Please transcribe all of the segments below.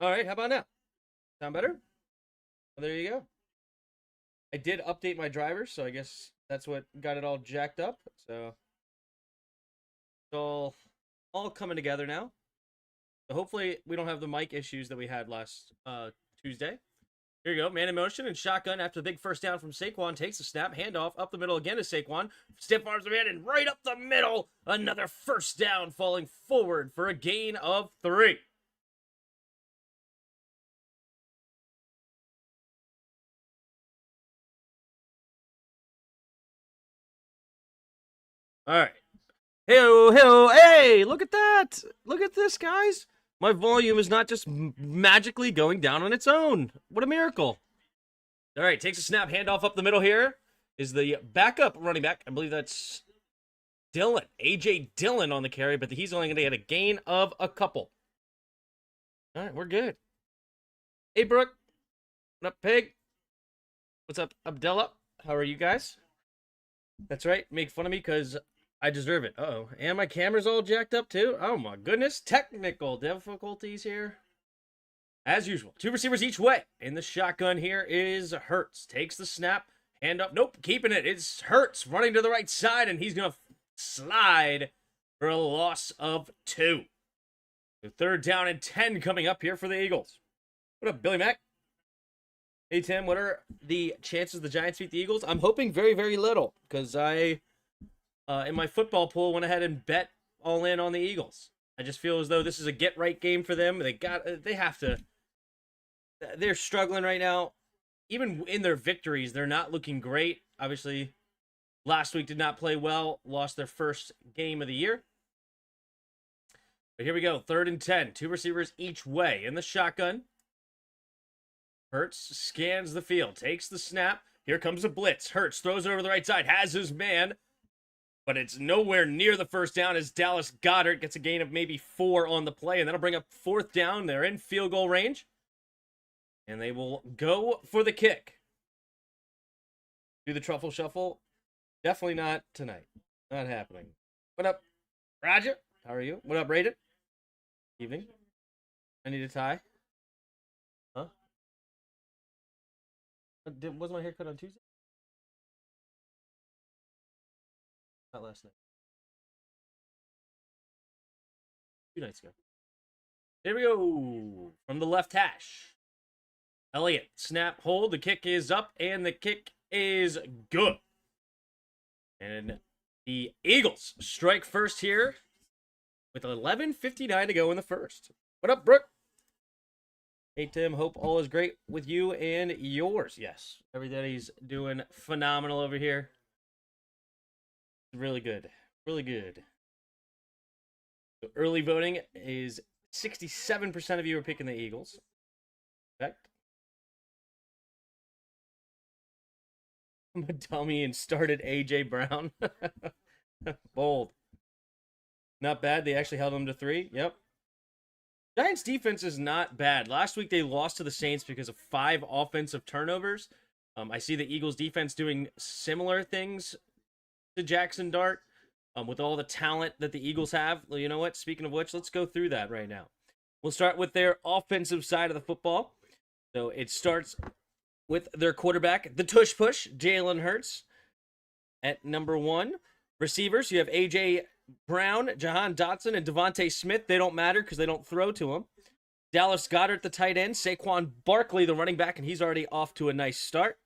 All right, how about now? Sound better? Well, there you go. I did update my driver, so I guess that's what got it all jacked up. So it's all coming together now. So hopefully we don't have the mic issues that we had last Tuesday. Here you go, man in motion and shotgun after the big first down from Saquon. Takes the snap, handoff up the middle again to Saquon. Stiff arms the man and right up the middle. Another first down, falling forward for a gain of 3. All right. Hey, look at that. Look at this, guys. My volume is not just magically going down on its own. What a miracle. All right, takes a snap, handoff up the middle here. Is the backup running back. I believe that's Dillon. A.J. Dillon on the carry, but he's only going to get a gain of a couple. All right, we're good. Hey, Brooke. What up, Pig? What's up, Abdullah? How are you guys? That's right. Make fun of me because I deserve it. Uh-oh. And my camera's all jacked up, too. Oh, my goodness. Technical difficulties here. As usual. 2 receivers each way. In the shotgun here is Hurts. Takes the snap. Hand up. Nope. Keeping it. It's Hurts running to the right side, and he's going to slide for a loss of 2. The 3rd down and 10 coming up here for the Eagles. What up, Billy Mack? Hey, Tim. What are the chances the Giants beat the Eagles? I'm hoping very, very little because I... in my football pool, went ahead and bet all in on the Eagles. I just feel as though this is a get-right game for them. They have to. They're struggling right now. Even in their victories, they're not looking great. Obviously, last week did not play well. Lost their first game of the year. But here we go. 3rd and 10. 2 receivers each way in the shotgun. Hurts scans the field. Takes the snap. Here comes a blitz. Hurts throws it over the right side. Has his man. But it's nowhere near the first down as Dallas Goedert gets a gain of maybe 4 on the play. And that'll bring up 4th down. They're in field goal range. And they will go for the kick. Do the truffle shuffle? Definitely not tonight. Not happening. What up, Roger? How are you? What up, Raiden? Evening. I need a tie. Huh? Wasn't my haircut on Tuesday? Not last night. 2 nights ago. Here we go. From the left hash. Elliott, snap, hold. The kick is up, and the kick is good. And the Eagles strike first here with 11:59 to go in the first. What up, Brooke? Hey, Tim. Hope all is great with you and yours. Yes, everybody's doing phenomenal over here. Really good. Really good. So early voting is 67% of you are picking the Eagles. Correct? I'm a dummy and started A.J. Brown. Bold. Not bad. They actually held them to 3. Yep. Giants defense is not bad. Last week they lost to the Saints because of 5 offensive turnovers. I see the Eagles defense doing similar things to Jackson Dart with all the talent that the Eagles have. Well, you know what? Speaking of which, let's go through that right now. We'll start with their offensive side of the football. So it starts with their quarterback, the tush push, Jalen Hurts. At number 1, receivers, you have A.J. Brown, Jahan Dotson, and Devontae Smith. They don't matter because they don't throw to him. Dallas Goedert, the tight end. Saquon Barkley, the running back, and he's already off to a nice start.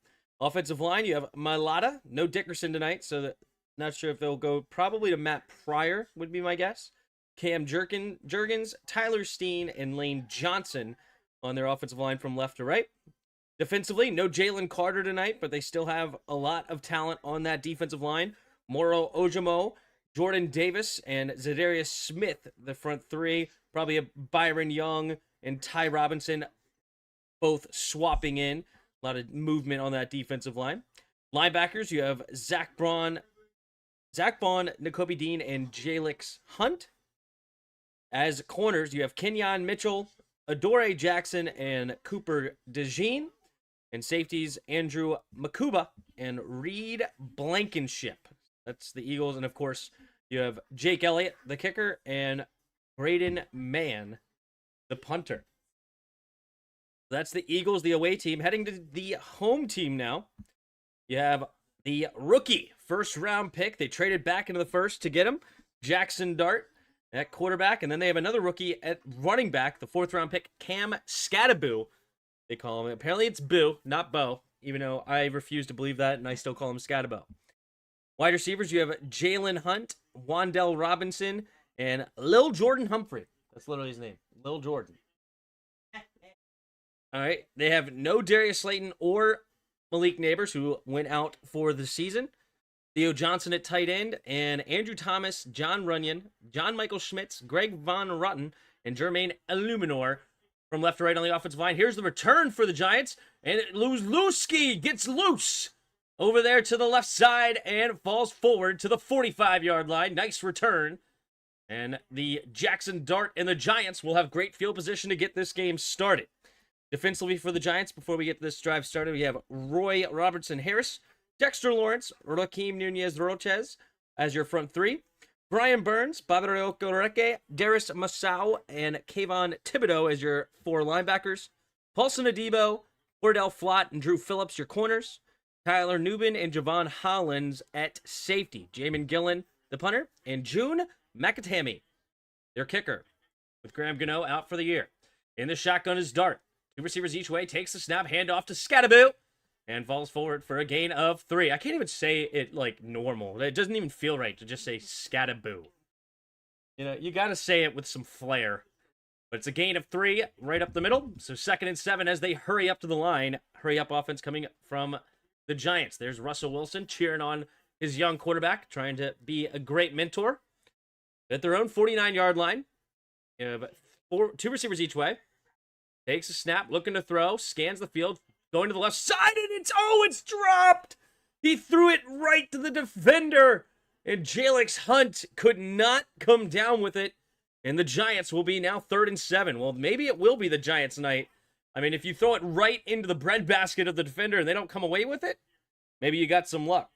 Offensive line, you have Mailata. No Dickerson tonight, so not sure if they'll go probably to Matt Pryor, would be my guess. Cam Jurgens, Tyler Steen, and Lane Johnson on their offensive line from left to right. Defensively, no Jalen Carter tonight, but they still have a lot of talent on that defensive line. Moro Ojimo, Jordan Davis, and Zadarius Smith, the front 3. Probably a Byron Young and Ty Robinson, both swapping in. A lot of movement on that defensive line. Linebackers, you have Zach Bond, Nakobe Dean, and Jalix Hunt. As corners, you have Kenyon Mitchell, Adoree Jackson, and Cooper DeJean. And safeties, Andrew Makuba and Reed Blankenship. That's the Eagles. And, of course, you have Jake Elliott, the kicker, and Braden Mann, the punter. That's the Eagles, the away team. Heading to the home team now. You have the rookie first-round pick. They traded back into the first to get him. Jackson Dart at quarterback. And then they have another rookie at running back, the fourth-round pick, Cam Scadaboo. They call him. Apparently it's Boo, not Bo, even though I refuse to believe that, and I still call him Scadaboo. Wide receivers, you have Jalen Hunt, Wandell Robinson, and Lil Jordan Humphrey. That's literally his name, Lil Jordan. All right, they have no Darius Slayton or Malik Neighbors, who went out for the season. Theo Johnson at tight end, and Andrew Thomas, John Runyon, John Michael Schmitz, Greg Von Rutten, and Jermaine Illuminor from left to right on the offensive line. Here's the return for the Giants, and Lewski gets loose over there to the left side and falls forward to the 45-yard line. Nice return. And the Jackson Dart and the Giants will have great field position to get this game started. Defensively for the Giants, before we get this drive started, we have Roy Robertson Harris, Dexter Lawrence, Raheem Nunez Roches as your front three. Brian Burns, Babaro Okereke, Darius Masau, and Kayvon Thibodeau as your four linebackers. Paulson Adebo, Cordell Flott, and Drew Phillips, your corners. Tyler Nubin and Javon Hollins at safety. Jamin Gillen, the punter, and June McAtammy, their kicker, with Graham Gano out for the year. In the shotgun is Dart. Two receivers each way, takes the snap, handoff to Scadaboo, and falls forward for a gain of 3. I can't even say it like normal. It doesn't even feel right to just say Scadaboo. You know, you got to say it with some flair. But it's a gain of 3 right up the middle. So 2nd and 7 as they hurry up to the line. Hurry up offense coming from the Giants. There's Russell Wilson cheering on his young quarterback, trying to be a great mentor. At their own 49-yard line, you have two receivers each way. Takes a snap, looking to throw, scans the field, going to the left side, and it's dropped! He threw it right to the defender, and Jalix Hunt could not come down with it, and the Giants will be now 3rd and 7. Well, maybe it will be the Giants' night. I mean, if you throw it right into the breadbasket of the defender and they don't come away with it, maybe you got some luck.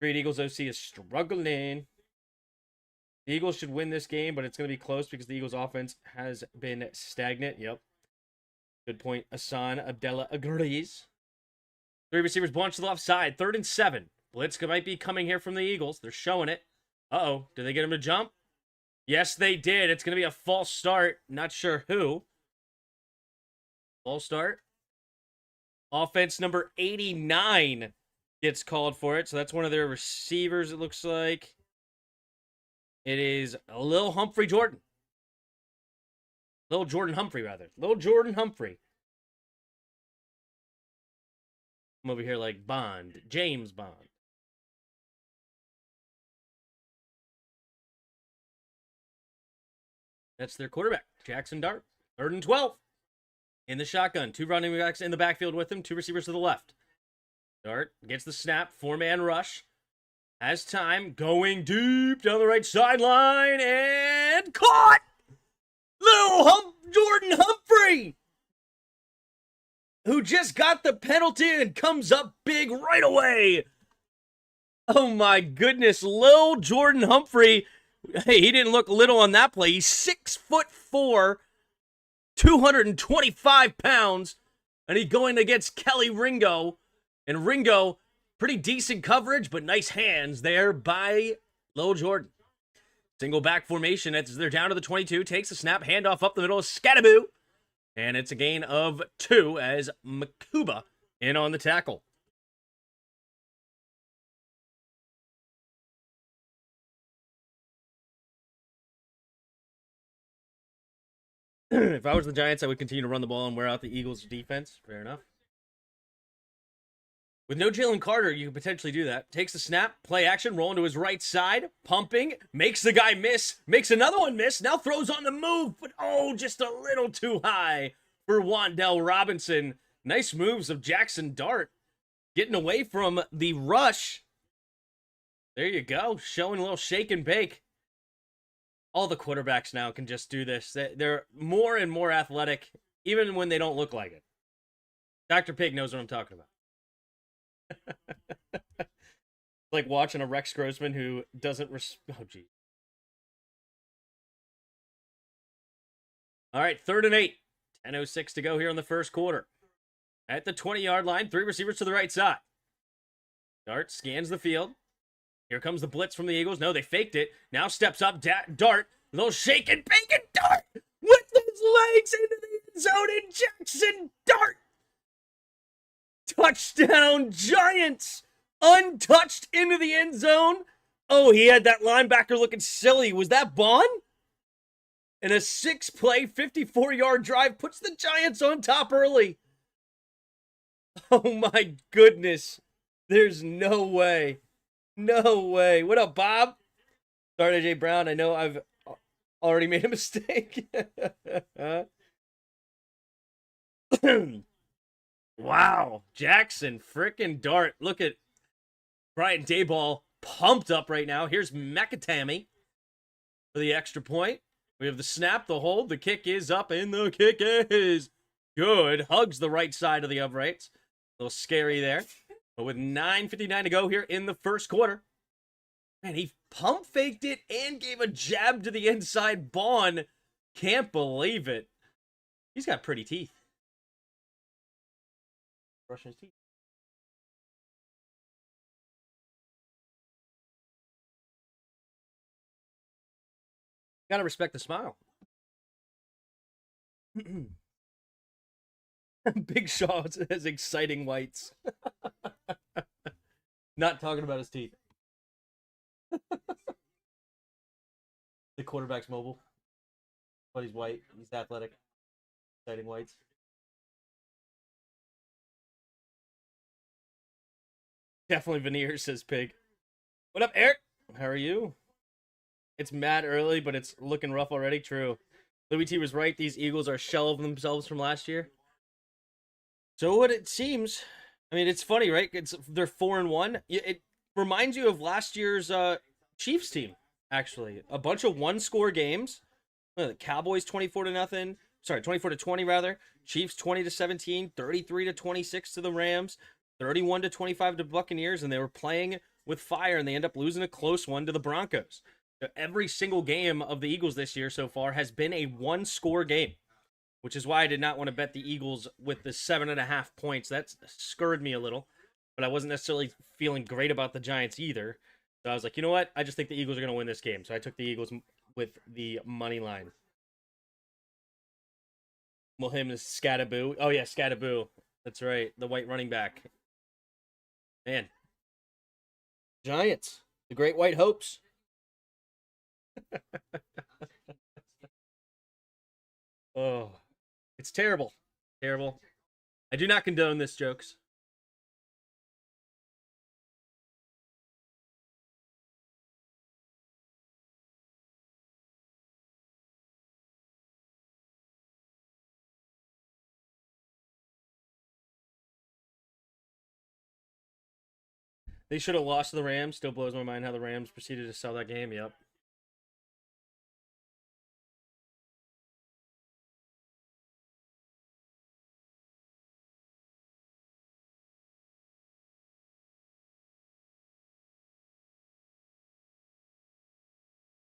Great Eagles OC is struggling. The Eagles should win this game, but it's going to be close because the Eagles' offense has been stagnant. Yep. Good point. Hassan Abdallah agrees. 3 receivers bunch to the left side. 3rd and 7. Blitz might be coming here from the Eagles. They're showing it. Uh-oh. Did they get him to jump? Yes, they did. It's going to be a false start. Not sure who. False start. Offense number 89 gets called for it. So that's one of their receivers, it looks like. It is Lil Jordan Humphrey, rather. Lil Jordan Humphrey. I'm over here like Bond. James Bond. That's their quarterback, Jackson Dart. 3rd and 12. In the shotgun. 2 running backs in the backfield with him. 2 receivers to the left. Dart gets the snap. 4-man rush. Has time, going deep down the right sideline, and caught! Jordan Humphrey, who just got the penalty and comes up big right away. Oh my goodness, Lil Jordan Humphrey. Hey, he didn't look little on that play. He's 6'4", 225 pounds, and he's going against Kelly Ringo, and Ringo, pretty decent coverage, but nice hands there by Lil Jordan. Single back formation as they're down to the 22. Takes a snap, handoff up the middle of Scadaboo. And it's a gain of 2 as Makuba in on the tackle. If I was the Giants, I would continue to run the ball and wear out the Eagles' defense. Fair enough. With no Jalen Carter, you could potentially do that. Takes the snap, play action, rolling to his right side, pumping, makes the guy miss, makes another one miss, now throws on the move, but oh, just a little too high for Wandell Robinson. Nice moves of Jackson Dart, getting away from the rush. There you go, showing a little shake and bake. All the quarterbacks now can just do this. They're more and more athletic, even when they don't look like it. Dr. Pig knows what I'm talking about. Like watching a Rex Grossman who doesn't oh gee. All right, 3rd and 8. 10:06 to go here in the first quarter. At the 20-yard line, 3 receivers to the right side. Dart scans the field. Here comes the blitz from the Eagles. No, they faked it. Now steps up Dart. A little shake and bake and Dart with his legs into the end zone, and Jackson Dart. Touchdown, Giants. Untouched into the end zone. Oh, he had that linebacker looking silly. Was that Bond? And a 6-play, 54-yard drive puts the Giants on top early. Oh my goodness. There's no way. No way. What up, Bob? Start AJ Brown. I know I've already made a mistake. Wow. Jackson frickin' Dart. Look at Brian Dayball pumped up right now. Here's McAtammy for the extra point. We have the snap, the hold, the kick is up, and the kick is good. Hugs the right side of the uprights. A little scary there. But with 9:59 to go here in the first quarter, man, he pump faked it and gave a jab to the inside. Bond, can't believe it. He's got pretty teeth. Brushing his teeth. Gotta respect the smile. Big Shaw has exciting whites. Not talking about his teeth. The quarterback's mobile, but he's white. He's athletic. Exciting whites. Definitely veneers, says Pig. What up, Eric? How are you? It's mad early, but it's looking rough already. True. Louis T was right. These Eagles are a shell of themselves from last year. So what it seems, I mean, it's funny, right? They're 4-1. It reminds you of last year's Chiefs team, actually. A bunch of one-score games. The Cowboys 24-0. Sorry, 24-20 rather. Chiefs 20-17, 33-26 to the Rams, 31-25 to Buccaneers, and they were playing with fire, and they end up losing a close one to the Broncos. So every single game of the Eagles this year so far has been a one-score game, which is why I did not want to bet the Eagles with the 7.5 points. That scared me a little, but I wasn't necessarily feeling great about the Giants either. So I was like, you know what? I just think the Eagles are going to win this game. So I took the Eagles with the money line. Well, him is Scattaboo. Oh, yeah, Scattaboo. That's right. The white running back. Man. Giants. The Great White Hopes. Oh, it's terrible. Terrible. I do not condone this, jokes. They should have lost to the Rams. Still blows my mind how the Rams proceeded to sell that game. Yep.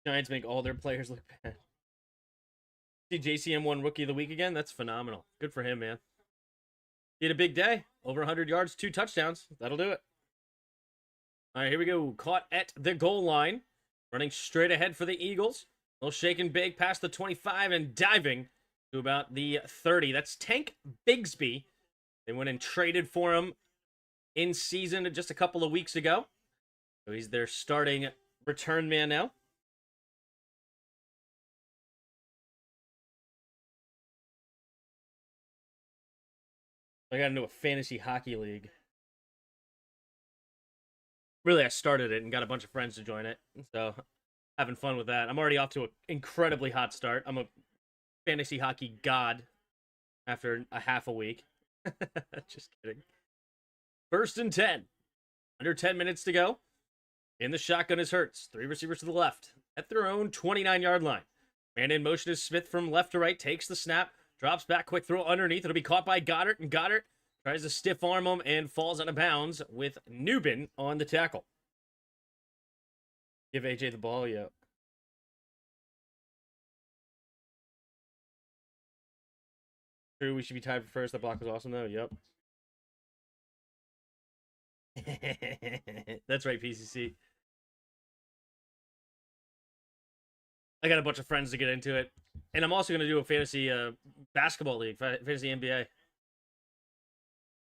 Giants make all their players look bad. See JCM won Rookie of the Week again? That's phenomenal. Good for him, man. He had a big day. Over 100 yards, 2 touchdowns. That'll do it. All right, here we go. Caught at the goal line. Running straight ahead for the Eagles. A little shake and bake past the 25 and diving to about the 30. That's Tank Bigsby. They went and traded for him in season just a couple of weeks ago. So he's their starting return man now. I got into a fantasy hockey league. Really, I started it and got a bunch of friends to join it. So, having fun with that. I'm already off to an incredibly hot start. I'm a fantasy hockey god after a half a week. Just kidding. 1st and 10. Under 10 minutes to go. In the shotgun is Hurts. 3 receivers to the left. At their own 29-yard line. Man in motion is Smith from left to right. Takes the snap. Drops back. Quick throw underneath. It'll be caught by Goddard. And Goddard tries to stiff arm him and falls out of bounds with Newbin on the tackle. Give AJ the ball, yeah. True, we should be tied for first. That block was awesome, though. Yep. That's right, PCC. I got a bunch of friends to get into it. And I'm also going to do a fantasy basketball league, fantasy NBA.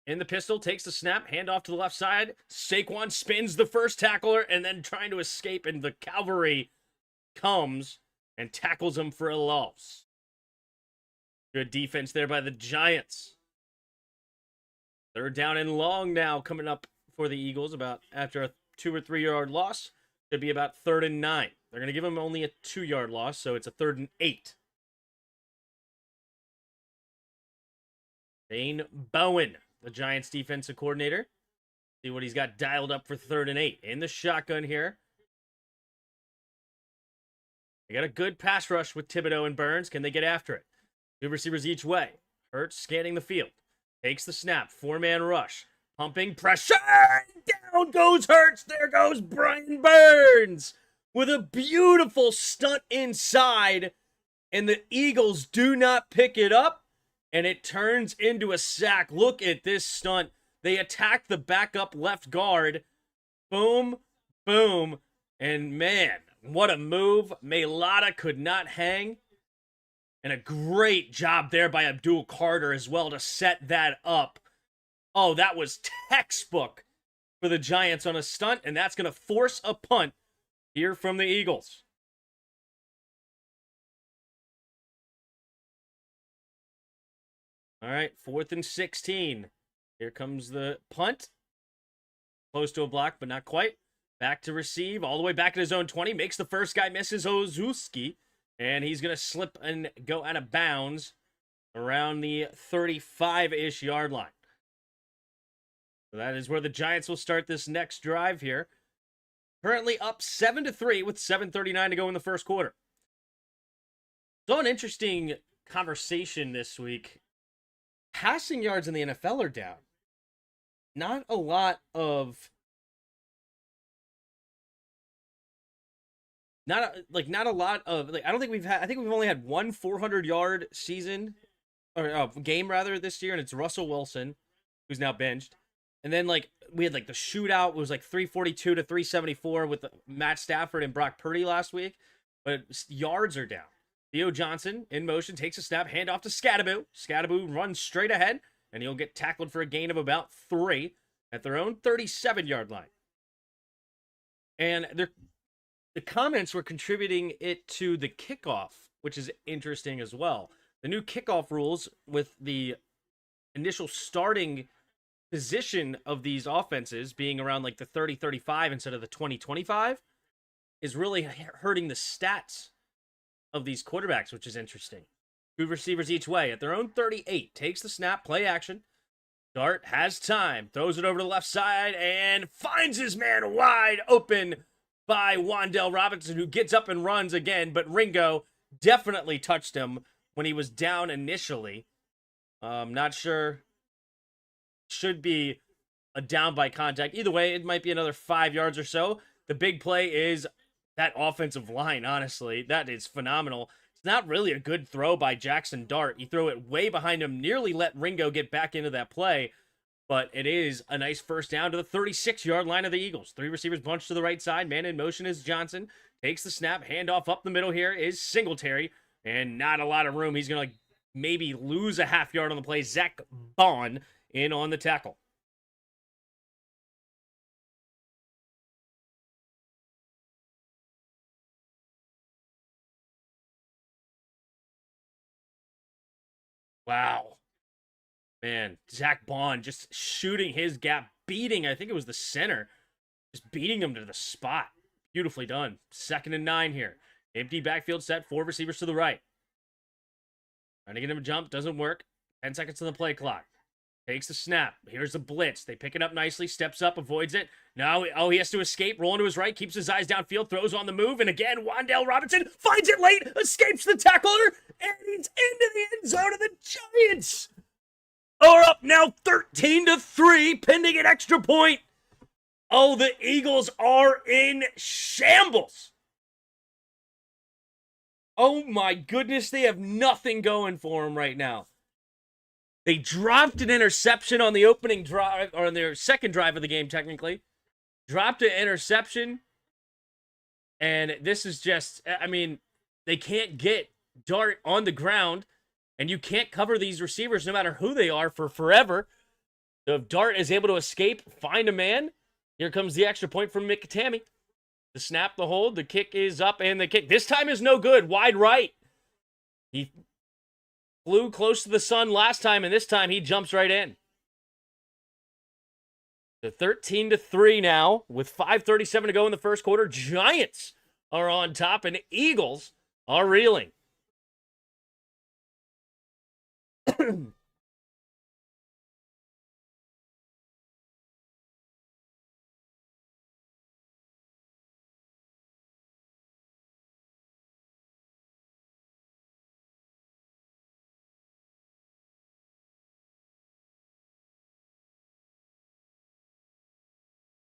In the pistol, takes the snap, handoff to the left side. Saquon spins the first tackler and then trying to escape, and the cavalry comes and tackles him for a loss. Good defense there by the Giants. Third down and long now coming up for the Eagles about after a 2 or 3 yard loss. Should be about 3rd and 9. They're going to give him only a 2 yard loss, so it's a 3rd and 8. Dane Bowen, the Giants defensive coordinator. See what he's got dialed up for 3rd and 8. In the shotgun here. They got a good pass rush with Thibodeau and Burns. Can they get after it? 2 receivers each way. Hurts scanning the field. Takes the snap. 4-man rush. Pumping pressure. Down goes Hurts. There goes Brian Burns with a beautiful stunt inside. And the Eagles do not pick it up. And it turns into a sack. Look at this stunt. They attack the backup left guard. Boom, boom. And man, what a move. Mailata could not hang. And a great job there by Abdul Carter as well to set that up. Oh, that was textbook for the Giants on a stunt. And that's going to force a punt here from the Eagles. All right, 4th and 16. Here comes the punt. Close to a block, but not quite. Back to receive, all the way back in his own 20. Makes the first guy, misses Ozuski. And he's going to slip and go out of bounds around the 35-ish yard line. So that is where the Giants will start this next drive here. Currently up 7-3 with 7:39 to go in the first quarter. So an interesting conversation this week. Passing yards in the NFL are down. Not a lot of I don't think I think we've only had one 400-yard season or game rather this year, and it's Russell Wilson, who's now benched. And then we had the shootout was 342 to 374 with Matt Stafford and Brock Purdy last week, but yards are down. Theo Johnson in motion, takes a snap, handoff to Scadaboo. Scadaboo runs straight ahead, and he'll get tackled for a gain of about 3 at their own 37-yard line. And the comments were contributing it to the kickoff, which is interesting as well. The new kickoff rules with the initial starting position of these offenses being around the 30-35 instead of the 20-25 is really hurting the stats of these quarterbacks, which is interesting. 2 receivers each way at their own 38. Takes the snap, play action. Dart has time, throws it over to the left side, and finds his man wide open by Wan'Dale Robinson, who gets up and runs again, but Ringo definitely touched him when he was down initially. Not sure. Should be a down by contact. Either way, it might be another 5 yards or so. The big play is that offensive line, honestly. That is phenomenal. It's not really a good throw by Jackson Dart. You throw it way behind him, nearly let Ringo get back into that play, but it is a nice first down to the 36-yard line of the Eagles. 3 receivers bunched to the right side. Man in motion is Johnson. Takes the snap. Handoff up the middle here is Singletary, and not a lot of room. He's going to maybe lose a half yard on the play. Zach Bond in on the tackle. Wow. Man, Zach Bond just shooting his gap, beating, I think it was the center, just beating him to the spot. Beautifully done. 2nd and 9 here. Empty backfield set, 4 receivers to the right. Trying to get him a jump, doesn't work. 10 seconds on the play clock. Takes the snap. Here's the blitz. They pick it up nicely, steps up, avoids it. Now, he has to escape, rolling to his right, keeps his eyes downfield, throws on the move, and again, Wan'Dale Robinson finds it late, escapes the tackler, and he's into the end zone of the Giants. Are up now 13-3, pending an extra point. Oh, the Eagles are in shambles. Oh my goodness, they have nothing going for them right now. They dropped an interception on the opening drive, or on their second drive of the game, technically. Dropped an interception. And this is just, I mean, they can't get Dart on the ground, and you can't cover these receivers no matter who they are for forever. So if Dart is able to escape, find a man, here comes the extra point from Mikatami. The snap, the hold, the kick is up, and the kick this time is no good. Wide right. He flew close to the sun last time, and this time he jumps right in. So 13-3 now, with 5:37 to go in the first quarter. Giants are on top, and Eagles are reeling.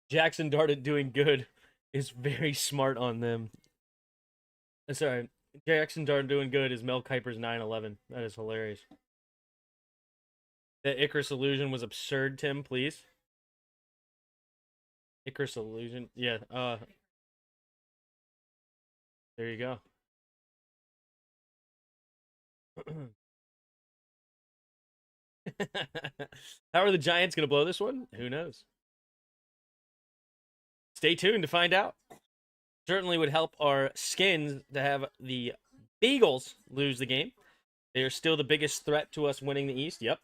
Jackson Dart doing good is very smart on them. Sorry, Jackson Dart doing good is Mel Kiper's 9/11. That is hilarious. The Icarus illusion was absurd, Tim, please. Icarus illusion. Yeah, there you go. How are the Giants going to blow this one? Who knows? Stay tuned to find out. Certainly would help our Skins to have the Eagles lose the game. They are still the biggest threat to us winning the East. Yep.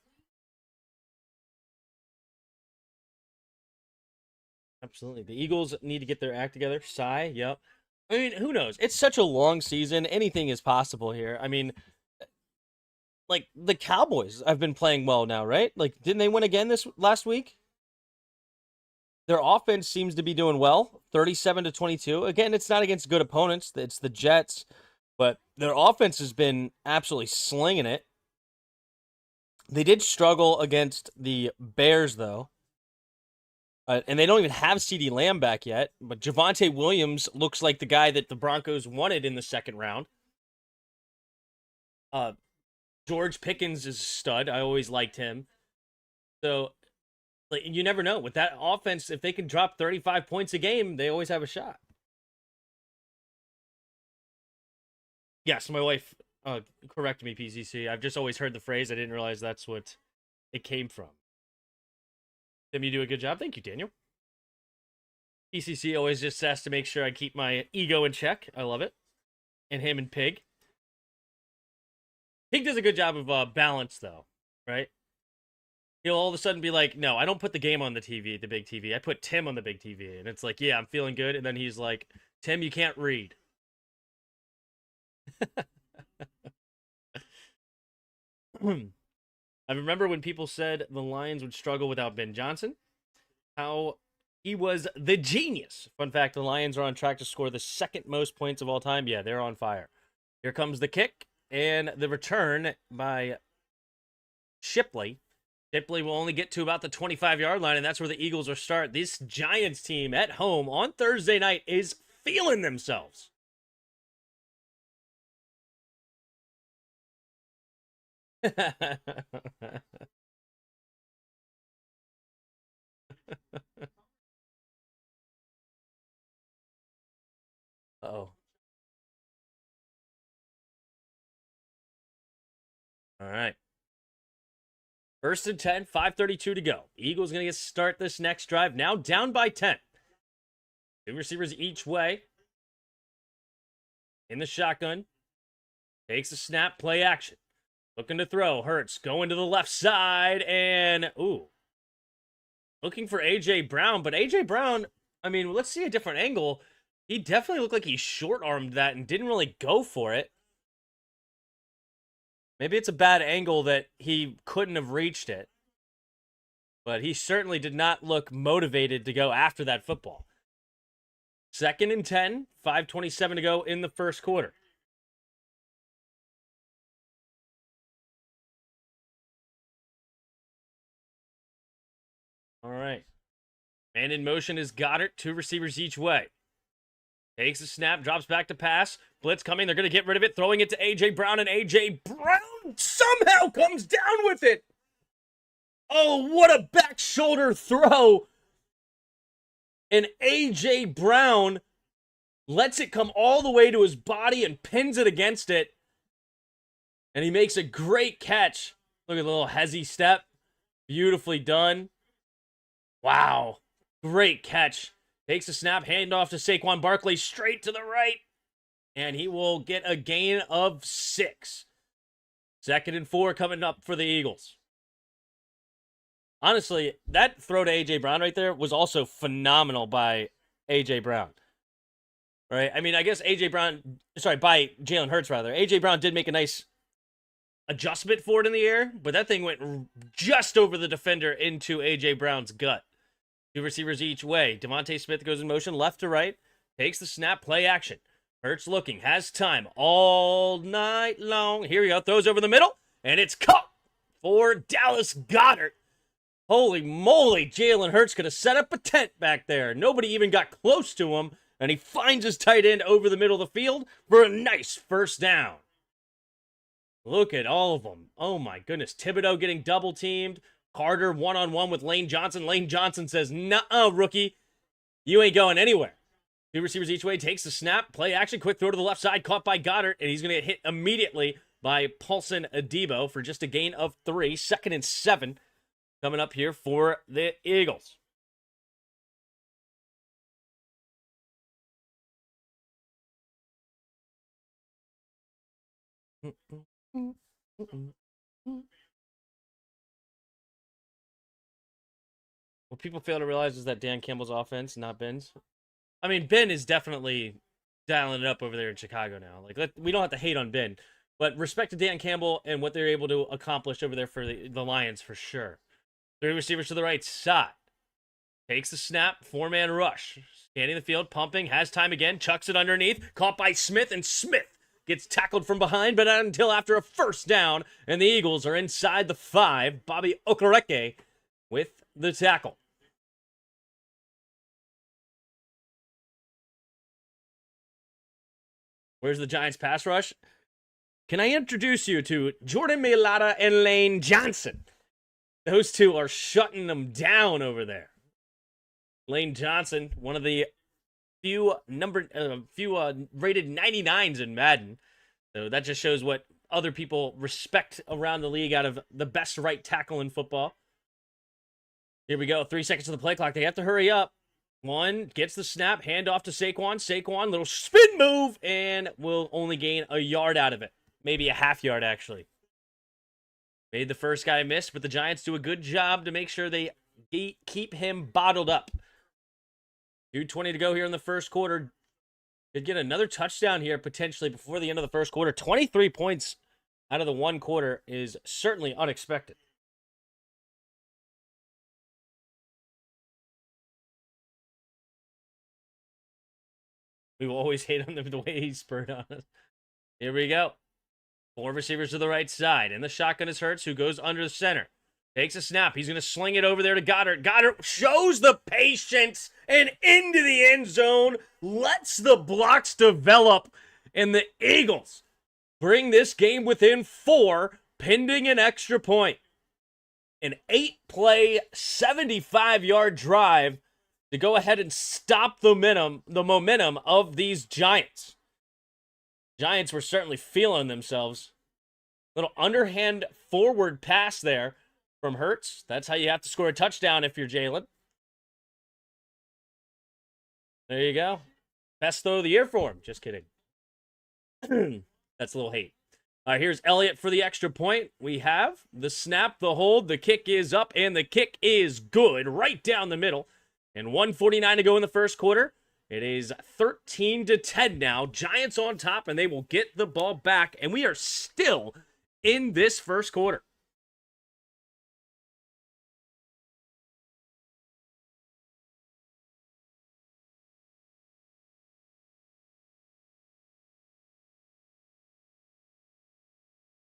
Absolutely. The Eagles need to get their act together. Sigh. Yep. I mean, who knows? It's such a long season. Anything is possible here. I mean, like the Cowboys have been playing well now, right? Like, didn't they win again this last week? Their offense seems to be doing well, 37-22. Again, it's not against good opponents. It's the Jets, but their offense has been absolutely slinging it. They did struggle against the Bears, though. And they don't even have CeeDee Lamb back yet, but Javonte Williams looks like the guy that the Broncos wanted in the second round. George Pickens is a stud. I always liked him. So, like, you never know. With that offense, if they can drop 35 points a game, they always have a shot. Yes, my wife corrected me, PCC. I've just always heard the phrase. I didn't realize that's what it came from. Tim, you do a good job. Thank you, Daniel. PCC always just has to make sure I keep my ego in check. I love it. And him and Pig. Pig does a good job of balance, though, right? He'll all of a sudden be like, no, I don't put the game on the TV, the big TV. I put Tim on the big TV. And it's like, yeah, I'm feeling good. And then he's like, Tim, you can't read. I remember when people said the Lions would struggle without Ben Johnson, how he was the genius. Fun fact, the Lions are on track to score the second most points of all time. Yeah, they're on fire. Here comes the kick and the return by Shipley. Shipley will only get to about the 25-yard line, and that's where the Eagles will start. This Giants team at home on Thursday night is feeling themselves. Uh-oh. All right. First and 10, 5:32 to go. Eagles going to start this next drive. Now down by 10. Two receivers each way. In the shotgun. Takes a snap, play action. Looking to throw. Hurts going to the left side. And, ooh. Looking for A.J. Brown. But A.J. Brown, I mean, let's see a different angle. He definitely looked like he short-armed that and didn't really go for it. Maybe it's a bad angle that he couldn't have reached it. But he certainly did not look motivated to go after that football. Second and 10, 5:27 to go in the first quarter. All right. Man in motion is Goddard. Two receivers each way. Takes a snap, drops back to pass. Blitz coming. They're going to get rid of it. Throwing it to A.J. Brown, and A.J. Brown somehow comes down with it. Oh, what a back shoulder throw. And A.J. Brown lets it come all the way to his body and pins it against it. And he makes a great catch. Look at the little hezzy step. Beautifully done. Wow. Great catch. Takes a snap, hand off to Saquon Barkley, straight to the right. And he will get a gain of 6. 2nd and 4 coming up for the Eagles. Honestly, that throw to A.J. Brown right there was also phenomenal by A.J. Brown. Right? I mean, I guess A.J. Brown, by Jalen Hurts, rather. A.J. Brown did make a nice adjustment for it in the air, but that thing went just over the defender into A.J. Brown's gut. 2 receivers each way. Devontae Smith goes in motion left to right, takes the snap, play action. Hurts looking, has time all night long. Here we go, throws over the middle, and it's caught for Dallas Goedert. Holy moly, Jalen Hurts could have set up a tent back there. Nobody even got close to him, and he finds his tight end over the middle of the field for a nice first down. Look at all of them. Oh my goodness. Thibodeau getting double teamed. Carter one-on-one with Lane Johnson. Lane Johnson says, "Nuh-uh, rookie. You ain't going anywhere." 2 receivers each way. Takes the snap. Play action. Quick throw to the left side. Caught by Goddard. And he's going to get hit immediately by Paulson Adebo for just a gain of 3. 2nd and 7 coming up here for the Eagles. What people fail to realize is that Dan Campbell's offense, not Ben's. I mean, Ben is definitely dialing it up over there in Chicago now. Like, we don't have to hate on Ben, but respect to Dan Campbell and what they're able to accomplish over there for the Lions for sure. 3 receivers to the right side. Takes the snap, 4-man rush. Scanning the field, pumping, has time again, chucks it underneath, caught by Smith, and Smith gets tackled from behind, but not until after a first down, and the Eagles are inside the 5. Bobby Okereke with the tackle. Where's the Giants pass rush? Can I introduce you to Jordan Mailata and Lane Johnson? Those two are shutting them down over there. Lane Johnson, one of the few rated 99s in Madden. So that just shows what other people respect around the league out of the best right tackle in football. Here we go. 3 seconds to the play clock. They have to hurry up. 1 gets the snap, hand off to Saquon. Saquon, little spin move, and will only gain a yard out of it. Maybe a half yard, actually. Made the first guy miss, but the Giants do a good job to make sure they keep him bottled up. 2:20 to go here in the first quarter. Could get another touchdown here potentially before the end of the first quarter. 23 points out of the 1 quarter is certainly unexpected. We will always hate on the way he spurred on us. Here we go. 4 receivers to the right side. And the shotgun is Hurts, who goes under the center. Takes a snap. He's going to sling it over there to Goddard. Goddard shows the patience and into the end zone. Lets the blocks develop. And the Eagles bring this game within 4, pending an extra point. An 8-play, 75-yard drive to go ahead and stop the momentum of these Giants. Giants were certainly feeling themselves. Little underhand forward pass there from Hurts. That's how you have to score a touchdown if you're Jalen. There you go. Best throw of the year for him. Just kidding. That's a little hate. All right, here's Elliott for the extra point. We have the snap, the hold, the kick is up, and the kick is good right down the middle. And 1:49 to go in the first quarter. It is 13-10 now. Giants on top, and they will get the ball back. And we are still in this first quarter.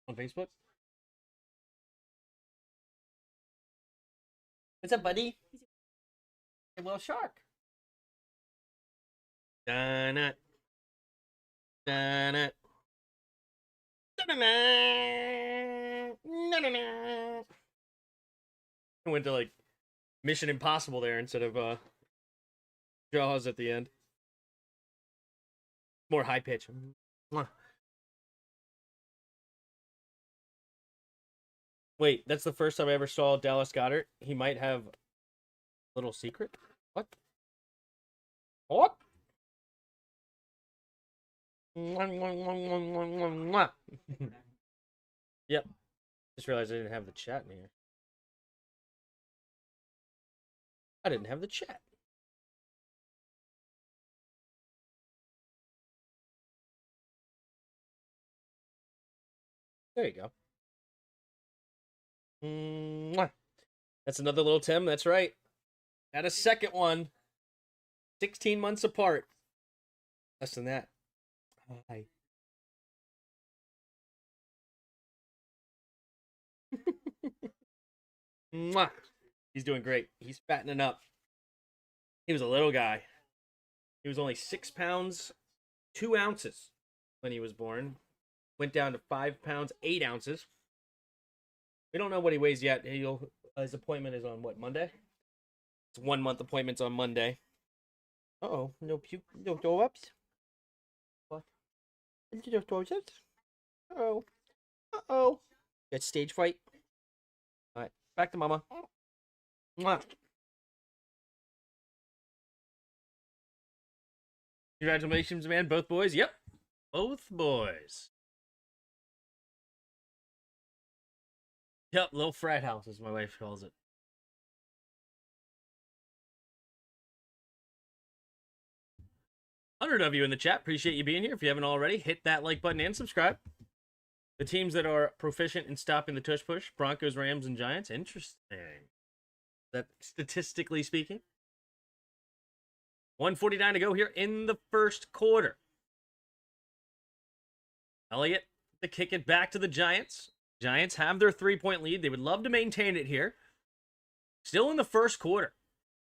On Facebook? What's up, buddy? A little shark. Da-na. Da-na. Da-na-na. Da-na-na. I went to like Mission Impossible there instead of Jaws at the end. More high pitch. Wait, that's the first time I ever saw Dallas Goedert. He might have a little secret. What? What? Yep. Just realized I didn't have the chat in here. I didn't have the chat. There you go. That's another little Tim. That's right. Got a second one. 16 months apart. Less than that. Hi. He's doing great. He's fattening up. He was a little guy. He was only 6 pounds, 2 ounces when he was born. Went down to 5 pounds, 8 ounces. We don't know what he weighs yet. His appointment is on what, Monday? It's 1 month appointments on Monday. Uh-oh, no puke, no throw-ups? What? No throw-ups? Uh-oh. Uh-oh. Got stage fright? Alright, back to mama. Mwah. Congratulations, man. Both boys? Yep. Both boys. Yep, little frat house, as my wife calls it. 100 of you in the chat. Appreciate you being here. If you haven't already, hit that like button and subscribe. The teams that are proficient in stopping the tush push: Broncos, Rams, and Giants. Interesting. That statistically speaking. 1:49 to go here in the first quarter. Elliott to kick it back to the Giants. Giants have their 3-point lead. They would love to maintain it here. Still in the first quarter.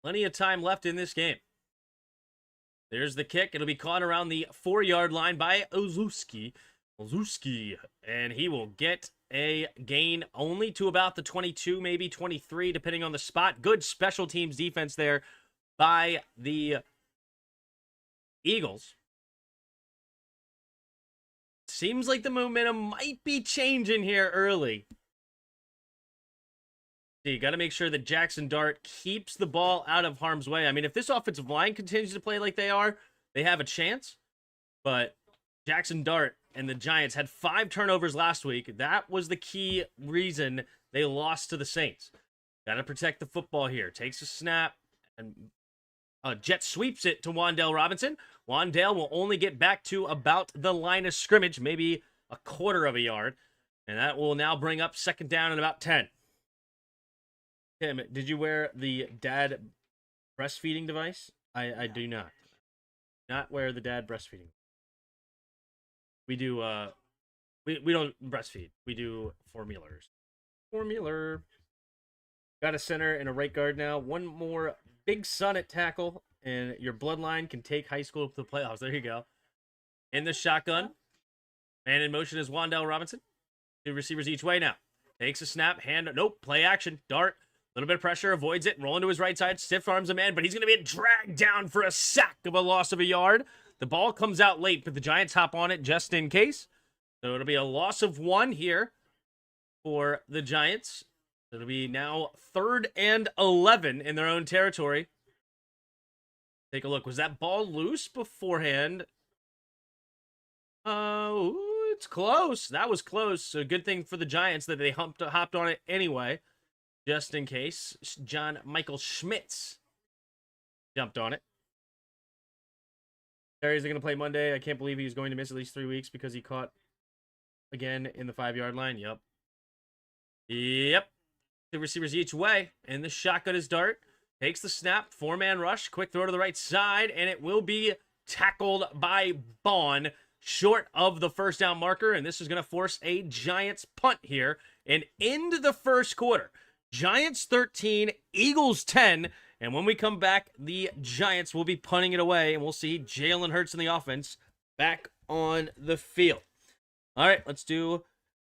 Plenty of time left in this game. There's the kick. It'll be caught around the 4-yard line by Olszewski. And he will get a gain only to about the 22, maybe 23, depending on the spot. Good special teams defense there by the Eagles. Seems like the momentum might be changing here early. So you got to make sure that Jackson Dart keeps the ball out of harm's way. I mean, if this offensive line continues to play like they are, they have a chance. But Jackson Dart and the Giants had 5 turnovers last week. That was the key reason they lost to the Saints. Got to protect the football here. Takes a snap, and Jet sweeps it to Wan'Dale Robinson. Wan'Dale will only get back to about the line of scrimmage, maybe a quarter of a yard. And that will now bring up second down and about 10. Tim, did you wear the dad breastfeeding device? I do not. Not wear the dad breastfeeding. We do, we don't breastfeed. We do formulars. Formular. Got a center and a right guard now. One more big son at tackle, and your bloodline can take high school to the playoffs. There you go. In the shotgun. And in motion is Wan'Dale Robinson. 2 receivers each way now. Takes a snap. Hand. Nope. Play action. Dart. A little bit of pressure. Avoids it. Rolling to his right side. Stiff arms a man, but he's going to be dragged down for a sack of a loss of a yard. The ball comes out late, but the Giants hop on it just in case. So it'll be a loss of 1 here for the Giants. It'll be now 3rd and 11 in their own territory. Take a look. Was that ball loose beforehand? Oh, it's close. That was close. So good thing for the Giants that they hopped on it anyway, just in case. John Michael Schmitz jumped on it. Terry's going to play Monday. I can't believe he's going to miss at least 3 weeks because he caught again in the 5-yard line. Yep. 2 receivers each way. And the shotgun is Dart. Takes the snap. 4-man rush. Quick throw to the right side. And it will be tackled by Bond short of the first down marker. And this is going to force a Giants punt here and end the first quarter. Giants 13, Eagles 10. And when we come back, the Giants will be punting it away. And we'll see Jalen Hurts in the offense back on the field. All right, let's do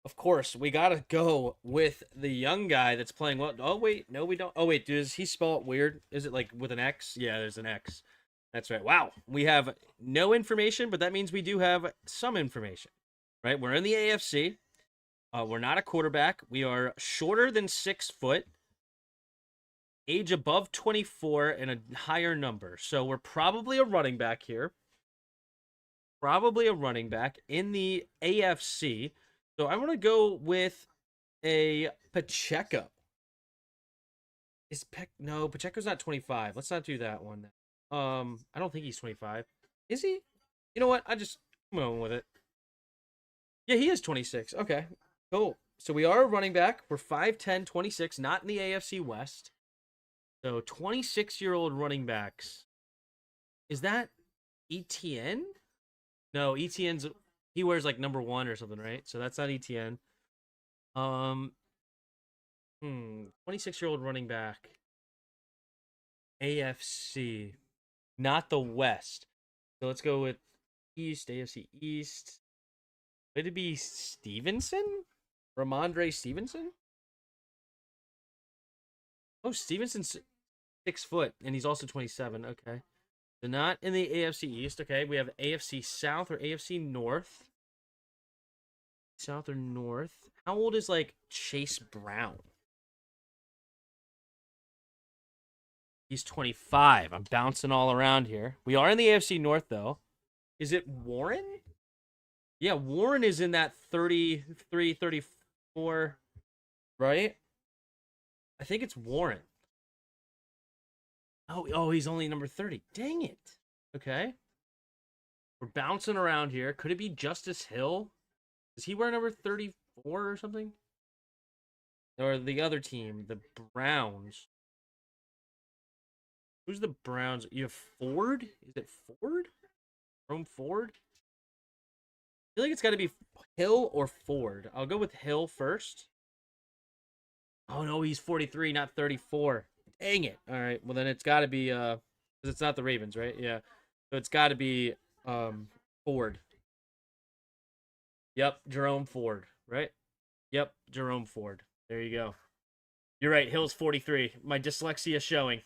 Of course, we gotta go with the young guy that's playing well. Oh wait, no, we don't. Oh wait, does he spell it weird? Is it like with an X? Yeah, there's an X. That's right. Wow, we have no information, but that means we do have some information, right? We're in the AFC. We're not a quarterback. We are shorter than 6 foot, age above 24, and a higher number. So we're probably a running back here. Probably a running back in the AFC. So I want to go with a Pacheco. No, Pacheco's not 25. Let's not do that one. I don't think he's 25. Is he? You know what? I'm going with it. Yeah, he is 26. Okay. Cool. So we are a running back. We're 5'10, 26, not in the AFC West. So 26-year-old running backs. Is that ETN? No, ETN's he wears like number 1 or something, right? So that's not ETN. 26-year-old running back. AFC, not the West. So let's go with East, AFC East. Would it be Stevenson? Ramondre Stevenson? Oh, Stevenson's 6 foot, and he's also 27. Okay. So not in the AFC East. Okay, we have AFC South or AFC North. South or North. How old is like Chase Brown? He's 25. I'm bouncing all around here. We are in the AFC North, though. Is it Warren? Yeah, Warren is in that 33, 34, right? I think it's Warren. Oh, he's only number 30. Dang it. Okay. We're bouncing around here. Could it be Justice Hill? Does he wear number 34 or something? Or the other team, the Browns. Who's the Browns? You have Ford? Is it Ford? Rome Ford? I feel like it's got to be Hill or Ford. I'll go with Hill first. Oh no, he's 43, not 34. Dang it. All right. Well then it's got to be cuz it's not the Ravens, right? Yeah. So it's got to be Ford. Yep, Jerome Ford, right? Yep, Jerome Ford. There you go. You're right. Hill's 43. My dyslexia showing.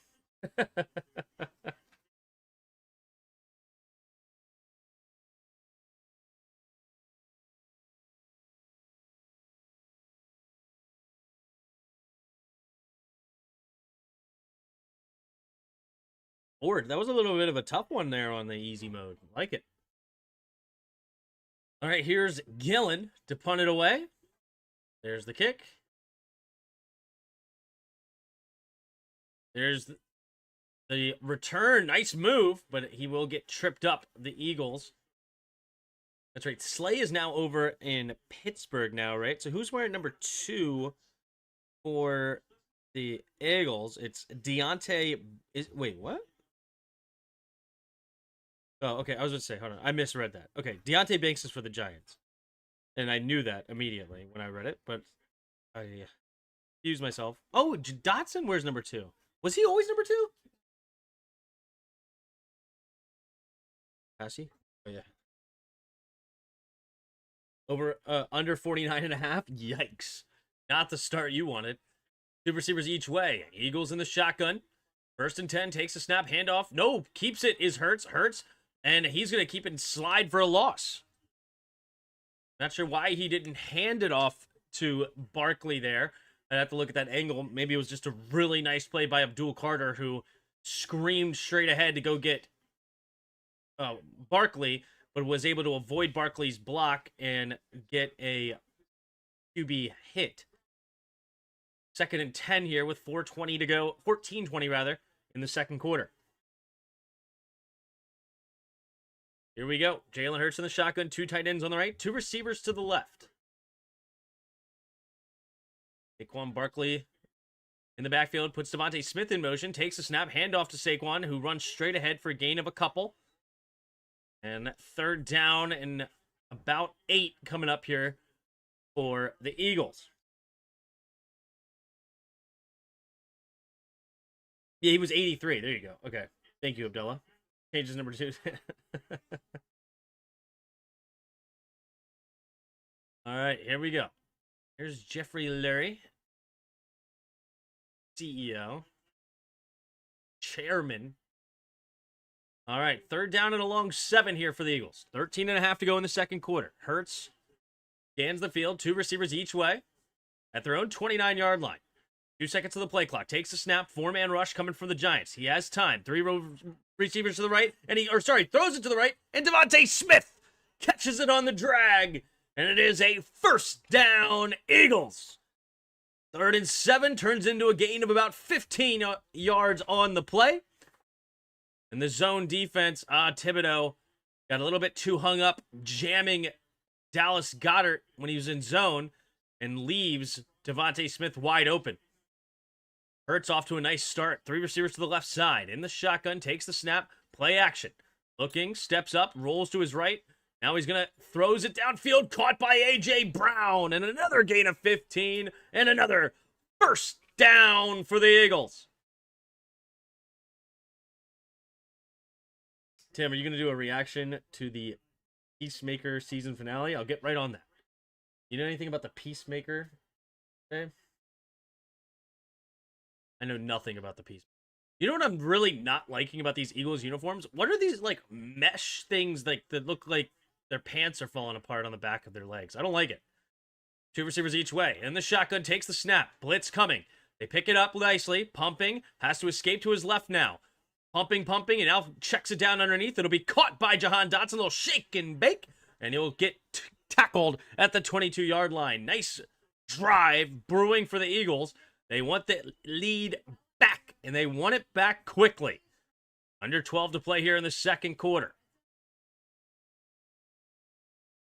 Ford. That was a little bit of a tough one there on the easy mode. Like it. All right, here's Gillen to punt it away. There's the kick. There's the return. Nice move, but he will get tripped up. The Eagles. That's right. Slay is now over in Pittsburgh now, right? So who's wearing number 2 for the Eagles? It's Deontay. Wait, what? Oh, okay. I was going to say, hold on. I misread that. Okay, Deontay Banks is for the Giants. And I knew that immediately when I read it, but I confused myself. Oh, Dotson wears number 2. Was he always number 2? Passy? Oh, yeah. Over, under 49.5? Yikes. Not the start you wanted. Two receivers each way. Eagles in the shotgun. 1st and 10, takes a snap, handoff. No, keeps it, is Hurts. And he's going to keep it and slide for a loss. Not sure why he didn't hand it off to Barkley there. I'd have to look at that angle. Maybe it was just a really nice play by Abdul Carter, who screamed straight ahead to go get Barkley, but was able to avoid Barkley's block and get a QB hit. 2nd and 10 here with 4:20 to go, 14:20 rather, in the second quarter. Here we go. Jalen Hurts in the shotgun, 2 tight ends on the right, 2 receivers to the left. Saquon Barkley in the backfield puts Devontae Smith in motion, takes a snap, handoff to Saquon, who runs straight ahead for a gain of a couple. And 3rd down and about 8 coming up here for the Eagles. Yeah, he was 83. There you go. Okay. Thank you, Abdullah. Changes number 2. All right, here we go. Here's Jeffrey Lurie, CEO, chairman. All right, third down and a long 7 here for the Eagles. 13.5 to go in the second quarter. Hurts scans the field, 2 receivers each way at their own 29-yard line. 2 seconds to the play clock. Takes the snap. 4-man rush coming from the Giants. He has time. 3 receivers to the right, and throws it to the right, and DeVonta Smith catches it on the drag, and it is a first down, Eagles. 3rd and 7 turns into a gain of about 15 yards on the play. And the zone defense, Thibodeau got a little bit too hung up jamming Dallas Goedert when he was in zone and leaves DeVonta Smith wide open. Hurts off to a nice start. 3 receivers to the left side. In the shotgun, takes the snap, play action. Looking, steps up, rolls to his right. Now he's going to throws it downfield, caught by A.J. Brown, and another gain of 15, and another first down for the Eagles. Tim, are you going to do a reaction to the Peacemaker season finale? I'll get right on that. You know anything about the Peacemaker? Okay. I know nothing about the Peacemaker. You know what I'm really not liking about these Eagles uniforms? What are these, like, mesh things that look like their pants are falling apart on the back of their legs? I don't like it. 2 receivers each way. And the shotgun takes the snap. Blitz coming. They pick it up nicely. Pumping. Has to escape to his left now. Pumping, and now checks it down underneath. It'll be caught by Jahan Dotson. A little shake and bake. And he'll get tackled at the 22-yard line. Nice drive brewing for the Eagles. They want the lead back, and they want it back quickly. Under 12 to play here in the second quarter.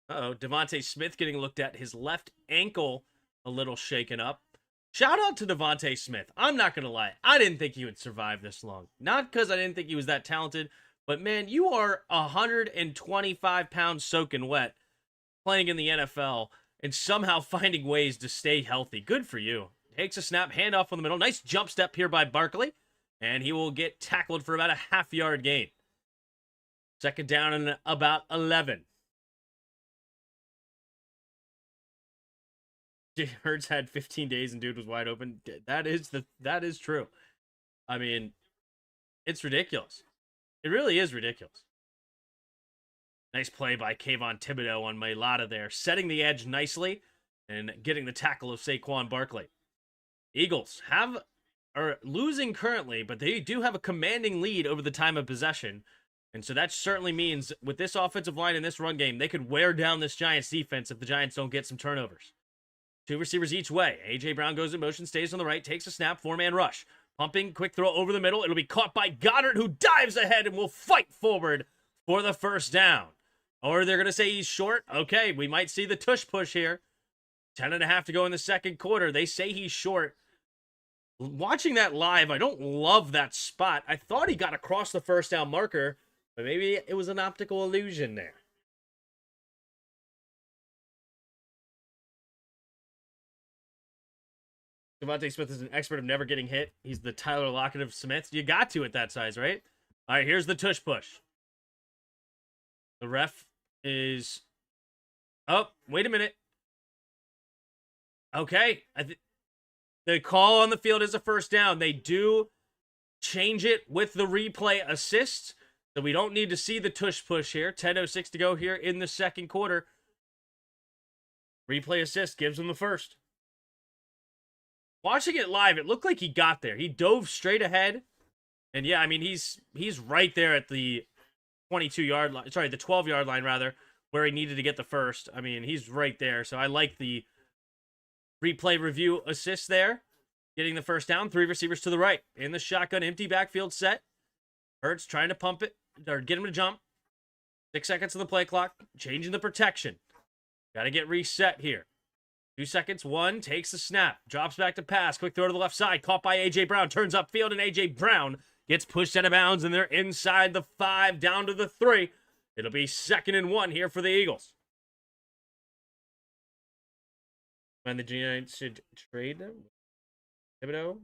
DeVonta Smith getting looked at. His left ankle a little shaken up. Shout out to DeVonta Smith. I'm not going to lie. I didn't think he would survive this long. Not because I didn't think he was that talented, but man, you are 125 pounds soaking wet playing in the NFL and somehow finding ways to stay healthy. Good for you. Takes a snap, handoff on the middle. Nice jump step here by Barkley, and he will get tackled for about a half-yard gain. Second down and about 11. Hurts had 15 days and dude was wide open. That is true. I mean, it's ridiculous. It really is ridiculous. Nice play by Kayvon Thibodeau on Mailata there, setting the edge nicely and getting the tackle of Saquon Barkley. Eagles are losing currently, but they do have a commanding lead over the time of possession. And so that certainly means with this offensive line and this run game, they could wear down this Giants defense if the Giants don't get some turnovers. 2 receivers each way. A.J. Brown goes in motion, stays on the right, takes a snap, 4-man rush. Pumping, quick throw over the middle. It'll be caught by Goedert, who dives ahead and will fight forward for the first down. Or they're going to say he's short. Okay, we might see the tush push here. 10.5 to go in the second quarter. They say he's short. Watching that live, I don't love that spot. I thought he got across the first down marker, but maybe it was an optical illusion there. DeVonta Smith is an expert of never getting hit. He's the Tyler Lockett of Smiths. You got to at that size, right? All right, here's the tush push. The ref is... Oh, wait a minute. Okay. The call on the field is a first down. They do change it with the replay assist, so we don't need to see the tush push here. 10:06 to go here in the second quarter. Replay assist gives him the first. Watching it live, it looked like he got there. He dove straight ahead. And yeah, I mean, he's right there at the 22-yard line. Sorry, the 12-yard line, rather, where he needed to get the first. I mean, he's right there. So I like the replay review assist there. Getting the first down. 3 receivers to the right. In the shotgun, empty backfield set. Hurts trying to pump it, or get him to jump. 6 seconds on the play clock. Changing the protection. Got to get reset here. 2 seconds. 1 takes the snap. Drops back to pass. Quick throw to the left side. Caught by A.J. Brown. Turns upfield, and A.J. Brown gets pushed out of bounds, and they're inside the 5, down to the 3. It'll be 2nd and 1 here for the Eagles. And the Giants should trade them. Thibodeau.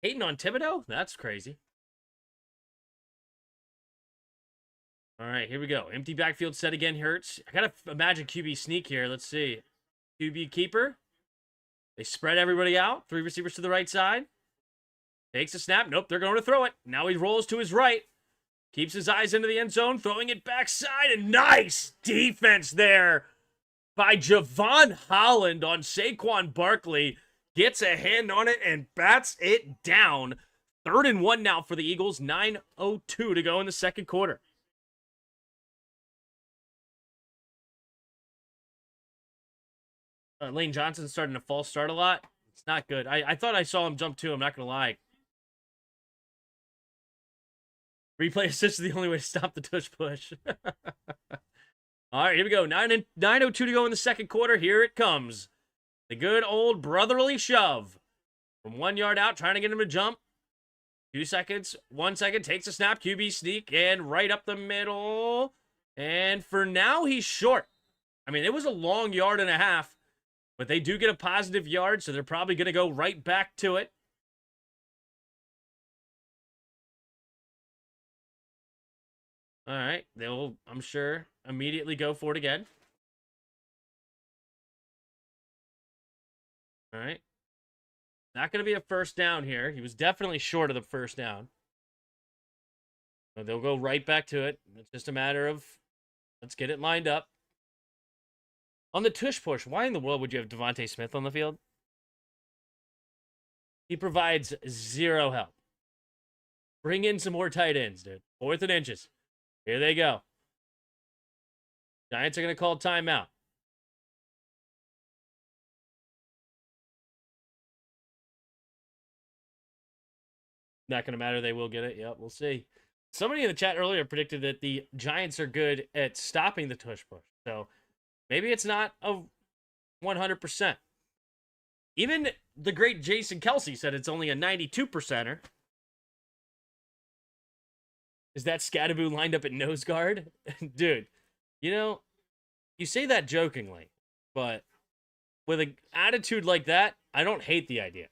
Hating on Thibodeau? That's crazy. All right, here we go. Empty backfield set again, Hurts. I gotta imagine QB sneak here. Let's see. QB keeper. They spread everybody out. 3 receivers to the right side. Takes a snap. Nope, they're going to throw it. Now he rolls to his right. Keeps his eyes into the end zone, throwing it backside. And nice defense there by Javon Holland on Saquon Barkley. Gets a hand on it and bats it down. 3rd and 1 now for the Eagles. 9:02 to go in the second quarter. Lane Johnson's starting to false start a lot. It's not good. I thought I saw him jump too. I'm not going to lie. Replay assist is the only way to stop the tush push. All right, here we go. 9:02 to go in the second quarter. Here it comes. The good old brotherly shove. From 1 yard out, trying to get him to jump. 2 seconds, 1 second, takes a snap, QB sneak, and right up the middle. And for now, he's short. I mean, it was a long 1.5 yards, but they do get a positive yard, so they're probably going to go right back to it. All right, they'll, I'm sure, immediately go for it again. All right. Not going to be a first down here. He was definitely short of the first down. So they'll go right back to it. It's just a matter of, let's get it lined up. On the tush push, why in the world would you have Devontae Smith on the field? He provides 0 help. Bring in some more tight ends, dude. 4th and inches. Here they go. Giants are going to call timeout. Not going to matter. They will get it. Yep, we'll see. Somebody in the chat earlier predicted that the Giants are good at stopping the tush push. So maybe it's not a 100%. Even the great Jason Kelsey said it's only a 92%er. Is that Scadaboo lined up at nose guard? Dude, you know, you say that jokingly, but with an attitude like that, I don't hate the idea.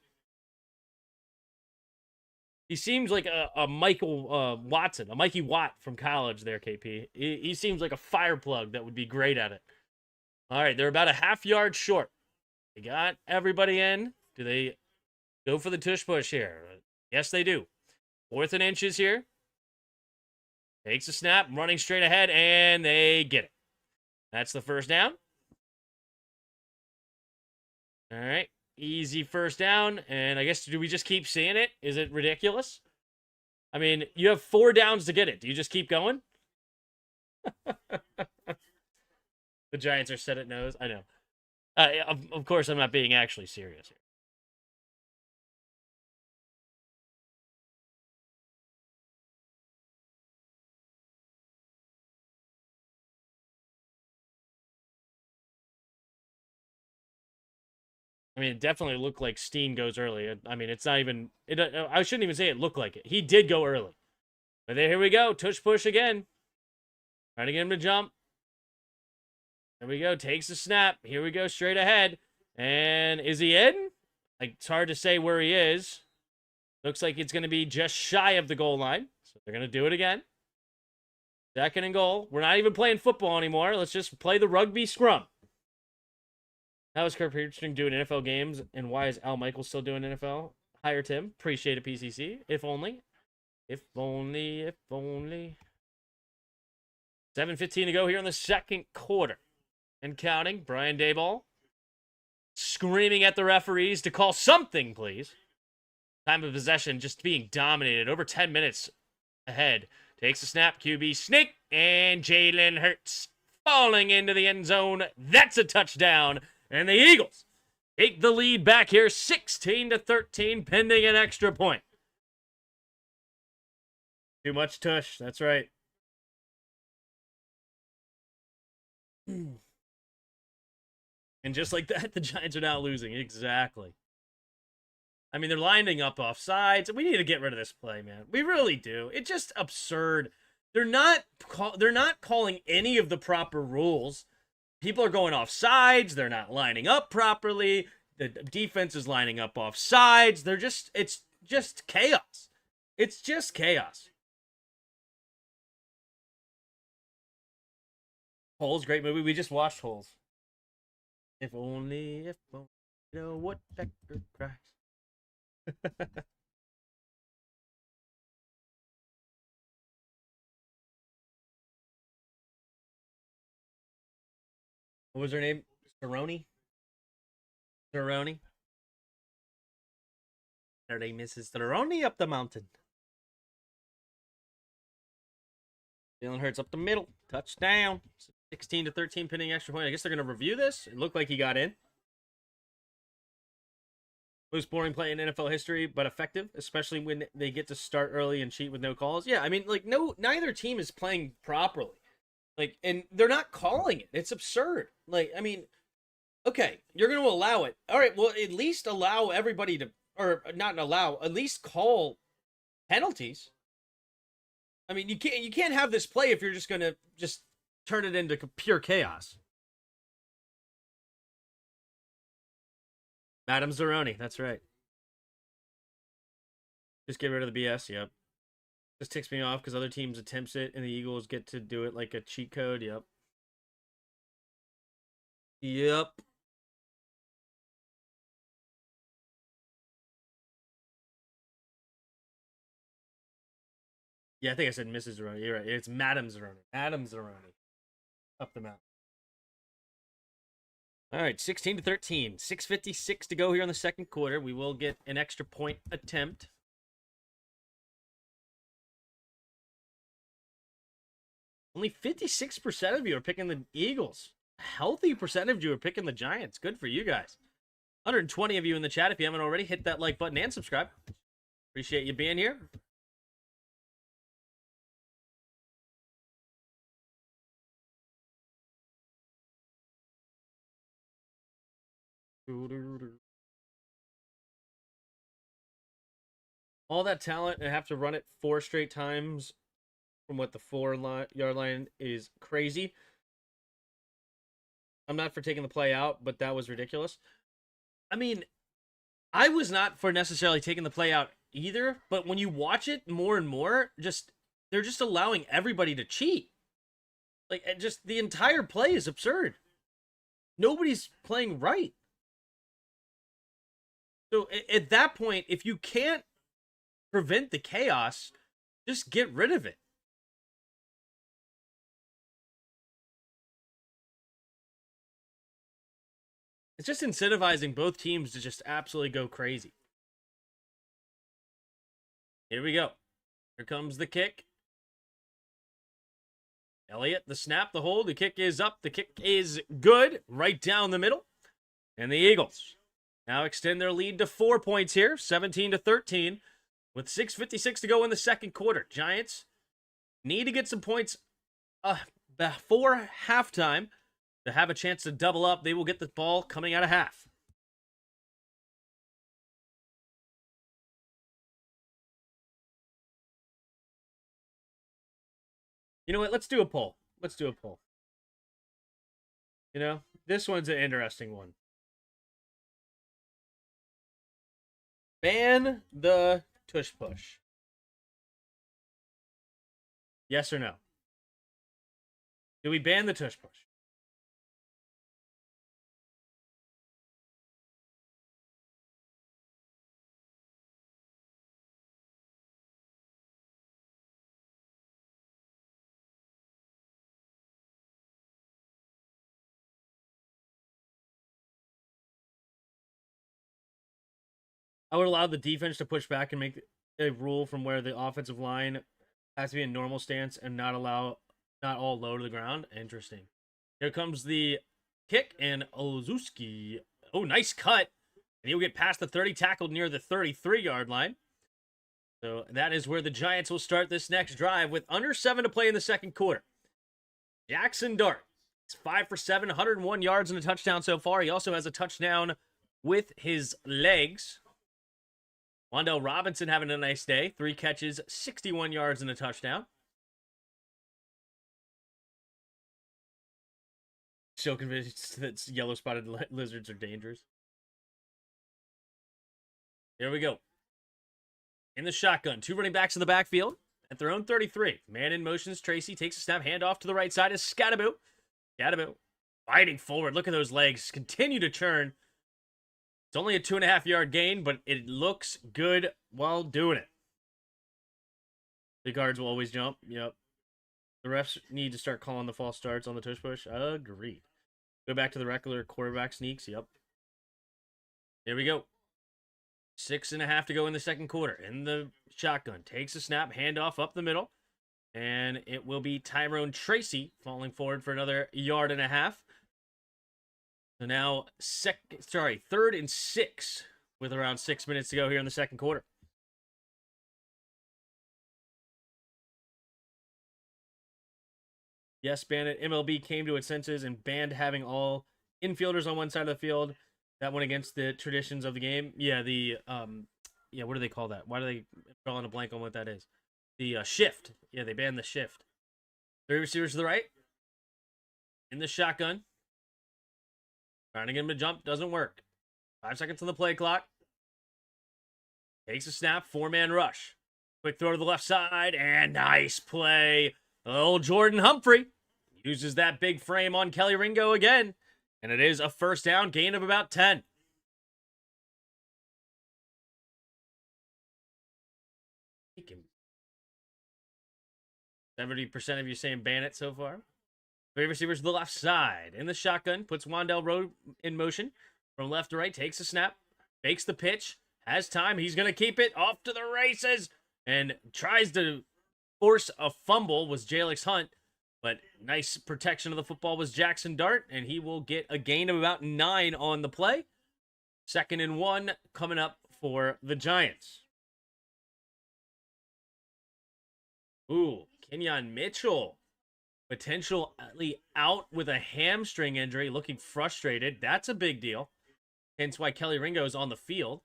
He seems like a Michael Watson, a Mikey Watt from college there, KP. He seems like a fire plug that would be great at it. All right, they're about a half yard short. They got everybody in. Do they go for the tush push here? Yes, they do. 4th and inches here. Takes a snap, running straight ahead, and they get it. That's the first down. All right. Easy first down, and I guess, do we just keep seeing it? Is it ridiculous? I mean, you have 4 downs to get it. Do you just keep going? The Giants are set at nose. I know. Of course, I'm not being actually serious here. I mean, it definitely looked like Steen goes early. I mean, it's not even... I shouldn't even say it looked like it. He did go early. But here we go. Tush push again. Trying to get him to jump. There we go. Takes the snap. Here we go. Straight ahead. And is he in? Like, it's hard to say where he is. Looks like it's going to be just shy of the goal line. So they're going to do it again. 2nd and goal. We're not even playing football anymore. Let's just play the rugby scrum. How is Kirk Peterson doing NFL games, and why is Al Michaels still doing NFL? Hire Tim. Appreciate it, PCC. If only. If only. If only. 7:15 to go here in the second quarter. And counting. Brian Daboll screaming at the referees to call something, please. Time of possession just being dominated. Over 10 minutes ahead. Takes a snap. QB sneak. And Jalen Hurts falling into the end zone. That's a touchdown. And the Eagles take the lead back here, 16-13, pending an extra point. Too much tush. That's right. And just like that, the Giants are now losing. Exactly. I mean, they're lining up off sides. We need to get rid of this play, man. We really do. It's just absurd. They're not calling any of the proper rules. People are going off sides. They're not lining up properly. The defense is lining up off sides. It's just chaos. It's just chaos. Holes, great movie. We just watched Holes. If only, you know what Becker cries. What was her name? Cerrone? Cerrone? Her name is Cerrone up the mountain. Jalen Hurts up the middle. Touchdown. 16-13 pinning extra point. I guess they're going to review this. It looked like he got in. Most boring play in NFL history, but effective, especially when they get to start early and cheat with no calls. Yeah, I mean, like, neither team is playing properly. Like, and they're not calling it. It's absurd. Like, I mean, okay, you're going to allow it. All right, well, at least allow everybody to, or not allow, at least call penalties. I mean, you can't have this play if you're just going to just turn it into pure chaos. Madam Zeroni, that's right. Just get rid of the BS, yep. Just ticks me off because other teams attempts it and the Eagles get to do it like a cheat code, yep. Yep. Yeah, I think I said Mrs. Zeroni. You're right. It's Madam Zeroni. Madam Zeroni. Up the mountain. All right, 16-13. 6:56 to go here in the second quarter. We will get an extra point attempt. Only 56% of you are picking the Eagles. A healthy percentage of you are picking the Giants. Good for you guys. 120 of you in the chat. If you haven't already, hit that like button and subscribe. Appreciate you being here. All that talent and have to run it 4 straight times from what the 4-yard line is crazy. I'm not for taking the play out, but that was ridiculous. I mean, I was not for necessarily taking the play out either, but when you watch it more and more, they're just allowing everybody to cheat. Like, just the entire play is absurd. Nobody's playing right. So at that point, if you can't prevent the chaos, just get rid of it. It's just incentivizing both teams to just absolutely go crazy. Here we go. Here comes the kick. Elliott, the snap, the hold. The kick is up. The kick is good. Right down the middle. And the Eagles now extend their lead to 4 points here. 17-13. With 6:56 to go in the second quarter. Giants need to get some points before halftime to have a chance to double up. They will get the ball coming out of half. You know what? Let's do a poll. Let's do a poll. You know, this one's an interesting one. Ban the tush push. Yes or no? Do we ban the tush push? I would allow the defense to push back and make a rule from where the offensive line has to be in normal stance and not all low to the ground. Interesting. Here comes the kick, and Olszewski. Oh, nice cut. And he'll get past the 30, tackled near the 33-yard line. So that is where the Giants will start this next drive with under 7 to play in the second quarter. Jackson Dart. He's 5 for 7, 101 yards and a touchdown so far. He also has a touchdown with his legs. Wan'Dale Robinson having a nice day. 3 catches, 61 yards and a touchdown. So convinced that yellow-spotted lizards are dangerous. Here we go. In the shotgun, 2 running backs in the backfield at their own 33. Man in motions, Tracy takes a snap, handoff to the right side is Scattaboo. Scadaboo fighting forward. Look at those legs. Continue to churn. It's only a 2.5-yard gain, but it looks good while doing it. The guards will always jump. Yep. The refs need to start calling the false starts on the tush push. Agreed. Go back to the regular quarterback sneaks. Yep. Here we go. 6.5 to go in the second quarter. In the shotgun. Takes a snap. Handoff up the middle. And it will be Tyrone Tracy falling forward for another 1.5 yards. So now, 3rd and 6 with around 6 minutes to go here in the second quarter. Yes, Bandit. MLB came to its senses and banned having all infielders on one side of the field. That went against the traditions of the game. Yeah, what do they call that? Why do they draw on a blank on what that is? The shift. Yeah, they banned the shift. 3 receivers to the right. In the shotgun. Trying to get him to jump. Doesn't work. 5 seconds on the play clock. Takes a snap. 4-man rush. Quick throw to the left side. And nice play. Old Jordan Humphrey uses that big frame on Kelly Ringo again. And it is a first down, gain of about 10. He can 70% of you saying ban it so far. 3 receivers to the left side. In the shotgun, puts Wandell Rowe in motion. From left to right, takes a snap. Fakes the pitch. Has time. He's going to keep it off to the races. And tries to force a fumble was Jalix Hunt. But nice protection of the football was Jackson Dart. And he will get a gain of about 9 on the play. 2nd and 1 coming up for the Giants. Ooh, Kenyon Mitchell. Potentially out with a hamstring injury, looking frustrated. That's a big deal. Hence why Kelly Ringo is on the field.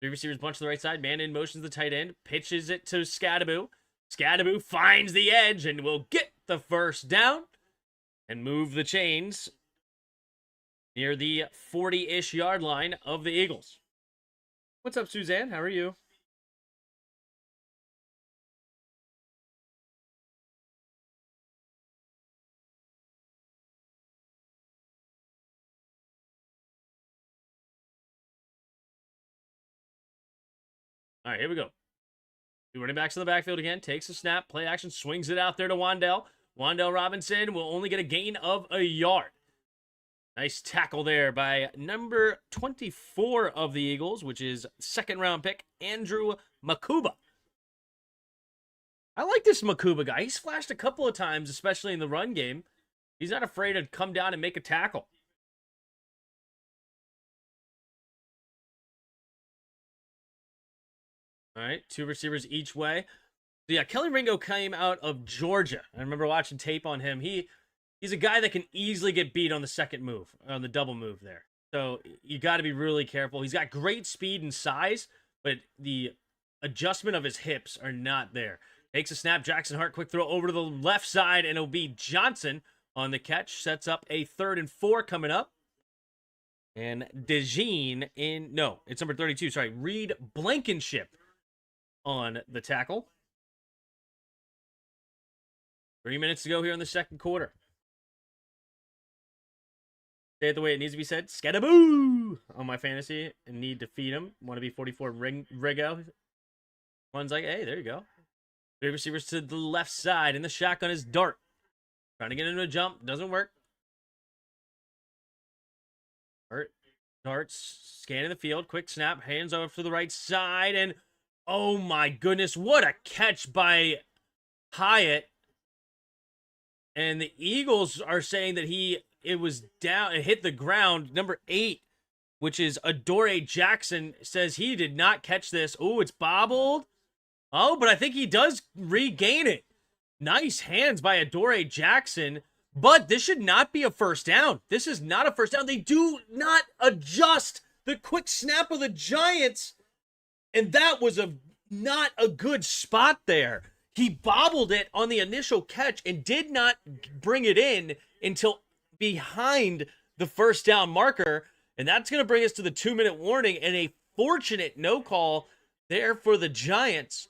3 receivers bunch to the right side. Man in motion to the tight end. Pitches it to Scadaboo. Scadaboo finds the edge and will get the first down and move the chains near the 40-ish yard line of the Eagles. What's up, Suzanne? How are you? All right, here we go. 2 running backs in the backfield again. Takes a snap. Play action. Swings it out there to Wandell. Wandell Robinson will only get a gain of 1 yard. Nice tackle there by number 24 of the Eagles, which is 2nd-round pick, Andrew Makuba. I like this Makuba guy. He's flashed a couple of times, especially in the run game. He's not afraid to come down and make a tackle. All right, 2 receivers each way. So yeah, Kelly Ringo came out of Georgia. I remember watching tape on him. He's a guy that can easily get beat on the second move, on the double move there. So you got to be really careful. He's got great speed and size, but the adjustment of his hips are not there. Takes a snap. Jackson Hart, quick throw over to the left side, and it'll be Johnson on the catch. Sets up a 3rd and 4 coming up. And DeJean it's number 32. Sorry, Reed Blankenship on the tackle. 3 minutes to go here in the second quarter. Say it the way it needs to be said. Scadaboo on my fantasy and need to feed him. Want to be 44 Rigo. One's like, hey, there you go. 3 receivers to the left side. In the shotgun is Dart. Trying to get into a jump. Doesn't work. Dart's scanning the field. Quick snap. Hands over to the right side. And oh my goodness, what a catch by Hyatt. And the Eagles are saying that it was down, it hit the ground. Number 8, which is Adoree Jackson, says he did not catch this. Oh, it's bobbled. Oh, but I think he does regain it. Nice hands by Adoree Jackson. But this should not be a first down. This is not a first down. They do not adjust the quick snap of the Giants. And that was not a good spot there. He bobbled it on the initial catch and did not bring it in until behind the first down marker. And that's going to bring us to the 2-minute warning, and a fortunate no call there for the Giants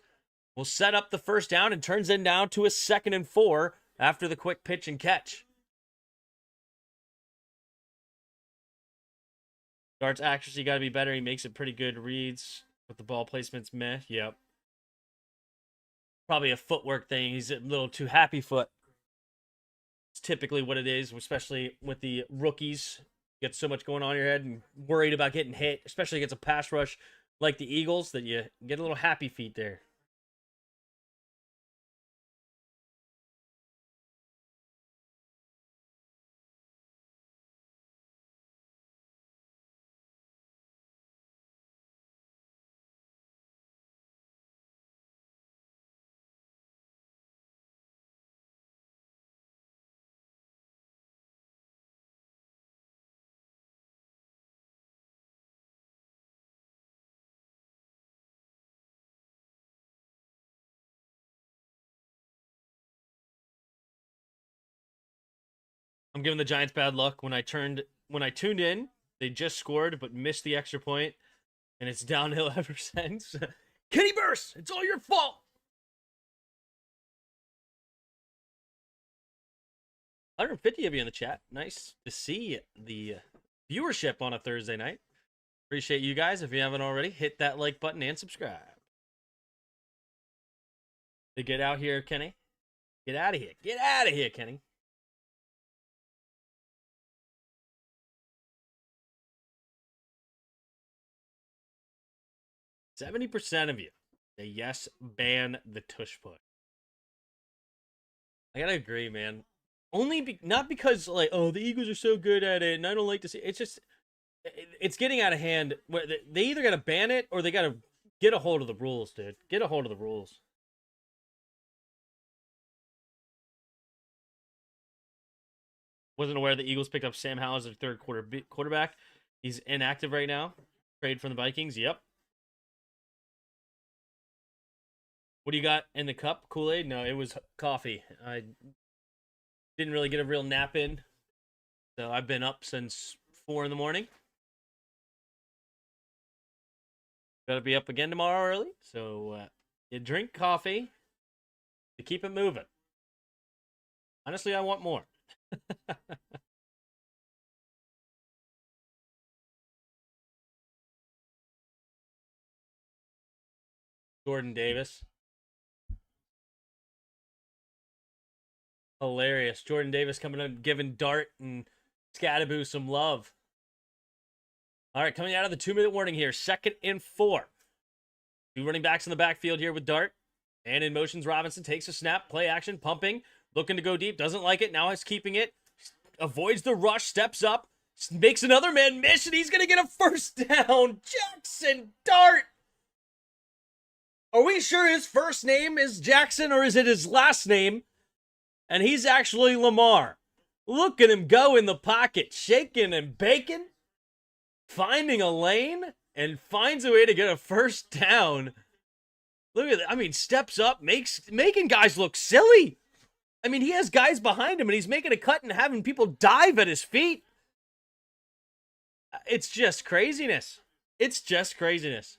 will set up the first down and turns it down to a 2nd and 4 after the quick pitch and catch. Dart's accuracy got to be better. He makes it pretty good reads, but the ball placement's meh. Yep. Probably a footwork thing. He's a little too happy foot. It's typically what it is, especially with the rookies. You get so much going on in your head and worried about getting hit, especially against a pass rush like the Eagles, that you get a little happy feet there. I'm giving the Giants bad luck. When I tuned in, they just scored but missed the extra point, and it's downhill ever since. Kenny Burst, it's all your fault. 150 of you in the chat. Nice to see the viewership on a Thursday night. Appreciate you guys. If you haven't already, hit that like button and subscribe. To get out here, Kenny. Get out of here. Get out of here, Kenny. %70 of you say yes, ban the tush push. I gotta agree, man. Not because like, oh, the Eagles are so good at it, and I don't like to see. It's just it's getting out of hand. They either gotta ban it or they gotta get a hold of the rules, dude. Get a hold of the rules. Wasn't aware the Eagles picked up Sam Howell as their third quarterback. He's inactive right now. Trade from the Vikings. Yep. What do you got in the cup? Kool-Aid? No, it was coffee. I didn't really get a real nap in. So I've been up since 4 in the morning. Gotta be up again tomorrow early. So you drink coffee to keep it moving. Honestly, I want more. Jordan Davis. Hilarious. Jordan Davis coming in, giving Dart and Scattaboo some love. All right, coming out of the 2-minute warning here. 2nd and 4. 2 running backs in the backfield here with Dart. And in motions, Robinson takes a snap. Play action, pumping. Looking to go deep. Doesn't like it. Now he's keeping it. Avoids the rush. Steps up. Makes another man miss. And he's going to get a first down. Jackson Dart. Are we sure his first name is Jackson or is it his last name? And he's actually Lamar. Look at him go in the pocket, shaking and baking, finding a lane, and finds a way to get a first down. Look at that. I mean, steps up, making guys look silly. I mean, he has guys behind him, and he's making a cut and having people dive at his feet. It's just craziness. It's just craziness.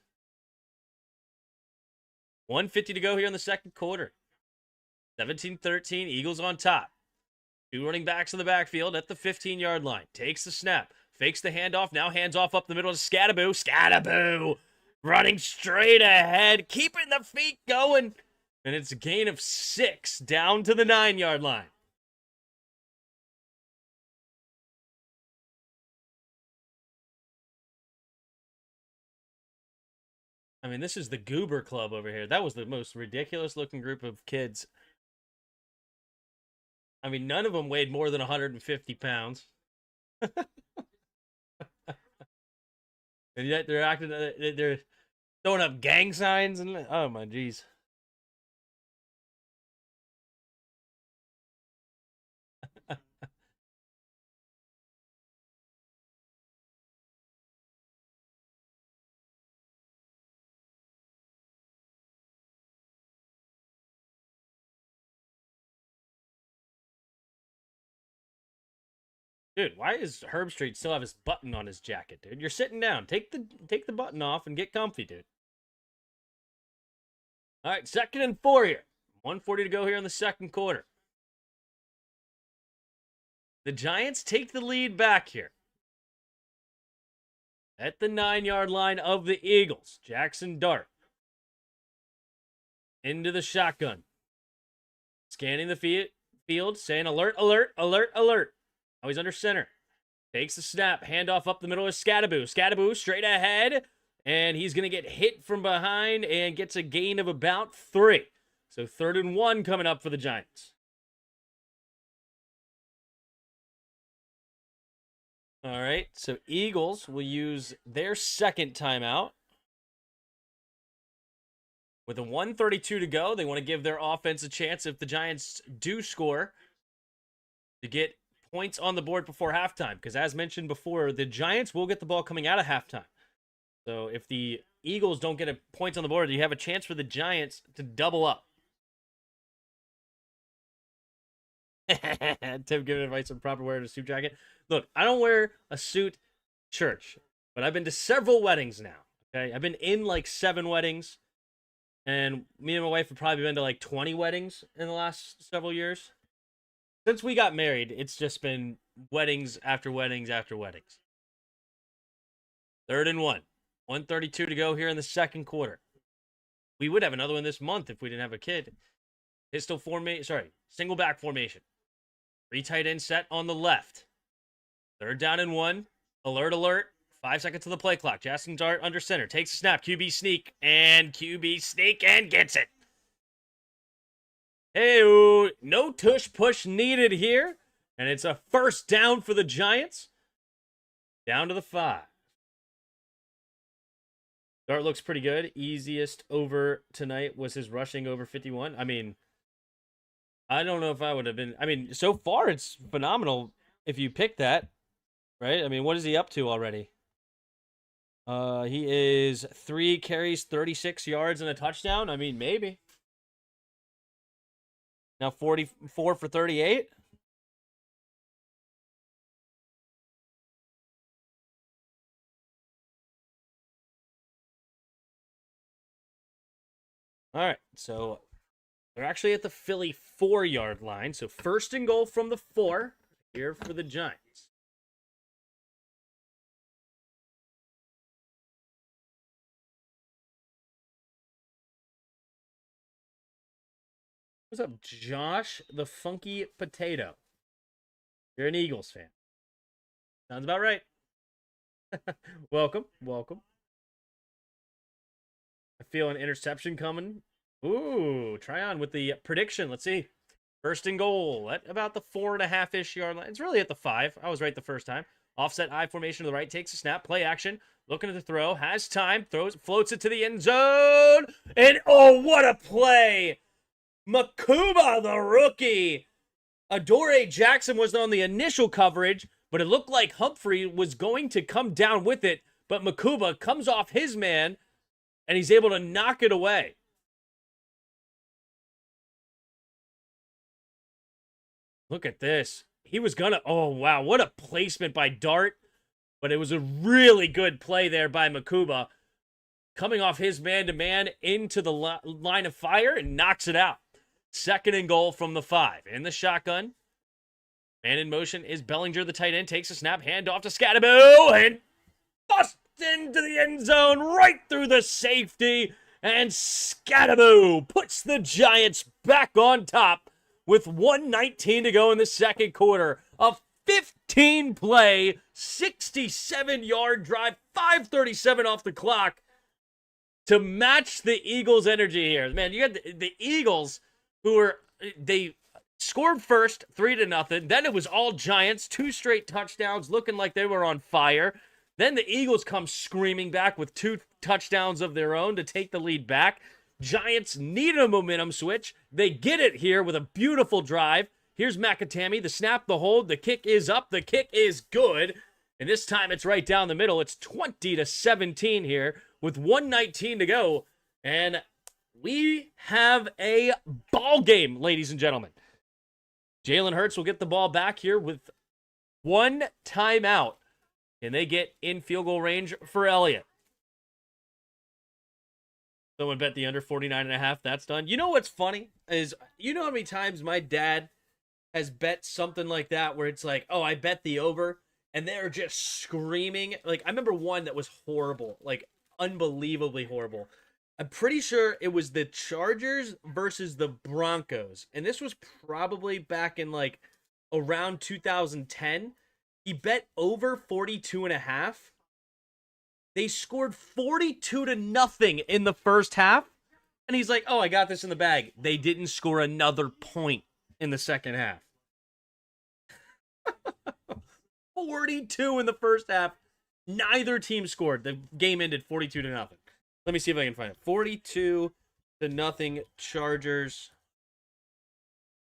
1:50 to go here in the second quarter. 17-13, Eagles on top. 2 running backs in the backfield at the 15-yard line. Takes the snap. Fakes the handoff. Now hands off up the middle to Scattaboo. Scattaboo running straight ahead. Keeping the feet going. And it's a gain of 6 down to the 9-yard line. I mean, this is the Goober Club over here. That was the most ridiculous-looking group of kids. I mean, none of them weighed more than 150 pounds. And yet they're throwing up gang signs and oh my geez. Dude, why does Herbstreit still have his button on his jacket, dude? You're sitting down. Take the button off and get comfy, dude. All right, 2nd and 4 here. 1:40 to go here in the second quarter. The Giants take the lead back here. at the 9-yard line of the Eagles. Jackson Dart into the shotgun. Scanning the field, saying alert, alert, alert, alert. Now he's under center. Takes the snap, handoff up the middle of Scattaboo. Scattaboo straight ahead, and he's going to get hit from behind and gets a gain of about 3. So 3rd and 1 coming up for the Giants. All right, so Eagles will use their second timeout. With a 1:32 to go, they want to give their offense a chance if the Giants do score to get points on the board before halftime. Because as mentioned before, the Giants will get the ball coming out of halftime. So if the Eagles don't get points on the board, you have a chance for the Giants to double up. Tim giving advice on proper wear of a suit jacket. Look, I don't wear a suit church, but I've been to several weddings now. Okay, I've been in like 7 weddings, and me and my wife have probably been to like 20 weddings in the last several years. Since we got married, it's just been weddings after weddings after weddings. 3rd and 1. 1:32 to go here in the second quarter. We would have another one this month if we didn't have a kid. Single back formation. 3 tight end set on the left. 3rd down and 1. Alert, alert. 5 seconds to the play clock. Jackson Dart under center. Takes a snap. QB sneak and gets it. Hey, no tush push needed here. And it's a 1st down for the Giants. Down to the 5. Dart looks pretty good. Easiest over tonight was his rushing over 51. I mean, I don't know if I would have been. I mean, so far it's phenomenal if you pick that, right? I mean, what is he up to already? He is 3 carries, 36 yards, and a touchdown. I mean, maybe. Now 44 for 38. All right, so they're actually at the Philly 4-yard line. So 1st and goal from the 4 here for the Giants. What's up, Josh the Funky Potato? You're an Eagles fan. Sounds about right. Welcome. I feel an interception coming. Ooh, try on with the prediction. Let's see. 1st and goal at about the 4.5-ish yard line. It's really at the 5. I was right the first time. Offset I formation to the right. Takes a snap. Play action. Looking at the throw. Has time. Floats it to the end zone. And oh, what a play. Makuba, the rookie. Adoree Jackson was on the initial coverage, but it looked like Humphrey was going to come down with it. But Makuba comes off his man, and he's able to knock it away. Look at this. He was gonna. Oh, wow. What a placement by Dart. But it was a really good play there by Makuba. Coming off his man-to-man into the line of fire and knocks it out. 2nd and goal from the 5. In the shotgun. Man in motion is Bellinger, the tight end. Takes a snap. Hand off to Scattaboo. And bust into the end zone. Right through the safety. And Scattaboo puts the Giants back on top with 1:19 to go in the second quarter. A 15-play, 67-yard drive, 5:37 off the clock to match the Eagles' energy here. Man, you got the Eagles they scored first, 3-0. Then it was all Giants, 2 straight touchdowns, looking like they were on fire. Then the Eagles come screaming back with 2 touchdowns of their own to take the lead back. Giants need a momentum switch. They get it here with a beautiful drive. Here's McAtammy, the snap, the hold, the kick is up, the kick is good. And this time it's right down the middle. It's 20-17 here with 1:19 to go. And we have a ball game, ladies and gentlemen. Jalen Hurts will get the ball back here with 1 timeout. And they get in field goal range for Elliott. Someone bet the under 49.5. That's done. You know what's funny is, you know how many times my dad has bet something like that where it's like, oh, I bet the over, and they're just screaming. Like, I remember one that was horrible, like unbelievably horrible. I'm pretty sure it was the Chargers versus the Broncos. And this was probably back in like around 2010. He bet over 42 and a half. They scored 42 to nothing in the first half. And he's like, "Oh, I got this in the bag." They didn't score another point in the second half. 42 in the first half. Neither team scored. The game ended 42 to nothing. Let me see if I can find it. 42 to nothing Chargers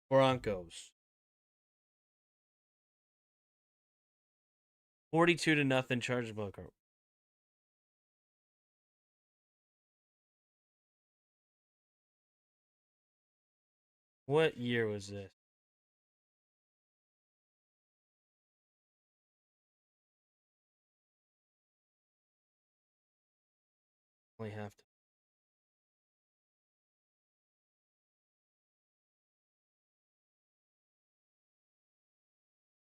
Broncos. 42 to nothing Chargers Broncos. What year was this? Only have to.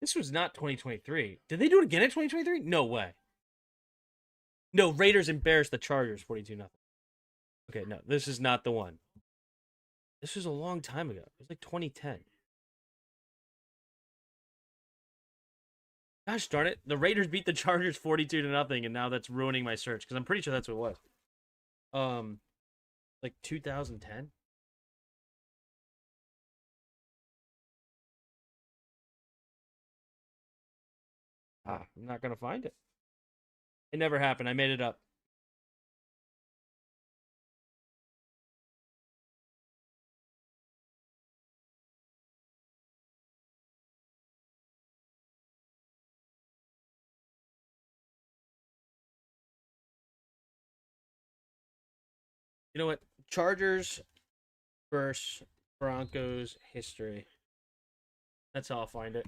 This was not 2023. Did they do it again in 2023? No way. No, Raiders embarrassed the Chargers 42 nothing. Okay, no, this is not the one. This was a long time ago. It was like 2010. Gosh darn it. The Raiders beat the Chargers 42 to nothing, and now that's ruining my search because I'm pretty sure that's what it was. Like 2010. I'm not gonna find it. It never happened. I made it up. You know what? Chargers versus Broncos history. That's how I'll find it.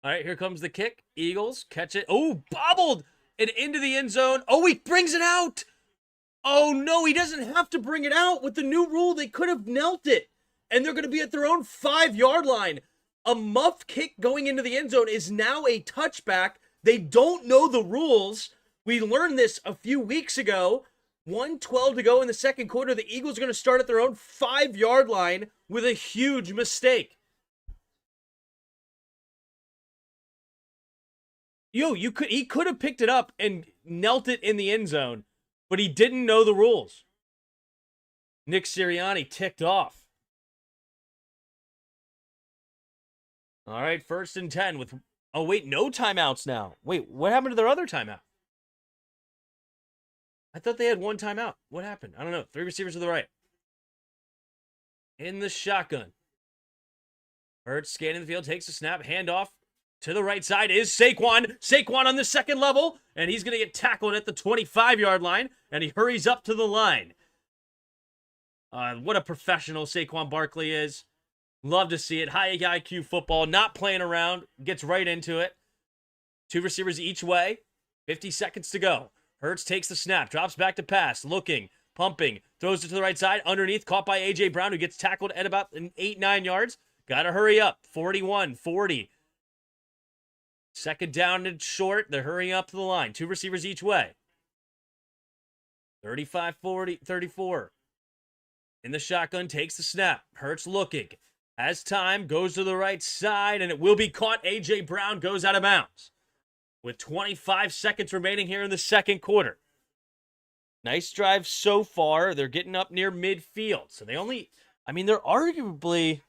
All right, here comes the kick. Eagles catch it. Oh, bobbled and into the end zone. Oh, he brings it out. Oh, no, he doesn't have to bring it out. With the new rule, they could have knelt it. And they're going to be at their own 5-yard line. A muff kick going into the end zone is now a touchback. They don't know the rules. We learned this a few weeks ago. 1:12 to go in the second quarter. The Eagles are going to start at their own 5-yard line with a huge mistake. He could have picked it up and knelt it in the end zone, but he didn't know the rules. Nick Sirianni ticked off. All right, 1st and 10 with... Oh, wait, no timeouts now. Wait, what happened to their other timeout? I thought they had one timeout. What happened? I don't know. 3 receivers to the right. In the shotgun. Hurts scanning the field, takes a snap, handoff. To the right side is Saquon. Saquon on the second level, and he's going to get tackled at the 25-yard line, and he hurries up to the line. What a professional Saquon Barkley is. Love to see it. High IQ football, not playing around, gets right into it. 2 receivers each way, 50 seconds to go. Hurts takes the snap, drops back to pass, looking, pumping, throws it to the right side, underneath, caught by A.J. Brown, who gets tackled at about 8-9 yards. Got to hurry up. 41-40. Second down and short. They're hurrying up to the line. 2 receivers each way. 35-40, 34. In the shotgun, takes the snap. Hurts looking. Has time, goes to the right side, and it will be caught. A.J. Brown goes out of bounds. With 25 seconds remaining here in the second quarter. Nice drive so far. They're getting up near midfield. So they're arguably...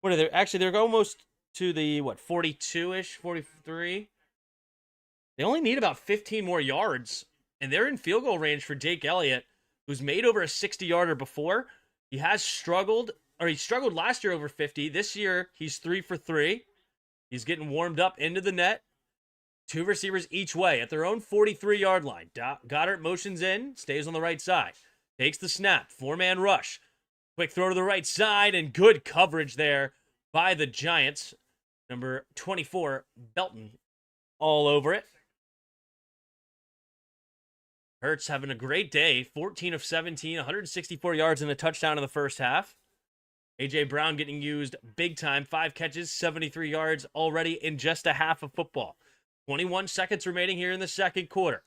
What are they? Actually, they're almost to the, 42-ish, 43? They only need about 15 more yards, and they're in field goal range for Jake Elliott, who's made over a 60-yarder before. He struggled last year over 50. This year, he's 3 for 3. He's getting warmed up into the net. 2 receivers each way at their own 43-yard line. Goddard motions in, stays on the right side. Takes the snap, 4-man rush. Quick throw to the right side, and good coverage there by the Giants. Number 24, Belton, all over it. Hurts having a great day. 14 of 17, 164 yards and a touchdown in the first half. A.J. Brown getting used big time. 5 catches, 73 yards already in just a half of football. 21 seconds remaining here in the second quarter.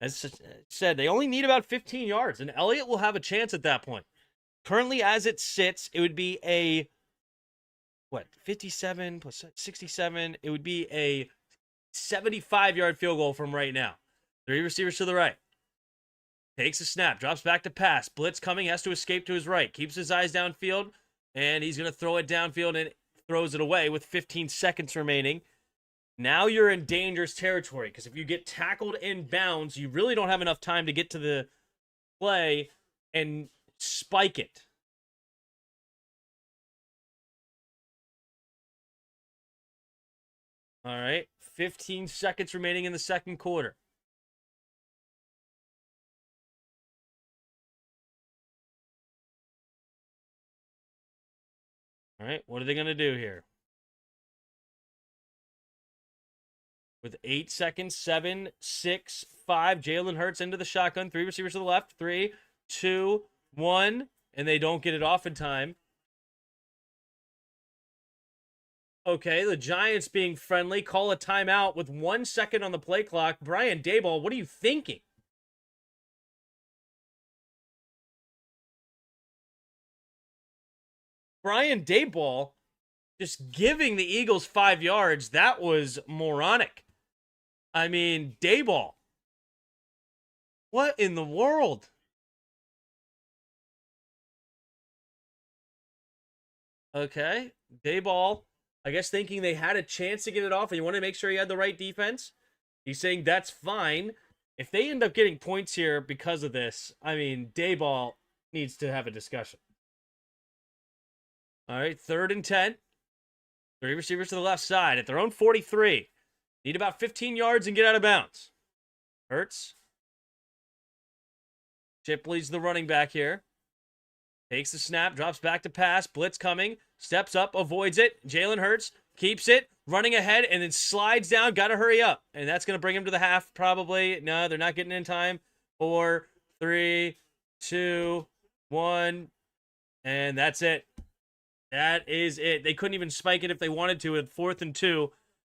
As said, they only need about 15 yards, and Elliott will have a chance at that point. Currently, as it sits, it would be a, 57 plus 67? It would be a 75-yard field goal from right now. 3 receivers to the right. Takes a snap, drops back to pass. Blitz coming, has to escape to his right. Keeps his eyes downfield, and he's going to throw it downfield and throws it away with 15 seconds remaining. Now you're in dangerous territory because if you get tackled in bounds, you really don't have enough time to get to the play and spike it. All right, 15 seconds remaining in the second quarter. All right, what are they going to do here? With 8 seconds, 7, 6, 5. Jalen Hurts into the shotgun. 3 receivers to the left. 3, 2, 1. And they don't get it off in time. Okay, the Giants being friendly. Call a timeout with 1 second on the play clock. Brian Daboll, what are you thinking? Brian Daboll just giving the Eagles 5 yards. That was moronic. I mean, Daboll. What in the world? Okay, Daboll, I guess thinking they had a chance to get it off and you want to make sure he had the right defense. He's saying that's fine. If they end up getting points here because of this, I mean, Daboll needs to have a discussion. All right, 3rd and 10. 3 receivers to the left side at their own 43. Need about 15 yards and get out of bounds. Hurts. Shipley's the running back here. Takes the snap, drops back to pass. Blitz coming. Steps up, avoids it. Jalen Hurts keeps it, running ahead, and then slides down. Got to hurry up. And that's going to bring him to the half, probably. No, they're not getting in time. 4, 3, 2, 1. And that's it. That is it. They couldn't even spike it if they wanted to at 4th and 2.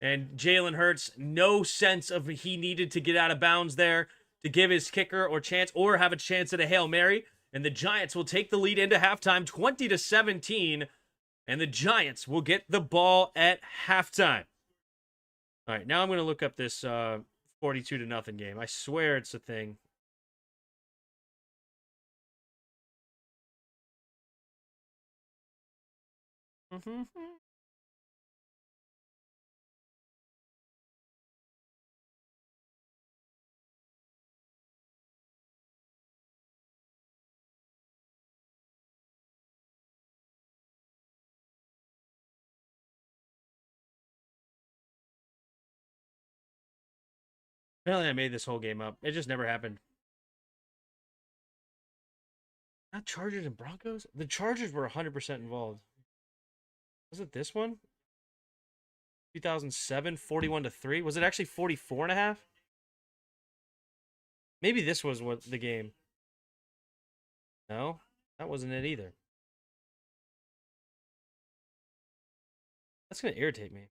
And Jalen Hurts, no sense of he needed to get out of bounds there to give his kicker or chance or have a chance at a Hail Mary. And the Giants will take the lead into halftime, 20-17. And the Giants will get the ball at halftime. All right, now I'm going to look up this 42-0 game. I swear it's a thing. Apparently I made this whole game up. It just never happened. Not Chargers and Broncos? The Chargers were 100% involved. Was it this one? 2007, 41-3. Was it actually 44.5? Maybe this was what the game. No, that wasn't it either. That's going to irritate me.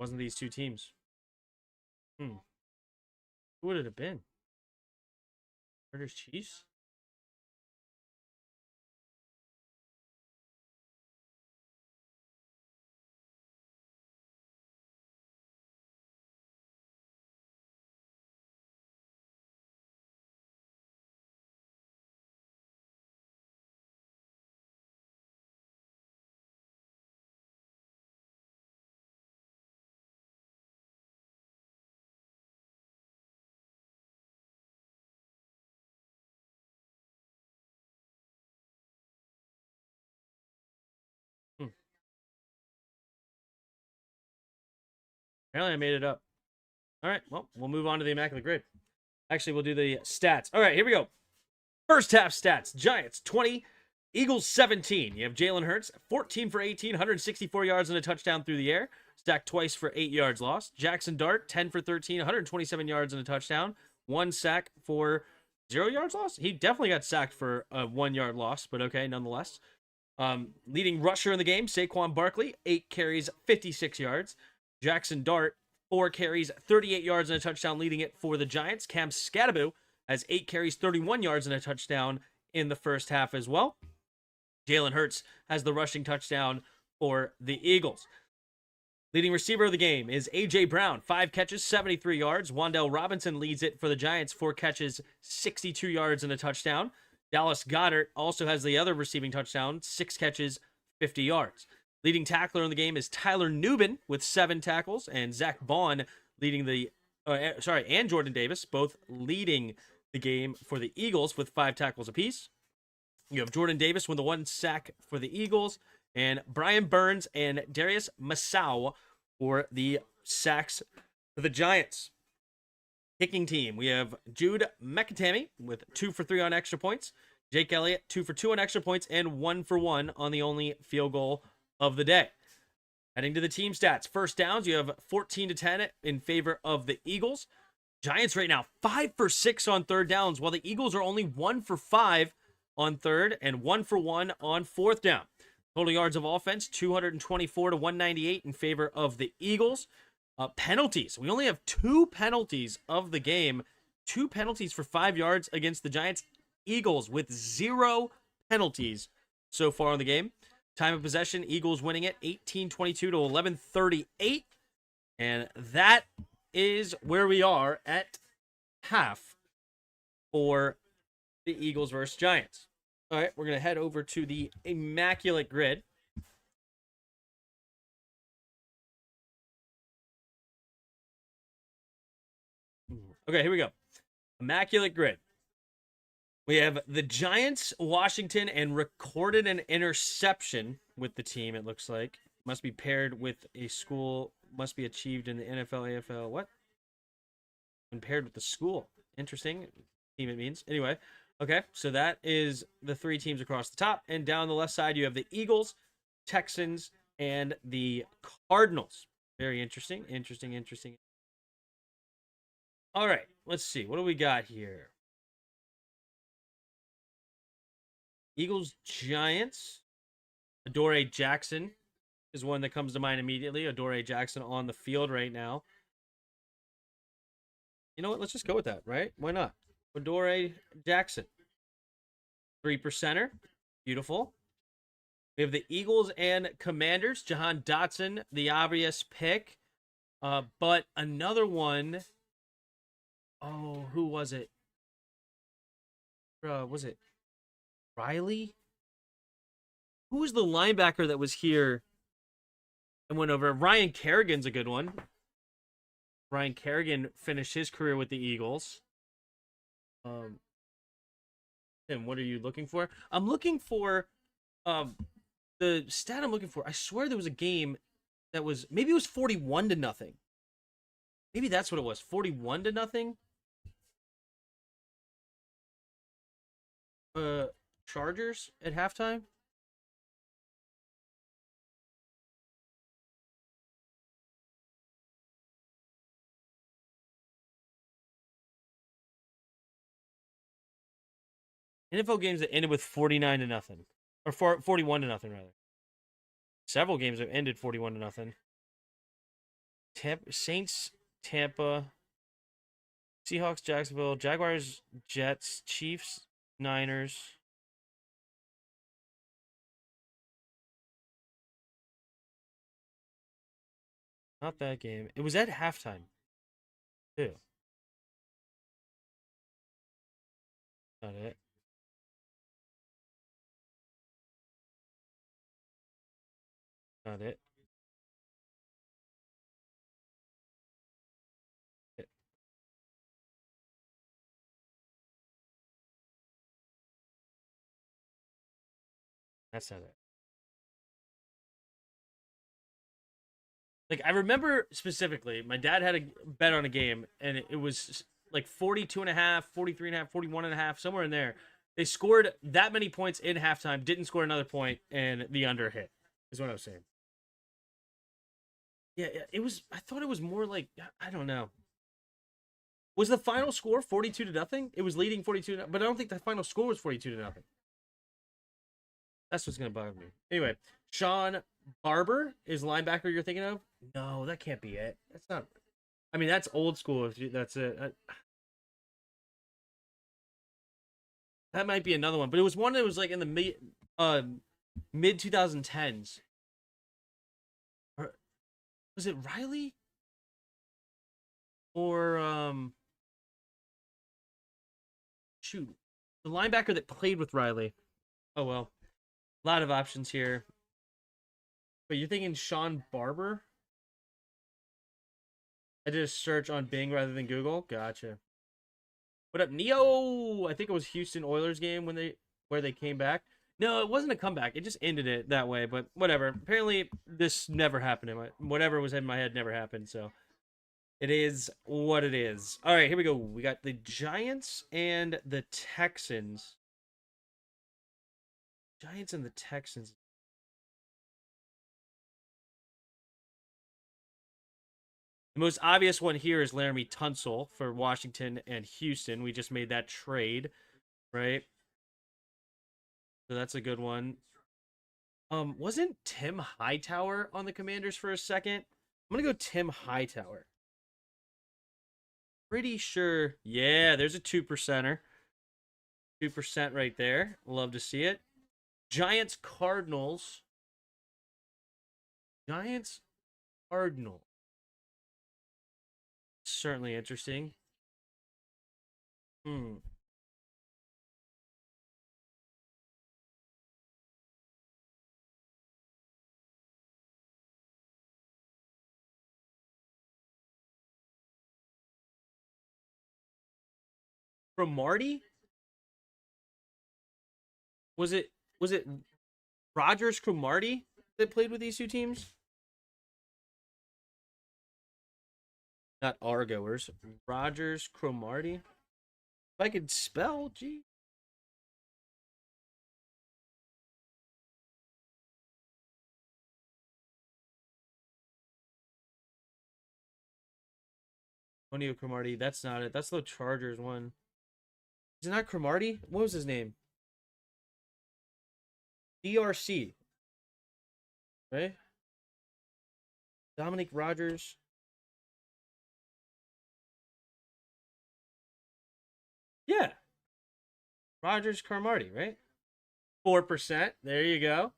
Wasn't these two teams? Who would it have been? Chargers Chiefs? Apparently I made it up. All right, well, we'll move on to the Immaculate Grid. Actually, we'll do the stats. All right, here we go. First half stats: Giants 20, Eagles 17. You have Jalen Hurts 14 for 18, 164 yards and a touchdown through the air. Stacked twice for 8 yards lost. Jackson Dart 10 for 13, 127 yards and a touchdown. 1 sack for 0 yards lost. He definitely got sacked for a 1 yard loss, but okay, nonetheless. Leading rusher in the game, Saquon Barkley, 8 carries, 56 yards. Jackson Dart, 4 carries, 38 yards and a touchdown, leading it for the Giants. Cam Scatterbo has 8 carries, 31 yards and a touchdown in the first half as well. Jalen Hurts has the rushing touchdown for the Eagles. Leading receiver of the game is A.J. Brown, 5 catches, 73 yards. Wan'Dale Robinson leads it for the Giants, 4 catches, 62 yards and a touchdown. Dallas Goedert also has the other receiving touchdown, 6 catches, 50 yards. Leading tackler in the game is Tyler Nubin with 7 tackles, and Zach Bond leading and Jordan Davis both leading the game for the Eagles with 5 tackles apiece. You have Jordan Davis with the 1 sack for the Eagles, and Brian Burns and Darius Masau for the sacks for the Giants. Kicking team, we have Jude McAtamey with 2 for 3 on extra points. Jake Elliott, 2 for 2 on extra points, and 1 for 1 on the only field goal of the day. Heading to the team stats. First downs, you have 14 to 10 in favor of the Eagles. Giants right now, 5 for 6 on third downs, while the Eagles are only 1 for 5 on third and 1 for 1 on fourth down. Total yards of offense, 224 to 198 in favor of the Eagles. Penalties. We only have 2 penalties of the game. 2 penalties for 5 yards against the Giants. Eagles with 0 penalties so far in the game. Time of possession, Eagles winning it 18-22 to 11-38. And that is where we are at half for the Eagles versus Giants. All right, we're going to head over to the Immaculate Grid. Okay, here we go. Immaculate Grid. We have the Giants, Washington, and recorded an interception with the team, it looks like. Must be paired with a school, must be achieved in the NFL, AFL. What? And paired with the school. Interesting. Team it means. Anyway, okay, so that is the 3 teams across the top. And down the left side, you have the Eagles, Texans, and the Cardinals. Very interesting. Interesting. All right, let's see. What do we got here? Eagles, Giants. Adoree Jackson is one that comes to mind immediately. Adoree Jackson on the field right now. You know what? Let's just go with that, right? Why not? Adoree Jackson. 3%er. Beautiful. We have the Eagles and Commanders. Jahan Dotson, the obvious pick. But another one. Oh, who was it? Was it Riley? Who was the linebacker that was here and went over? Ryan Kerrigan's a good one. Ryan Kerrigan finished his career with the Eagles. And what are you looking for? I'm looking for the stat I'm looking for. I swear there was a game that was, maybe it was 41-0. Maybe that's what it was. 41-0. Chargers at halftime. NFL games that ended with 49-0, or 41-0 rather. Several games have ended 41-0. Saints, Tampa, Seahawks, Jacksonville, Jaguars, Jets, Chiefs, Niners. Not that game. It was at halftime, too. Not it. Not it. That's not it. Like, I remember specifically, my dad had a bet on a game, and it was like 42.5, 43.5, 41.5, somewhere in there. They scored that many points in halftime, didn't score another point, and the under hit. Is what I was saying. Yeah, it was. I thought it was more like I don't know. Was the final score 42-0? It was leading 42, but I don't think the final score was 42-0. That's what's gonna bug me. Anyway, Sean Barber is linebacker you're thinking of? No, that can't be it. That's not. I mean, that's old school. If you, that's it. That might be another one, but it was one that was like in the mid 2010s. Or was it Riley? Or shoot, the linebacker that played with Riley. Oh well, a lot of options here. But you're thinking Sean Barber? I did a search on Bing rather than Google. Gotcha. What up, Neo? I think it was Houston Oilers game where they came back. No, it wasn't a comeback. It just ended it that way. But whatever. Apparently, this never happened. Whatever was in my head never happened. So it is what it is. All right, here we go. We got the Giants and the Texans. Giants and the Texans. The most obvious one here is Laramie Tunsil for Washington and Houston. We just made that trade, right? So that's a good one. Wasn't Tim Hightower on the Commanders for a second? I'm gonna go Tim Hightower. Pretty sure. Yeah, there's a 2%er. 2% right there. Love to see it. Giants Cardinals. Giants Cardinals. Certainly interesting. Hmm. From Marty? Was it Rogers Cromartie that played with these two teams? Not Argoers. Rogers Cromartie. If I could spell, gee. Antonio Cromartie. That's not it. That's the Chargers one. Is it not Cromartie? What was his name? DRC. Right? Dominic Rogers. Yeah. Rogers Cromartie, right? 4%. There you go.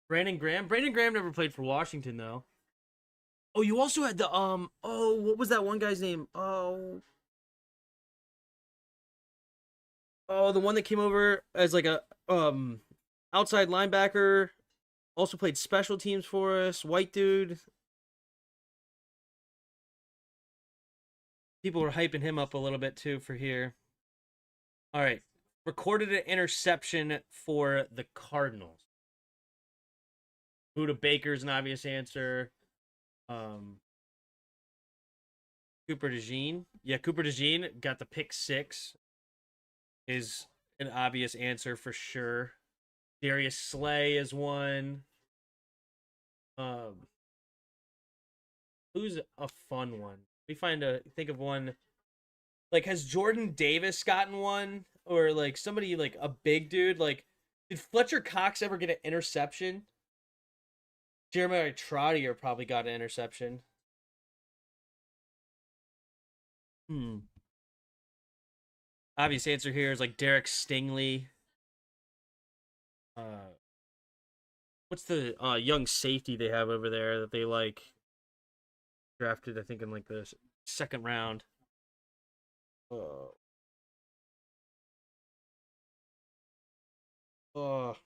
Brandon Graham. Brandon Graham never played for Washington though. Oh, you also had the oh, what was that one guy's name? Oh, the one that came over as like a outside linebacker, also played special teams for us, white dude. People were hyping him up a little bit too for here. All right. Recorded an interception for the Cardinals. Buda Baker's an obvious answer. Um, Cooper DeJean. Yeah, Cooper DeJean got the pick six. Is an obvious answer for sure. Darius Slay is one. Um, who's a fun one? We think of one. Like, has Jordan Davis gotten one, or like somebody like a big dude? Like, did Fletcher Cox ever get an interception? Jeremiah Trotter probably got an interception. Hmm. Obvious answer here is like Derek Stingley. Uh, what's the young safety they have over there that they like drafted? I think in like the second round. Oh, oh.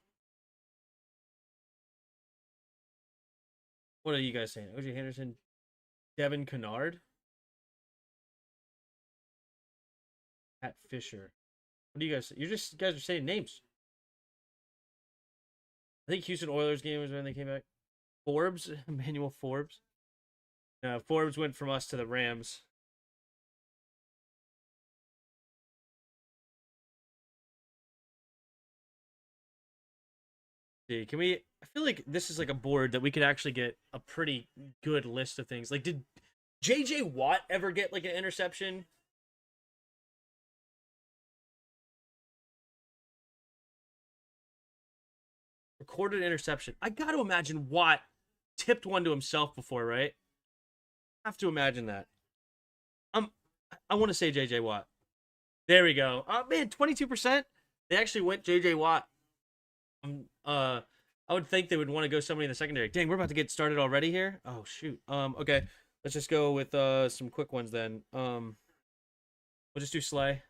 What are you guys saying? OJ Henderson, Devin Kennard, Pat Fisher. What do you guys? You guys are saying names. I think Houston Oilers game was when they came back. Forbes, Emmanuel Forbes. Forbes went from us to the Rams. See, can we? I feel like this is like a board that we could actually get a pretty good list of things. Like, did J.J. Watt ever get like an interception? Recorded interception. I got to imagine Watt tipped one to himself before, right? I have to imagine that. Um, I want to say J.J. Watt. There we go. Oh man, 22%. They actually went J.J. Watt. I would think they would want to go somebody in the secondary. Dang, we're about to get started already here. Oh shoot. Okay. Let's just go with some quick ones then. We'll just do Slay.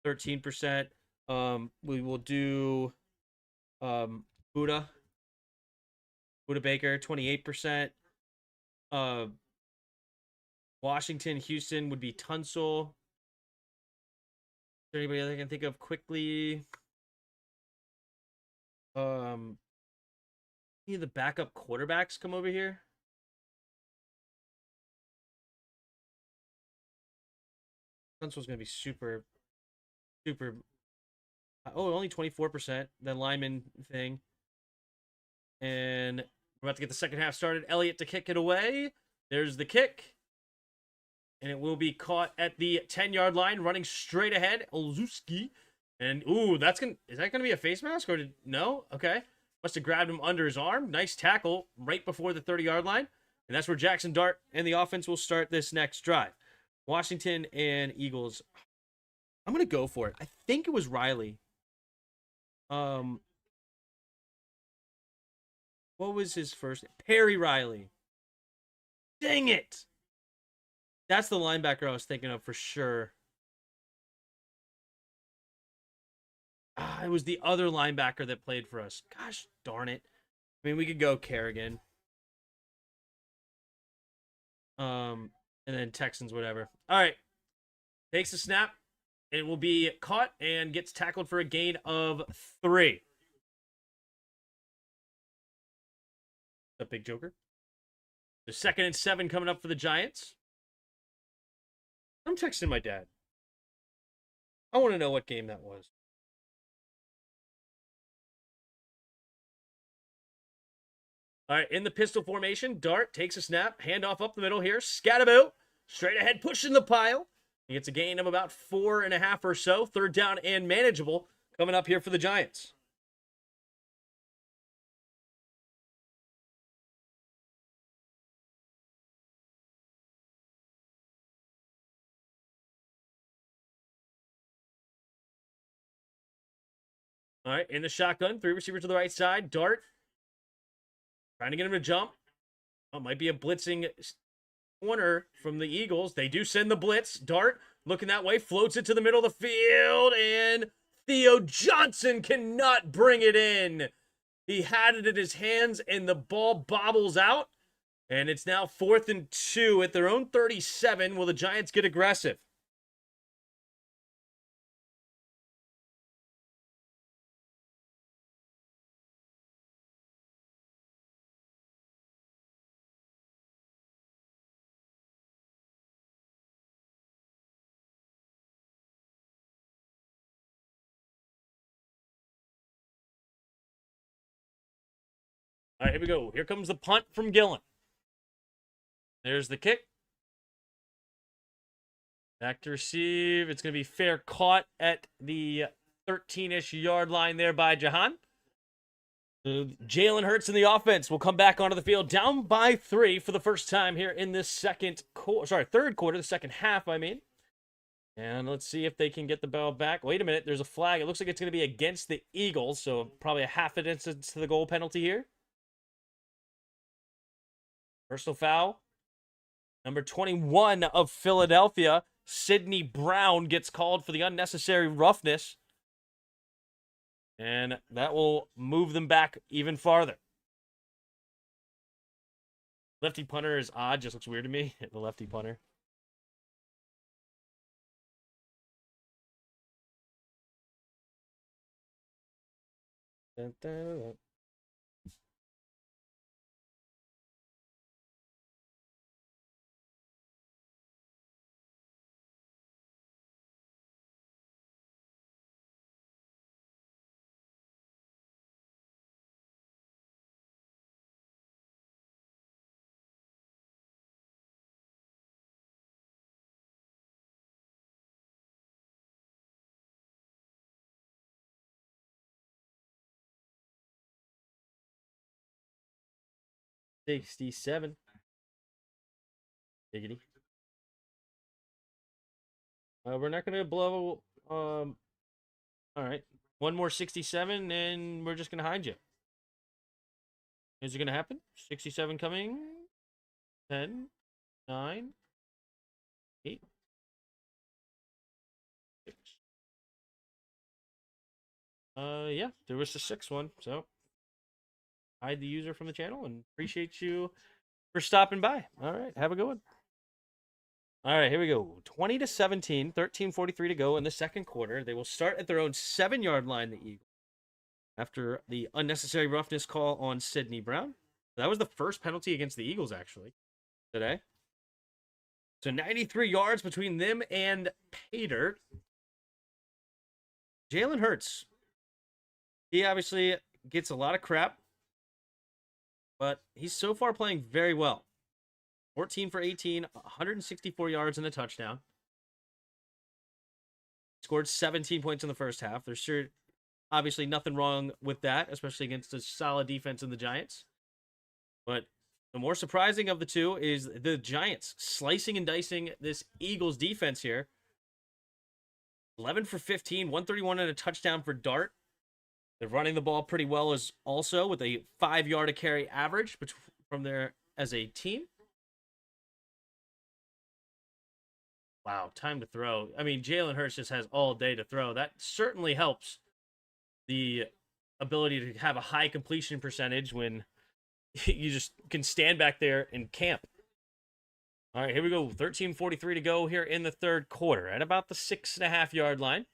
13%. We will do Buddha. Buddha Baker, 28%. Uh Washington, Houston would be Tunsil. Is there anybody else I can think of quickly? Any of the backup quarterbacks come over here? Tunsil's gonna be super, super. Oh, only 24%. Then Lyman thing. And we're about to get the second half started. Elliott to kick it away. There's the kick. And it will be caught at the 10-yard line, running straight ahead. Olszewski. And, ooh, is that going to be a face mask? Or no? Okay. Must have grabbed him under his arm. Nice tackle right before the 30-yard line. And that's where Jackson Dart and the offense will start this next drive. Washington and Eagles. I'm going to go for it. I think it was Riley. What was his first name? Perry Riley. Dang it. That's the linebacker I was thinking of for sure. It was the other linebacker that played for us. Gosh darn it. I mean, we could go Kerrigan. And then Texans, whatever. All right. Takes a snap. It will be caught and gets tackled for a gain of 3. The big joker. The 2nd and 7 coming up for the Giants. I'm texting my dad. I want to know what game that was. All right, in the pistol formation, Dart takes a snap, handoff up the middle here, Scatterbo, straight ahead, pushing the pile. He gets a gain of about 4.5 or so, 3rd down and manageable coming up here for the Giants. All right, in the shotgun, 3 receivers to the right side, Dart trying to get him to jump. Oh, might be a blitzing corner from the Eagles. They do send the blitz. Dart looking that way, floats it to the middle of the field, and Theo Johnson cannot bring it in. He had it in his hands, and the ball bobbles out. And it's now 4th and 2 at their own 37. Will the Giants get aggressive? All right, here we go. Here comes the punt from Gillen. There's the kick. Back to receive. It's going to be fair caught at the 13-ish yard line there by Jahan. Jalen Hurts in the offense will come back onto the field down by 3 for the first time here in this third quarter, the second half, I mean. And let's see if they can get the ball back. Wait a minute, there's a flag. It looks like it's going to be against the Eagles, so probably a half an instance to the goal penalty here. Personal foul. Number 21 of Philadelphia, Sidney Brown, gets called for the unnecessary roughness. And that will move them back even farther. Lefty punter is odd, just looks weird to me. The lefty punter. Dun, dun, dun. 67. Diggity. We're not going to blow. All right. One more 67, and we're just going to hide you. Is it going to happen? 67 coming. 10, 9, 8, 6. Yeah, there was the 6th one. So, hide the user from the channel, and appreciate you for stopping by. All right, have a good one. All right, here we go. 20-17, 13:43 to go in the second quarter. They will start at their own 7-yard line, the Eagles, after the unnecessary roughness call on Sidney Brown. That was the first penalty against the Eagles, actually, today. So 93 yards between them and Pater. Jalen Hurts. He obviously gets a lot of crap, but he's so far playing very well. 14 for 18, 164 yards and a touchdown. Scored 17 points in the first half. There's sure obviously nothing wrong with that, especially against a solid defense in the Giants. But the more surprising of the two is the Giants slicing and dicing this Eagles defense here. 11 for 15, 131 and a touchdown for Dart. They're running the ball pretty well as also with a 5-yard a carry average from there as a team. Wow, time to throw. I mean, Jalen Hurts just has all day to throw. That certainly helps the ability to have a high completion percentage when you just can stand back there and camp. All right, here we go. 13:43 to go here in the third quarter at about the 6.5-yard line.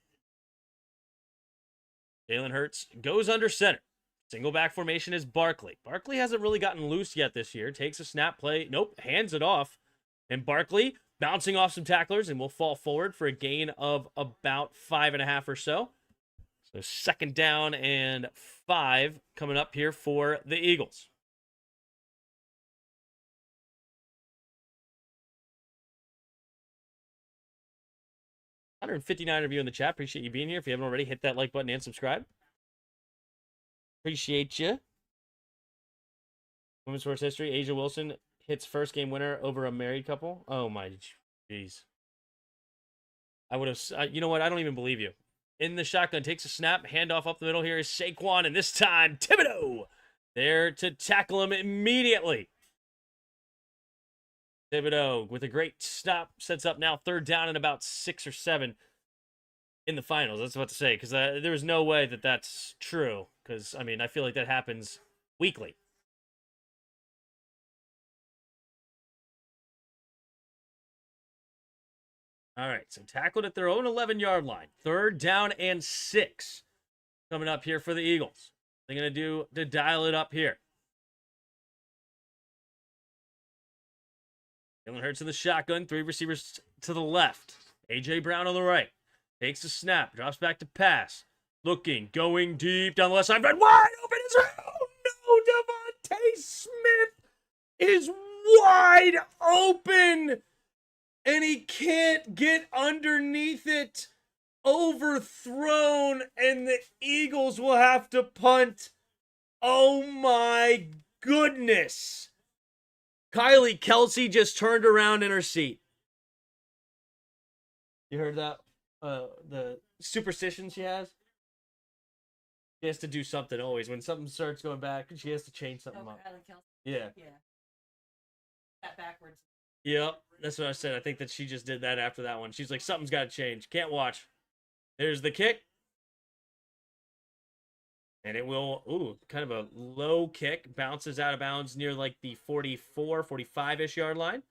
Jalen Hurts goes under center. Single back formation is Barkley. Barkley hasn't really gotten loose yet this year. Takes a snap play. Nope, hands it off. And Barkley bouncing off some tacklers and will fall forward for a gain of about 5.5 or so. So 2nd down and 5 coming up here for the Eagles. $159 of you in the chat. Appreciate you being here. If you haven't already, hit that like button and subscribe. Appreciate you. Women's sports history. Asia Wilson hits first game winner over a married couple. Oh my jeez. I would have. You know what? I don't even believe you. In the shotgun, takes a snap. Handoff up the middle here is Saquon, and this time Thibodeau there to tackle him immediately. Thibodeau with a great stop sets up now 3rd down and about 6 or 7 in the finals. That's what to say, because there was no way that that's true. Because I mean, I feel like that happens weekly. All right, so tackled at their own 11-yard line. 3rd down and 6 coming up here for the Eagles. They're going to do to dial it up here. Jalen Hurts in the shotgun. 3 receivers to the left. A.J. Brown on the right. Takes a snap. Drops back to pass. Looking. Going deep down the left side. But wide open is... Oh, no! Devontae Smith is wide open! And he can't get underneath it. Overthrown. And the Eagles will have to punt. Oh, my goodness. Kylie Kelsey just turned around in her seat. You heard that? The superstition she has? She has to do something always. When something starts going back, she has to change something up. Kylie Kelsey. Yeah. Yeah. That backwards. Yep. That's what I said. I think that she just did that after that one. She's like, something's got to change. Can't watch. There's the kick. And it will, kind of a low kick, bounces out of bounds near like the 44, 45-ish yard line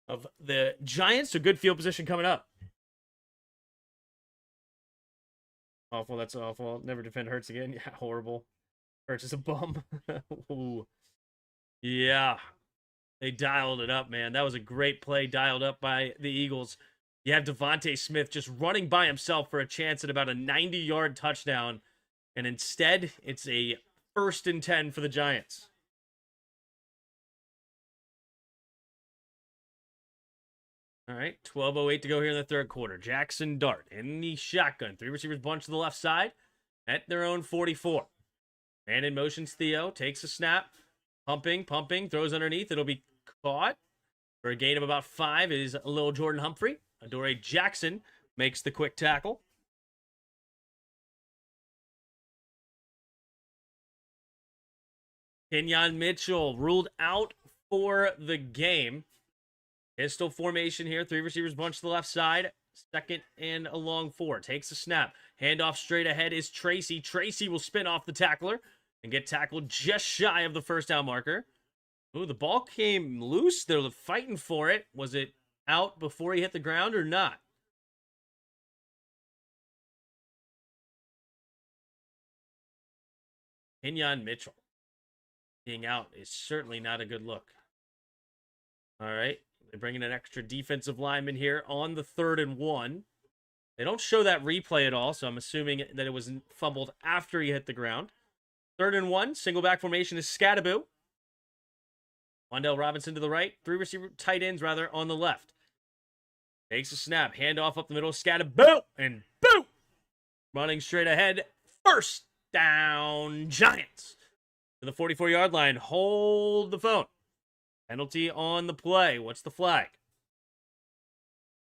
of the Giants. So good field position coming up. Awful, that's awful. Never defend Hurts again. Yeah, horrible. Hurts is a bum. Ooh. Yeah, they dialed it up, man. That was a great play dialed up by the Eagles. You have Devontae Smith just running by himself for a chance at about a 90-yard touchdown. And instead, it's a 1st and 10 for the Giants. All right, 12:08 to go here in the third quarter. Jackson Dart in the shotgun. 3 receivers bunch to the left side at their own 44. Man in motion's Theo. Takes a snap. Pumping, throws underneath. It'll be caught for a gain of about 5. It is a little Jordan Humphrey. Adoree Jackson makes the quick tackle. Kenyon Mitchell ruled out for the game. Pistol formation here. 3 receivers bunch to the left side. Second and a long 4. Takes the snap. Handoff straight ahead is Tracy. Tracy will spin off the tackler and get tackled just shy of the first down marker. Ooh, the ball came loose. They're fighting for it. Was it out before he hit the ground or not? Kenyon Mitchell being out is certainly not a good look. All right. They're bringing an extra defensive lineman here on the 3rd and 1. They don't show that replay at all, so I'm assuming that it was fumbled after he hit the ground. 3rd and 1. Single back formation is Scattaboo. Wandale Robinson to the right. 3 receiver tight ends, rather, on the left. Takes a snap. Handoff up the middle. Scattaboo. And boom! Running straight ahead. First down, Giants. To the 44-yard line. Hold the phone. Penalty on the play. What's the flag?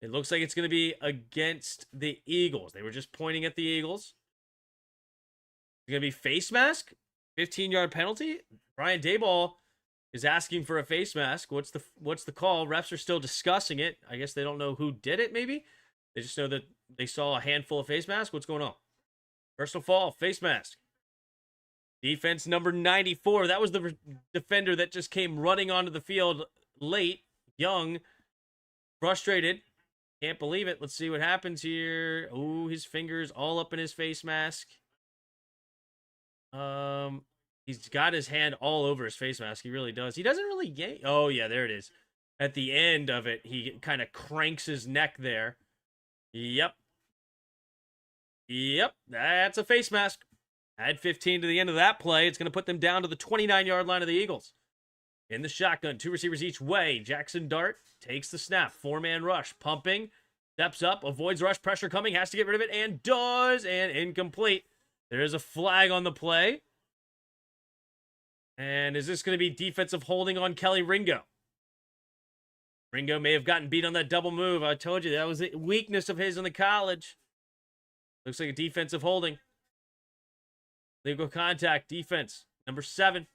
It looks like it's going to be against the Eagles. They were just pointing at the Eagles. It's going to be face mask. 15-yard penalty. Brian Daboll is asking for a face mask. What's the call? Refs are still discussing it. I guess they don't know who did it, maybe. They just know that they saw a handful of face masks. What's going on? Personal foul, face mask. Defense number 94. That was the defender that just came running onto the field late. Young. Frustrated. Can't believe it. Let's see what happens here. Oh, his fingers all up in his face mask. He's got his hand all over his face mask. He really does. He doesn't really yank. Oh, yeah, there it is. At the end of it, he kind of cranks his neck there. Yep. Yep, that's a face mask. Add 15 to the end of that play. It's going to put them down to the 29-yard line of the Eagles. In the shotgun, 2 receivers each way. Jackson Dart takes the snap. 4-man rush. Pumping. Steps up. Avoids rush pressure coming. Has to get rid of it. And does. And incomplete. There is a flag on the play. And is this going to be defensive holding on Kelly Ringo? Ringo may have gotten beat on that double move. I told you that was a weakness of his in the college. Looks like a defensive holding. Legal contact, defense. Number 7.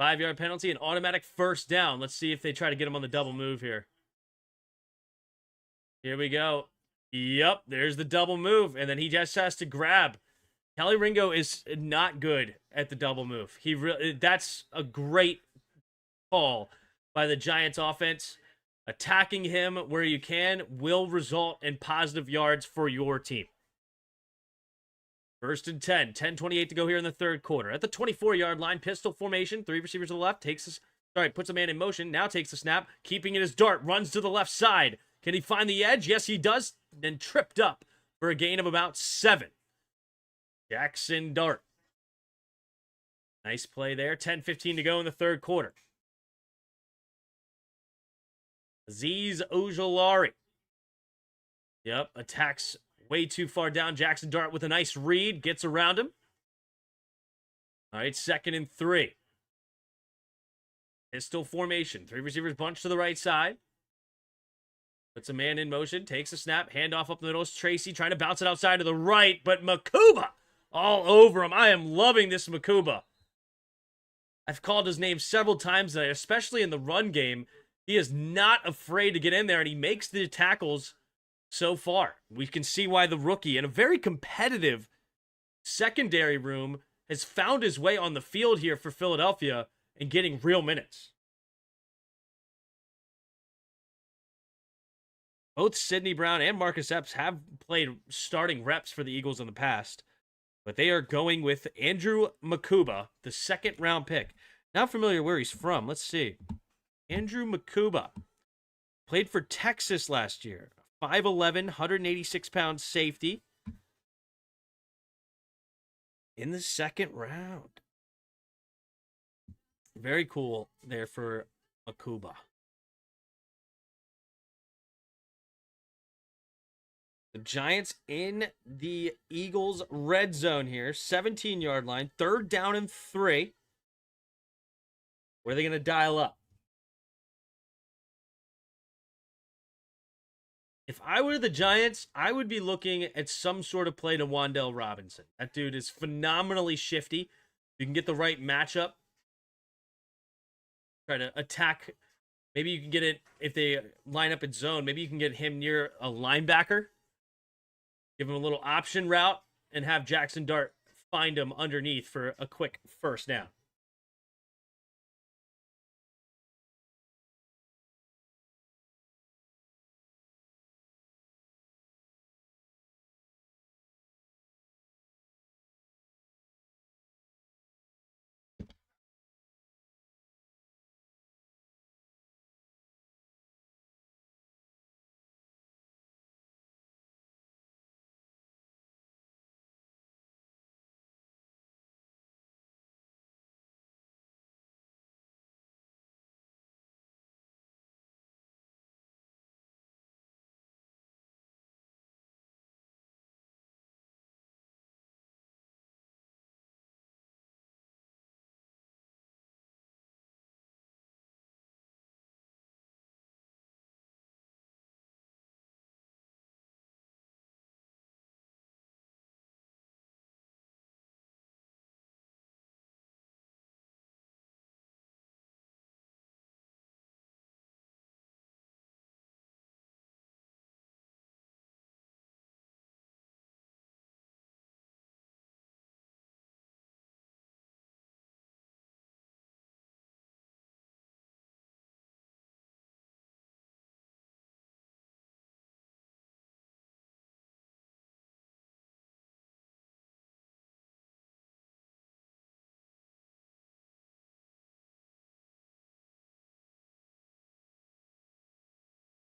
5-yard penalty, an automatic first down. Let's see if they try to get him on the double move here. Here we go. Yep, there's the double move. And then he just has to grab. Kelly Ringo is not good at the double move. That's a great call by the Giants offense. Attacking him where you can will result in positive yards for your team. 1st and 10. 10:28 to go here in the 3rd quarter. At the 24-yard line, pistol formation. 3 receivers to the left. Puts a man in motion. Now takes the snap. Keeping it as Dart. Runs to the left side. Can he find the edge? Yes, he does. Then tripped up for a gain of about 7. Jackson Dart. Nice play there. 10:15 to go in the 3rd quarter. Azeez Ojulari. Yep, attacks way too far down. Jackson Dart with a nice read. Gets around him. All right, 2nd and 3. Pistol formation. 3 receivers bunch to the right side. Puts a man in motion. Takes a snap. Handoff up the middle. Tracy trying to bounce it outside to the right. But Makuba all over him. I am loving this Makuba. I've called his name several times today, especially in the run game. He is not afraid to get in there, and he makes the tackles so far. We can see why the rookie, in a very competitive secondary room, has found his way on the field here for Philadelphia and getting real minutes. Both Sidney Brown and Marcus Epps have played starting reps for the Eagles in the past, but they are going with Andrew Makuba, the 2nd-round pick. Not familiar where he's from. Let's see. Andrew Makuba played for Texas last year. 5'11", 186-pound safety in the 2nd round. Very cool there for Makuba. The Giants in the Eagles' red zone here. 17-yard line. 3rd down and 3. What are they going to dial up? If I were the Giants, I would be looking at some sort of play to Wan'Dale Robinson. That dude is phenomenally shifty. You can get the right matchup. Try to attack. Maybe you can get it if they line up in zone. Maybe you can get him near a linebacker. Give him a little option route and have Jackson Dart find him underneath for a quick first down.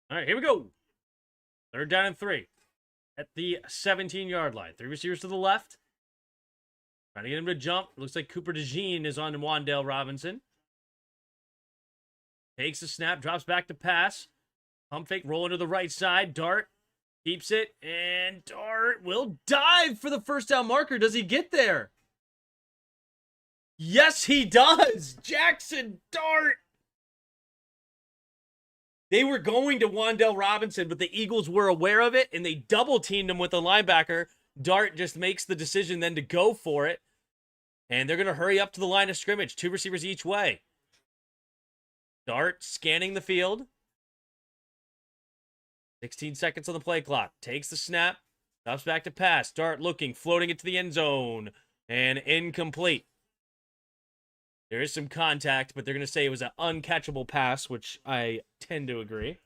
All right, here we go. 3rd down and 3 at the 17-yard line. 3 receivers to the left. Trying to get him to jump. Looks like Cooper DeJean is on to Wan'Dale Robinson. Takes the snap, drops back to pass. Pump fake, rolling to the right side. Dart keeps it, and Dart will dive for the first down marker. Does he get there? Yes, he does. Jackson Dart. They were going to Wan'Dale Robinson, but the Eagles were aware of it, and they double-teamed him with the linebacker. Dart just makes the decision then to go for it, and they're going to hurry up to the line of scrimmage. 2 receivers each way. Dart scanning the field. 16 seconds on the play clock. Takes the snap. Drops back to pass. Dart looking, floating it to the end zone, and incomplete. There is some contact, but they're going to say it was an uncatchable pass, which I tend to agree.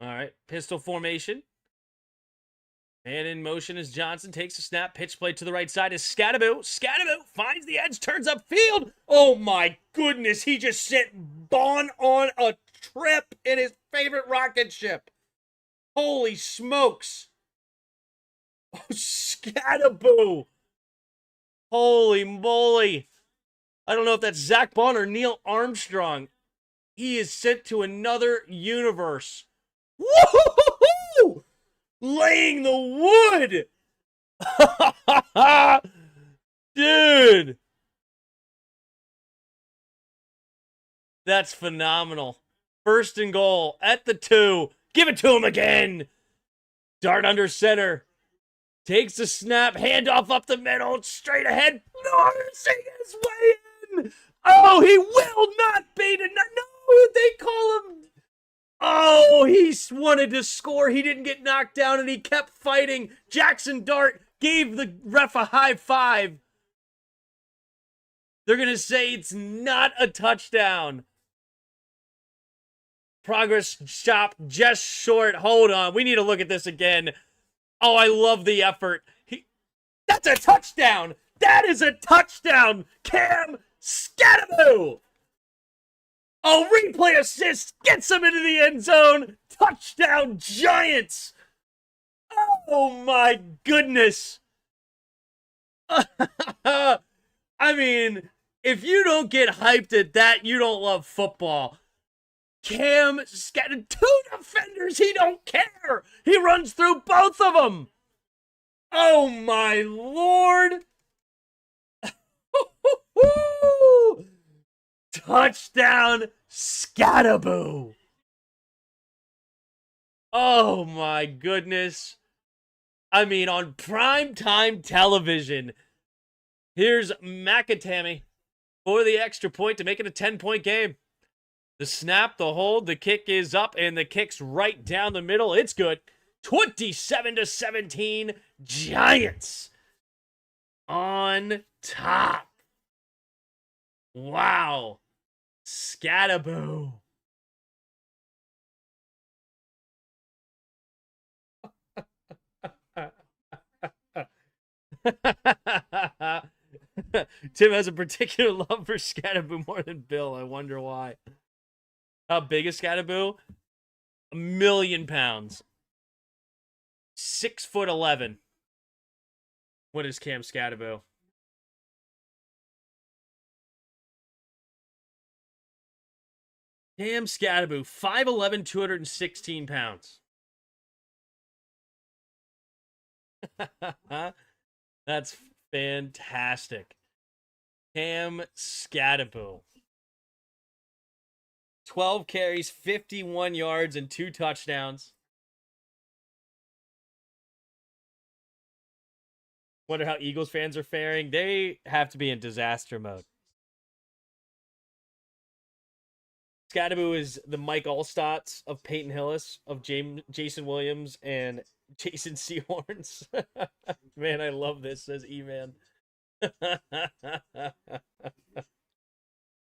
All right, pistol formation. Man in motion as Johnson takes a snap. Pitch play to the right side is Scadaboo. Scadaboo finds the edge, turns upfield. Oh my goodness, he just sent Bond on a trip in his favorite rocket ship. Holy smokes. Oh, Scadaboo. Holy moly. I don't know if that's Zach Bond or Neil Armstrong. He is sent to another universe. Woo-hoo-hoo-hoo! Laying the wood. Dude. That's phenomenal. 1st and goal at the 2. Give it to him again. Dart under center. Takes the snap. Handoff up the middle. Straight ahead. Nursing his way in. Oh, he will not beat it. No, they call him. Oh, he wanted to score. He didn't get knocked down, and he kept fighting. Jackson Dart gave the ref a high five. They're going to say it's not a touchdown. Progress stop just short. Hold on. We need to look at this again. Oh, I love the effort. That's a touchdown. That is a touchdown. Cam Scadaboo. Oh, replay assist gets him into the end zone. Touchdown, Giants. Oh, Oh my goodness. I mean, if you don't get hyped at that, you don't love football. Cam scattered 2 defenders. He don't care. He runs through both of them. Oh my lord. Touchdown, Scataboo. Oh my goodness. I mean, on primetime television, here's McAtammy for the extra point to make it a 10-point game. The snap, the hold, the kick is up, and the kick's right down the middle. It's good. 27-17, Giants on top. Wow. Scataboo. Tim has a particular love for Scataboo more than Bill. I wonder why. How big is Scataboo? 1,000,000 pounds. 6'11". What is Cam Scataboo? Cam Scataboo, 5'11", 216 pounds. That's fantastic. Cam Scataboo. 12 carries, 51 yards, and 2 touchdowns. Wonder how Eagles fans are faring. They have to be in disaster mode. Scataboo is the Mike Allstott of Peyton Hillis, of Jason Williams, and Jason Sehorns. Man, I love this, says E-Man.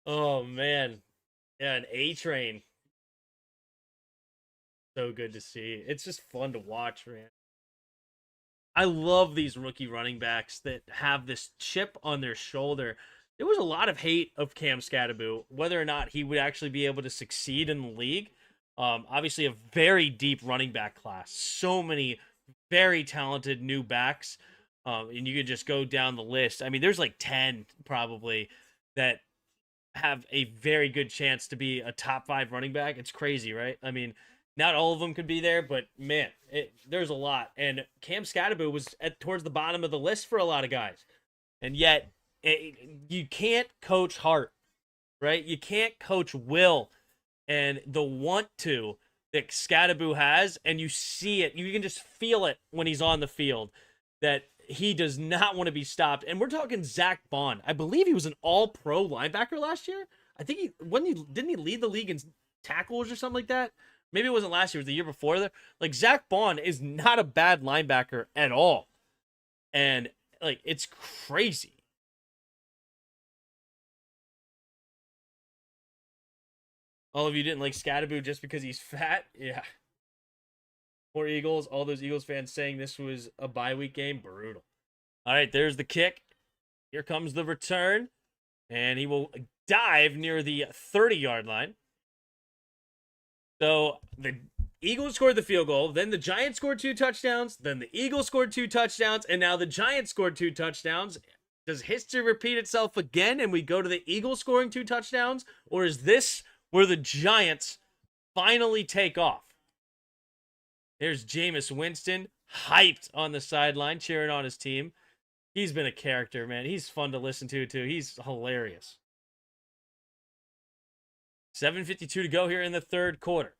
Oh, man. Yeah, an A-Train. So good to see. It's just fun to watch, man. I love these rookie running backs that have this chip on their shoulder. There was a lot of hate of Cam Scataboo, whether or not he would actually be able to succeed in the league. Obviously, a very deep running back class. So many very talented new backs. And you could just go down the list. I mean, there's like 10 probably that have a very good chance to be a top 5 running back. It's crazy, right? I mean, not all of them could be there, but man, there's a lot. And Cam Scataboo was towards the bottom of the list for a lot of guys. And yet, you can't coach heart, right? You can't coach will and the want to that Scataboo has, and you see it. You can just feel it when he's on the field that he does not want to be stopped. And we're talking Zach Bond. I believe he was an all-pro linebacker last year. I think didn't he lead the league in tackles or something like that? Maybe it wasn't last year, it was the year before that. Like, Zach Bond is not a bad linebacker at all. And, like, it's crazy. All of you didn't like Scataboo just because he's fat? Yeah. Poor Eagles. All those Eagles fans saying this was a bye week game. Brutal. All right, there's the kick. Here comes the return. And he will dive near the 30-yard line. So the Eagles scored the field goal. Then the Giants scored 2 touchdowns. Then the Eagles scored 2 touchdowns. And now the Giants scored 2 touchdowns. Does history repeat itself again and we go to the Eagles scoring 2 touchdowns? Or is this where the Giants finally take off? There's Jameis Winston, hyped on the sideline, cheering on his team. He's been a character, man. He's fun to listen to, too. He's hilarious. 7:52 to go here in the third quarter.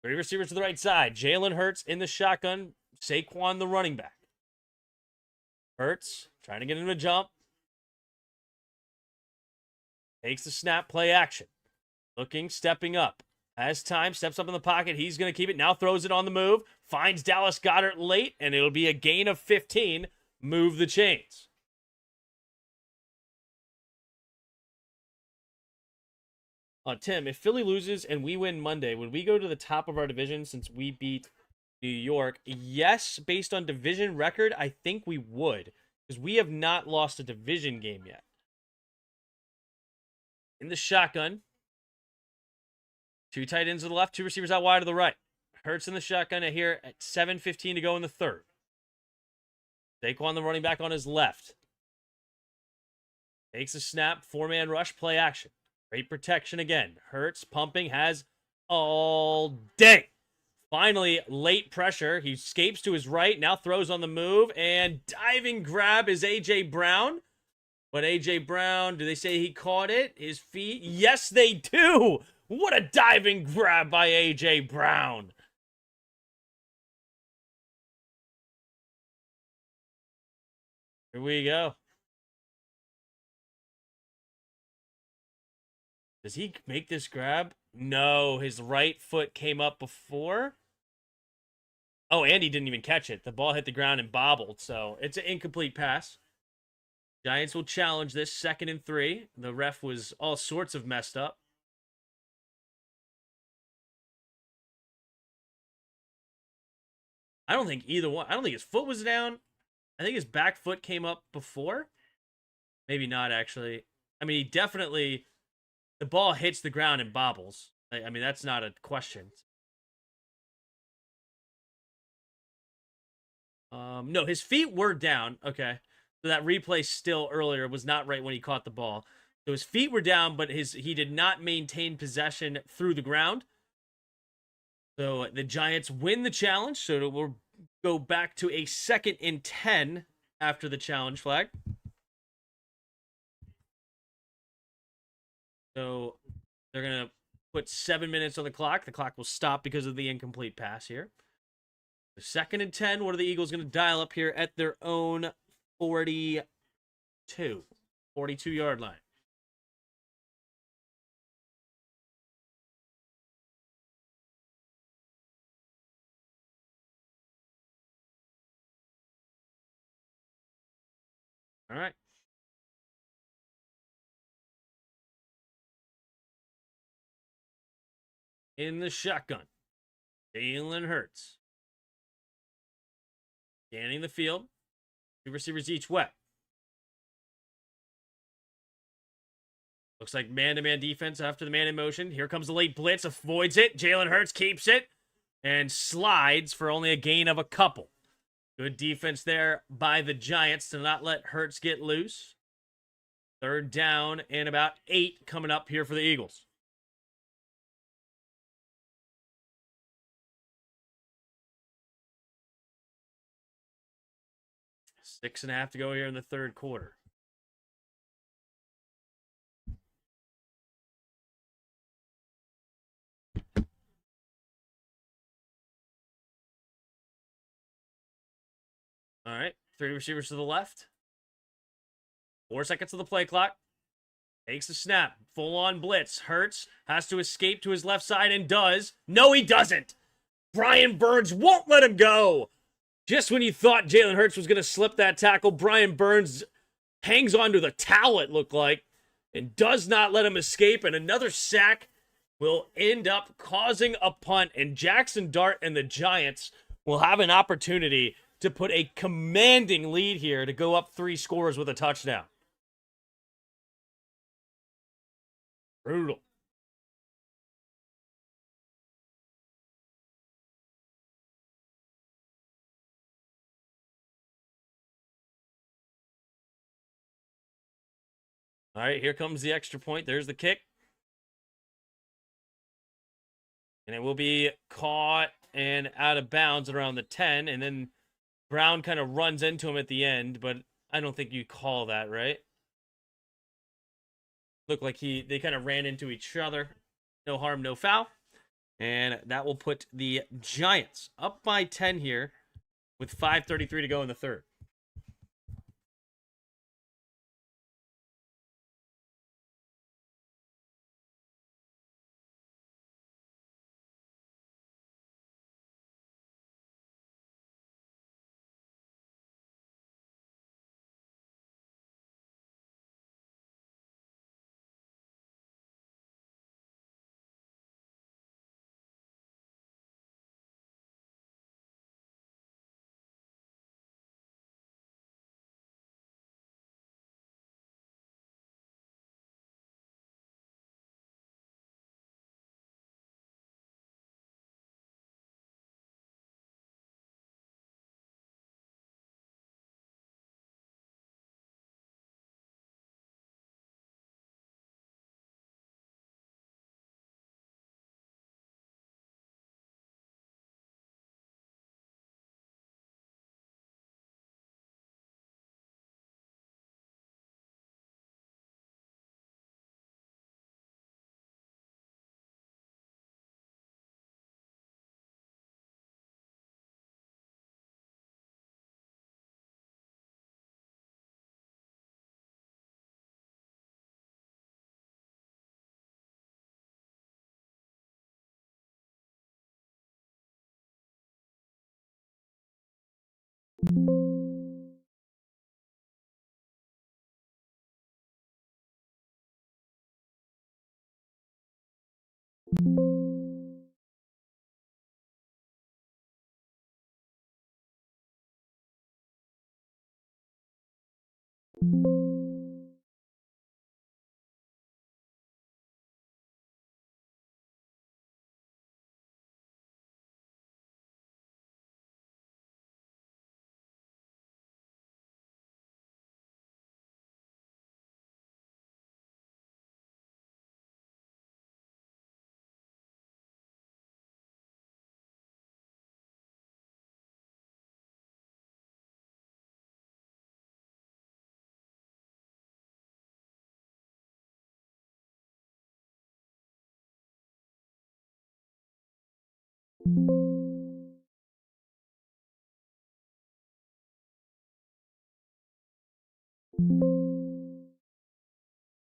3 receivers to the right side. Jalen Hurts in the shotgun. Saquon, the running back. Hurts trying to get him to jump. Takes the snap, play action. Looking, stepping up. Has time, steps up in the pocket. He's going to keep it. Now throws it on the move. Finds Dallas Goedert late, and it'll be a gain of 15. Move the chains. Tim, if Philly loses and we win Monday, would we go to the top of our division since we beat New York? Yes, based on division record, I think we would. Because we have not lost a division game yet. In the shotgun. 2 tight ends to the left, 2 receivers out wide to the right. Hurts in the shotgun here at 7:15 to go in the third. Saquon, the running back, on his left. Takes a snap, four-man rush, play action. Great protection again. Hurts pumping, has all day. Finally, late pressure. He escapes to his right, now throws on the move, and diving grab is A.J. Brown. But A.J. Brown, do they say he caught it? His feet? Yes, they do! What a diving grab by A.J. Brown. Here we go. Does he make this grab? No, his right foot came up before. Oh, and he didn't even catch it. The ball hit the ground and bobbled, so it's an incomplete pass. Giants will challenge this 2nd and 3. The ref was all sorts of messed up. I don't think either one. I don't think his foot was down. I think his back foot came up before. Maybe not, actually. I mean, he definitely... The ball hits the ground and bobbles. I mean, that's not a question. No, his feet were down. Okay. So that replay still earlier was not right when he caught the ball. So his feet were down, but he did not maintain possession through the ground. So the Giants win the challenge. So we'll go back to a 2nd and 10 after the challenge flag. So they're going to put 7 minutes on the clock. The clock will stop because of the incomplete pass here. The 2nd and 10. What are the Eagles going to dial up here at their own 42-yard line? All right. In the shotgun, Jalen Hurts. Scanning the field. Two receivers each wet. Looks like man-to-man defense after the man in motion. Here comes the late blitz. Avoids it. Jalen Hurts keeps it. And slides for only a gain of a couple. Good defense there by the Giants to not let Hurts get loose. 3rd down and about 8 coming up here for the Eagles. Six and a half to go here in the 3rd quarter. All right, 3 receivers to the left. 4 seconds of the play clock. Takes the snap. Full-on blitz. Hurts has to escape to his left side and does. No, he doesn't. Brian Burns won't let him go. Just when you thought Jalen Hurts was going to slip that tackle, Brian Burns hangs onto the towel, it looked like, and does not let him escape. And another sack will end up causing a punt. And Jackson Dart and the Giants will have an opportunity to put a commanding lead here to go up 3 scores with a touchdown. Brutal. All right, here comes the extra point. There's the kick. And it will be caught and out of bounds at around the 10. And then Brown kind of runs into him at the end, but I don't think you call that, right? Looked like they kind of ran into each other. No harm, no foul. And that will put the Giants up by 10 here with 5:33 to go in the 3rd.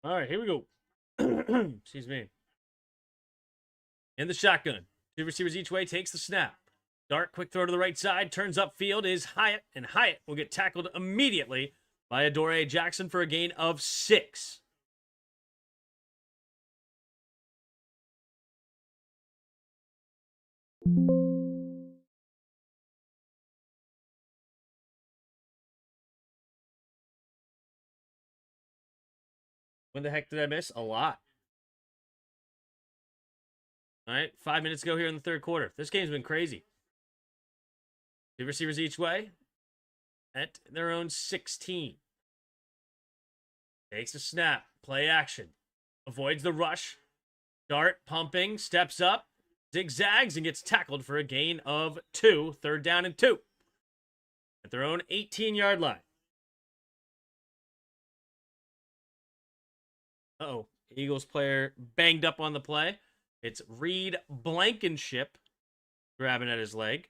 All right, here we go. Excuse me. In the shotgun. Two receivers each way, takes the snap. Dart, quick throw to the right side, turns upfield is Hyatt, and Hyatt will get tackled immediately by Adoree Jackson for a gain of 6. When the heck did I miss? A lot. All right, 5 minutes ago here in the third quarter. This game's been crazy. Two receivers each way at their own 16. Takes a snap, play action, avoids the rush. Dart pumping, steps up, zigzags, and gets tackled for a gain of 2. Third down and 2 at their own 18-yard line. Uh-oh, Eagles player banged up on the play. It's Reed Blankenship grabbing at his leg.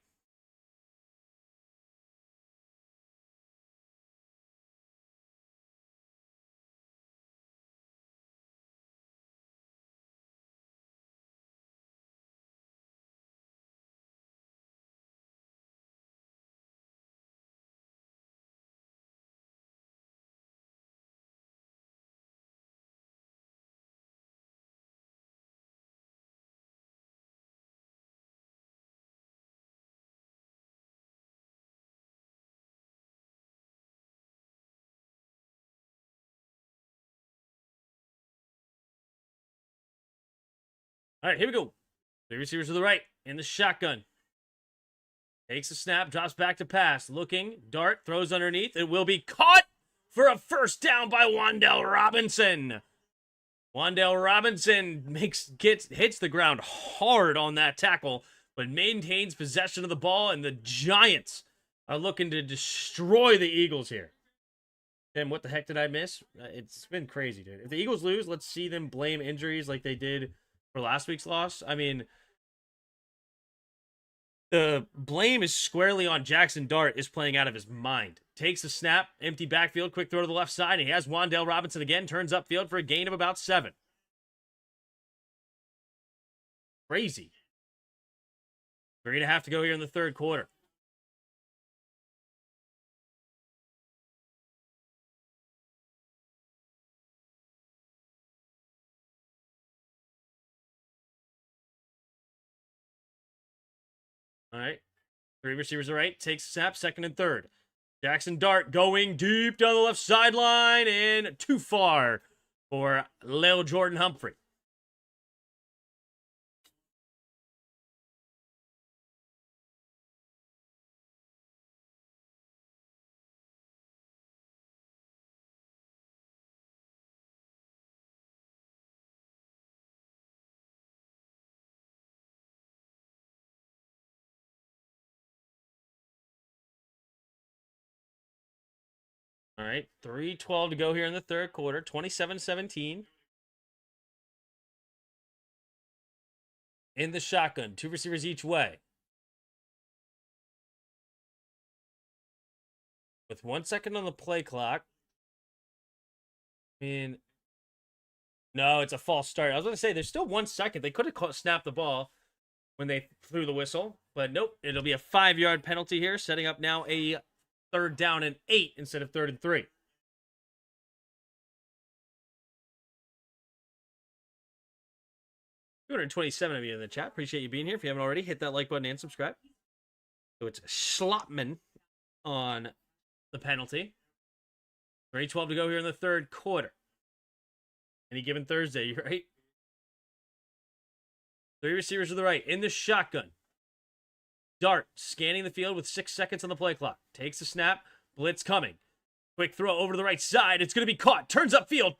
All right, here we go. Three receivers to the right in the shotgun. Takes a snap, drops back to pass. Looking, Dart throws underneath. It will be caught for a first down by Wan'Dale Robinson. Wan'Dale Robinson hits the ground hard on that tackle, but maintains possession of the ball, and the Giants are looking to destroy the Eagles here. Tim, what the heck did I miss? It's been crazy, dude. If the Eagles lose, let's see them blame injuries like they did for last week's loss. I mean, the blame is squarely on Jackson Dart is playing out of his mind. Takes a snap, empty backfield, quick throw to the left side, and he has Wan'Dale Robinson again, turns upfield for a gain of about 7. Crazy. 3.5 to go here in the third quarter. All right. Three receivers are right. Takes a snap, second and third. Jackson Dart going deep down the left sideline and too far for Lil Jordan Humphrey. All right, 3:12 to go here in the third quarter, 27-17. In the shotgun, two receivers each way. With 1 second on the play clock. I mean, no, it's a false start. I was going to say, there's still 1 second. They could have snapped the ball when they threw the whistle, but nope. It'll be a 5-yard penalty here, setting up now a 3rd down and 8 instead of 3rd and 3. $227 of you in the chat. Appreciate you being here. If you haven't already, hit that like button and subscribe. So it's Schlotman on the penalty. 3:12 to go here in the 3rd quarter. Any given Thursday, you're right. 3 receivers to the right in the shotgun. Dart scanning the field with 6 seconds on the play clock. Takes the snap. Blitz coming. Quick throw over to the right side. It's going to be caught. Turns upfield.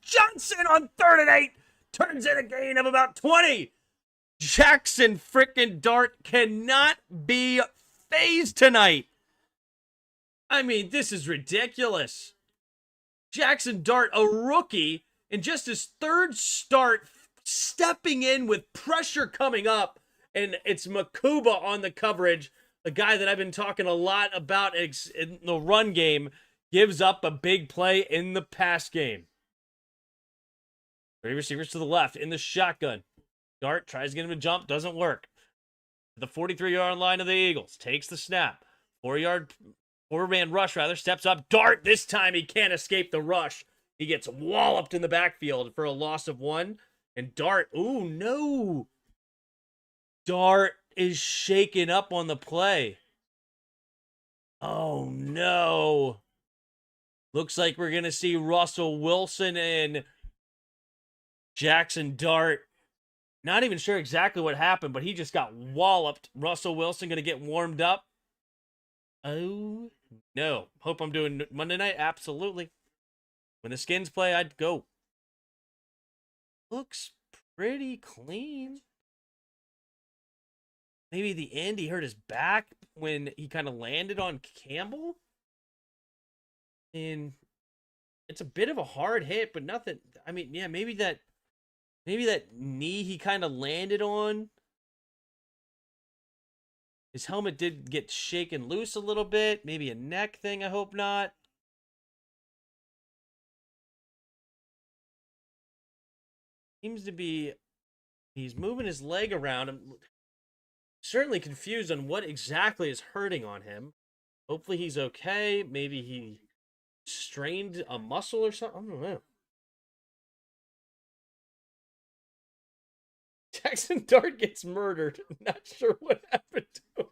Johnson on 3rd and 8. Turns in a gain of about 20. Jackson frickin' Dart cannot be phased tonight. I mean, this is ridiculous. Jackson Dart, a rookie, in just his 3rd start, stepping in with pressure coming up, and it's Makuba on the coverage, the guy that I've been talking a lot about in the run game, gives up a big play in the pass game. 3 receivers to the left in the shotgun. Dart tries to get him to jump, doesn't work. The 43-yard line of the Eagles takes the snap. 4-man rush, steps up. Dart, this time he can't escape the rush. He gets walloped in the backfield for a loss of 1. And Dart, ooh, no. Dart is shaken up on the play. Oh, no. Looks like we're going to see Russell Wilson and Jackson Dart. Not even sure exactly what happened, but he just got walloped. Russell Wilson going to get warmed up. Oh, no. Hope I'm doing Monday night. Absolutely. When the Skins play, I'd go. Looks pretty clean. Maybe the end, he hurt his back when he kind of landed on Campbell. And it's a bit of a hard hit, but nothing. I mean, yeah, maybe that knee he kind of landed on. His helmet did get shaken loose a little bit. Maybe a neck thing, I hope not. Seems to be, he's moving his leg around. I'm certainly confused on what exactly is hurting on him. Hopefully he's okay. Maybe he strained a muscle or something. I don't know. Jackson Dart gets murdered. Not sure what happened to him.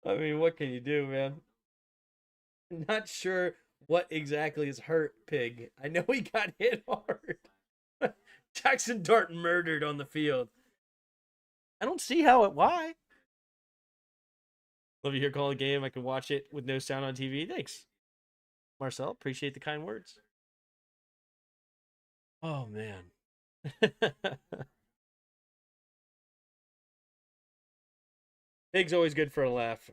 I mean, what can you do, man? Not sure what exactly is hurt, Pig. I know he got hit hard. Jackson Dart murdered on the field. I don't see why. Love you here calling the game. I can watch it with no sound on TV. Thanks, Marcel. Appreciate the kind words. Oh, man. Pig's always good for a laugh.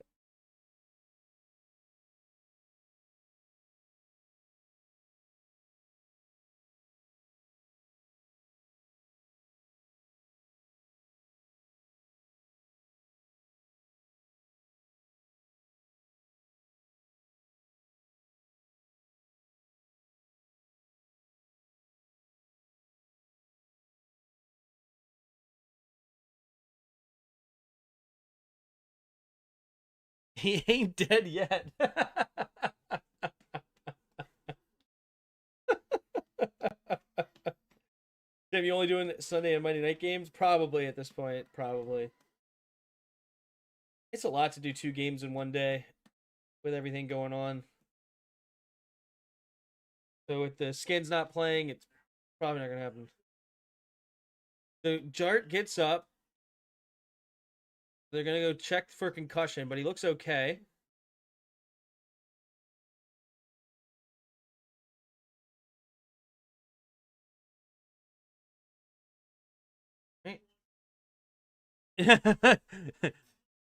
He ain't dead yet. Tim, you only doing Sunday and Monday night games? Probably at this point. Probably. It's a lot to do 2 games in one day with everything going on. So with the Skins not playing, it's probably not going to happen. So Jart gets up. They're going to go check for concussion, but he looks okay.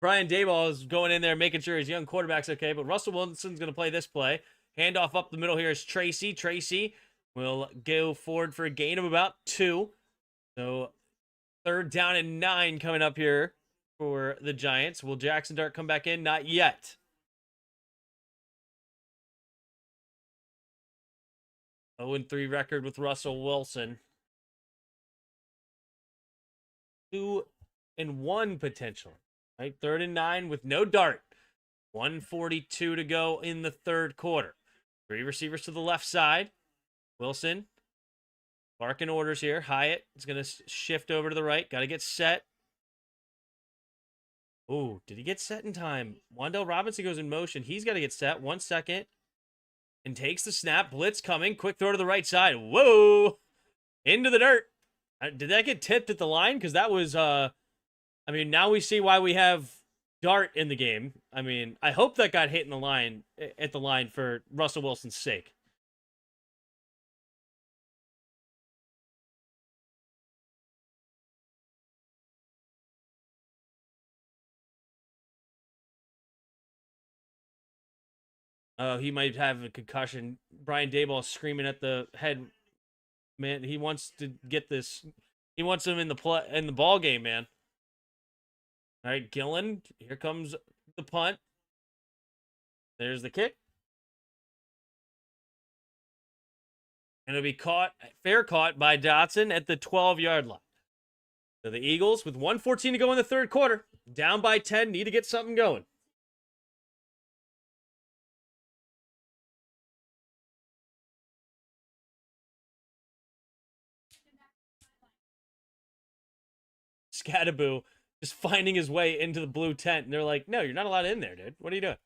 Brian Dayball is going in there making sure his young quarterback's okay, but Russell Wilson's going to play this play. Handoff up the middle here is Tracy. Tracy will go forward for a gain of about 2. So 3rd down and 9 coming up here for the Giants. Will Jackson Dart come back in? Not yet. 0-3 record with Russell Wilson. 2-1 potential. Right, 3rd and 9 with no Dart. 1:42 to go in the 3rd quarter. 3 receivers to the left side. Wilson barking orders here. Hyatt is going to shift over to the right. Got to get set. Oh, did he get set in time? Wan'Dale Robinson goes in motion. He's got to get set. 1 second. And takes the snap. Blitz coming. Quick throw to the right side. Whoa! Into the dirt. Did that get tipped at the line? Because that was, I mean, now we see why we have Dart in the game. I mean, I hope that got hit in the line, at the line for Russell Wilson's sake. Oh, he might have a concussion. Brian Daboll screaming at the head. Man, he wants to get this. He wants him in the ball game, man. All right, Gillen. Here comes the punt. There's the kick. And it'll be fair caught by Dotson at the 12-yard line. So the Eagles, with 1:14 to go in the 3rd quarter, down by 10, need to get something going. Scattaboo just finding his way into the blue tent, and they're like, no, you're not allowed in there, dude. What are you doing?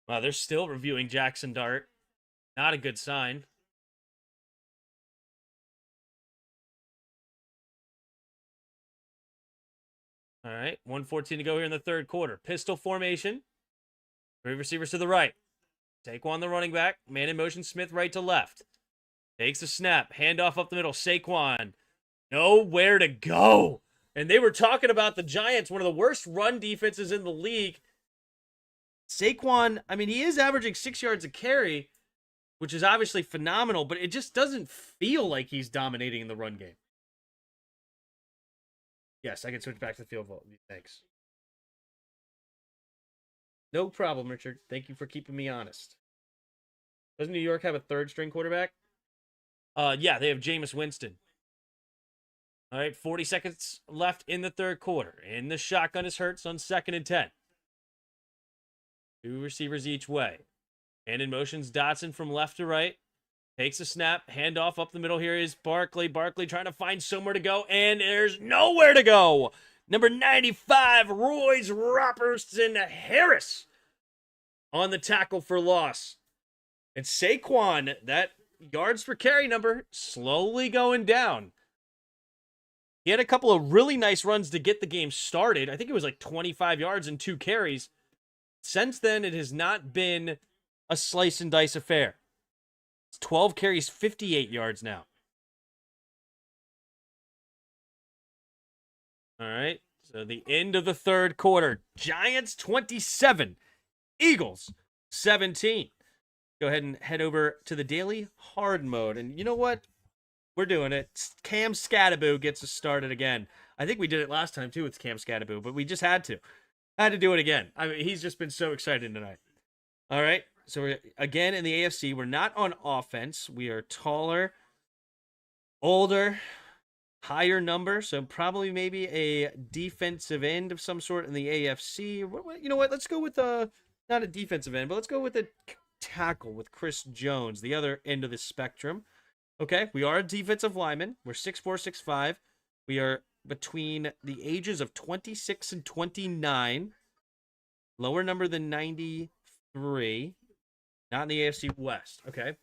Wow, they're still reviewing Jackson Dart. Not a good sign. All right, 1:14 to go here in the 3rd quarter. Pistol formation. 3 receivers to the right. Saquon, the running back. Man in motion, Smith right to left. Takes a snap. Handoff up the middle. Saquon. Nowhere to go. And they were talking about the Giants, one of the worst run defenses in the league. Saquon, I mean, he is averaging 6 yards a carry, which is obviously phenomenal, but it just doesn't feel like he's dominating in the run game. Yes, I can switch back to the field goal. Thanks. No problem, Richard. Thank you for keeping me honest. Doesn't New York have a 3rd-string quarterback? Yeah, they have Jameis Winston. All right, 40 seconds left in the 3rd quarter. And the shotgun is Hurts on 2nd and 10. 2 receivers each way. And in motion's Dotson from left to right. Takes a snap. Handoff up the middle here is Barkley. Barkley trying to find somewhere to go. And there's nowhere to go. Number 95, Royce Robertson Harris on the tackle for loss. And Saquon, that yards per carry number, slowly going down. He had a couple of really nice runs to get the game started. I think it was like 25 yards and 2 carries. Since then, it has not been a slice and dice affair. It's 12 carries, 58 yards now. All right, so the end of the 3rd quarter. Giants 27, Eagles 17. Go ahead and head over to the daily hard mode. And you know what? We're doing it. Cam Scattaboo gets us started again. I think we did it last time too with Cam Scattaboo, but we just had to. Had to do it again. I mean, he's just been so excited tonight. All right, so we're again in the AFC. We're not on offense. We are taller, older, higher number, so probably maybe a defensive end of some sort in the AFC. You know what? Let's go with not a defensive end, but let's go with a tackle with Chris Jones, the other end of the spectrum. Okay, we are a defensive lineman. We're 6'4", 6'5". We are between the ages of 26 and 29. Lower number than 93. Not in the AFC West. Okay. Let's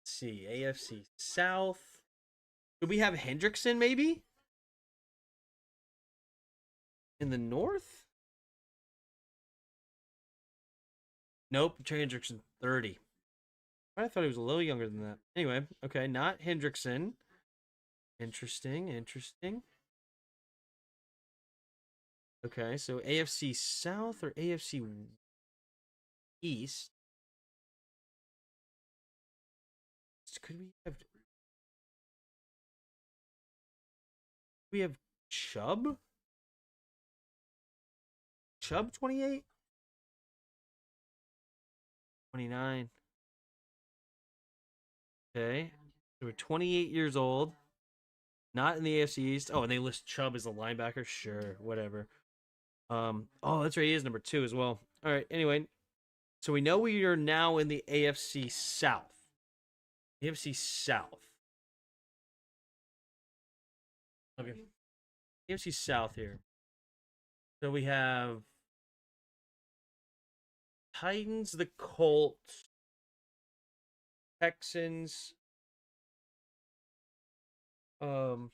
see. AFC South. Could we have Hendrickson maybe? In the North? Nope. Trey Hendrickson, 30. I thought he was a little younger than that. Anyway, okay, not Hendrickson. Interesting. Okay, so AFC South or AFC East? Could we have Chubb? Chubb 28? 29. Okay. So we're 28 years old. Not in the AFC East. Oh, and they list Chubb as a linebacker. Sure, whatever. Oh, that's right. He is number 2 as well. All right. Anyway, so we know we are now in the AFC South. AFC South. Okay. AFC South here. So we have Titans, the Colts, Texans, or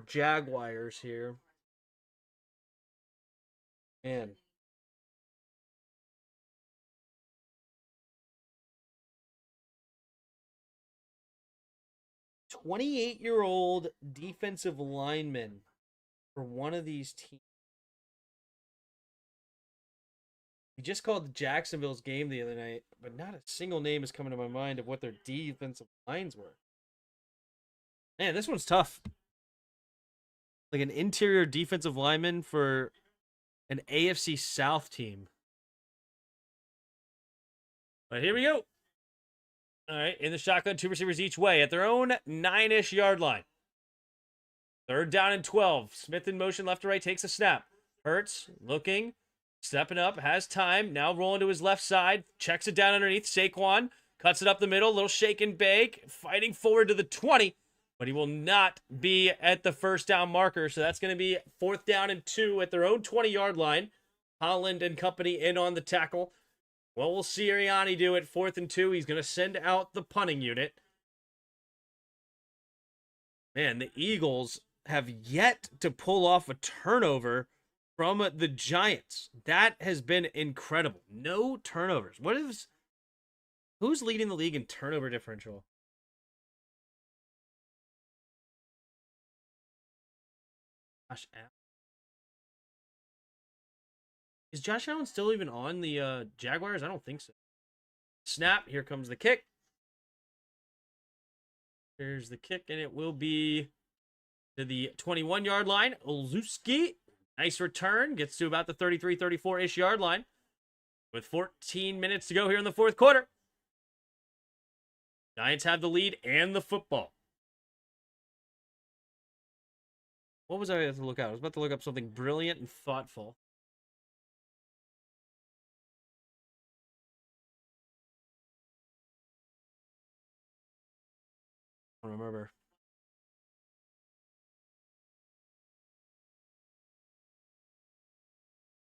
Jaguars here. Man. 28-year-old defensive lineman for one of these teams. We just called Jacksonville's game the other night, but not a single name is coming to my mind of what their defensive lines were. Man, this one's tough. Like an interior defensive lineman for an AFC South team. But here we go. All right, in the shotgun, 2 receivers each way at their own 9-ish yard line. 3rd down and 12. Smith in motion left to right, takes a snap. Hurts looking, stepping up, has time. Now rolling to his left side, checks it down underneath. Saquon cuts it up the middle, little shake and bake, fighting forward to the 20, but he will not be at the 1st down marker. So that's going to be 4th down and 2 at their own 20-yard line. Holland and company in on the tackle. Well, we'll see Ariani do it. 4th and 2. He's going to send out the punting unit. Man, the Eagles have yet to pull off a turnover from the Giants. That has been incredible. No turnovers. Who's leading the league in turnover differential? Josh Allen. Is Josh Allen still even on the Jaguars? I don't think so. Snap. Here comes the kick. Here's the kick, and it will be to the 21-yard line. Olszewski. Nice return. Gets to about the 33, 34-ish yard line. With 14 minutes to go here in the 4th quarter. Giants have the lead and the football. What was I about to look at? I was about to look up something brilliant and thoughtful. I don't remember.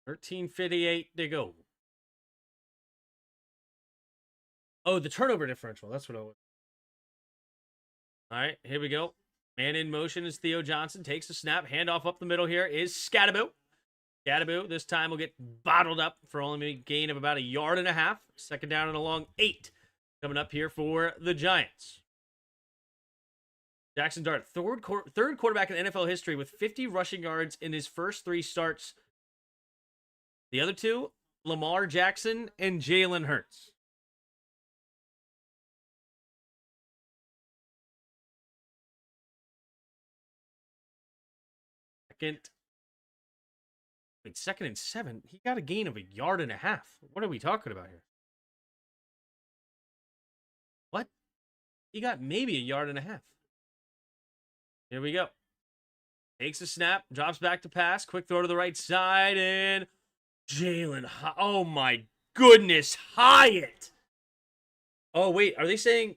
$13.58 to go. Oh, the turnover differential. That's what I was. All right, here we go. Man in motion is Theo Johnson. Takes the snap. Handoff up the middle here is Scatterbo. Scatterbo this time will get bottled up for only a gain of about 1.5 yards. 2nd down and a long 8 coming up here for the Giants. Jackson Dart, third quarterback in NFL history with 50 rushing yards in his first 3 starts. The other 2, Lamar Jackson and Jalen Hurts. Second and 7. He got a gain of 1.5 yards. What are we talking about here? What? He got maybe 1.5 yards. Here we go. Takes a snap, drops back to pass, quick throw to the right side, and Jalen. Oh my goodness, Hyatt. Oh wait, are they saying?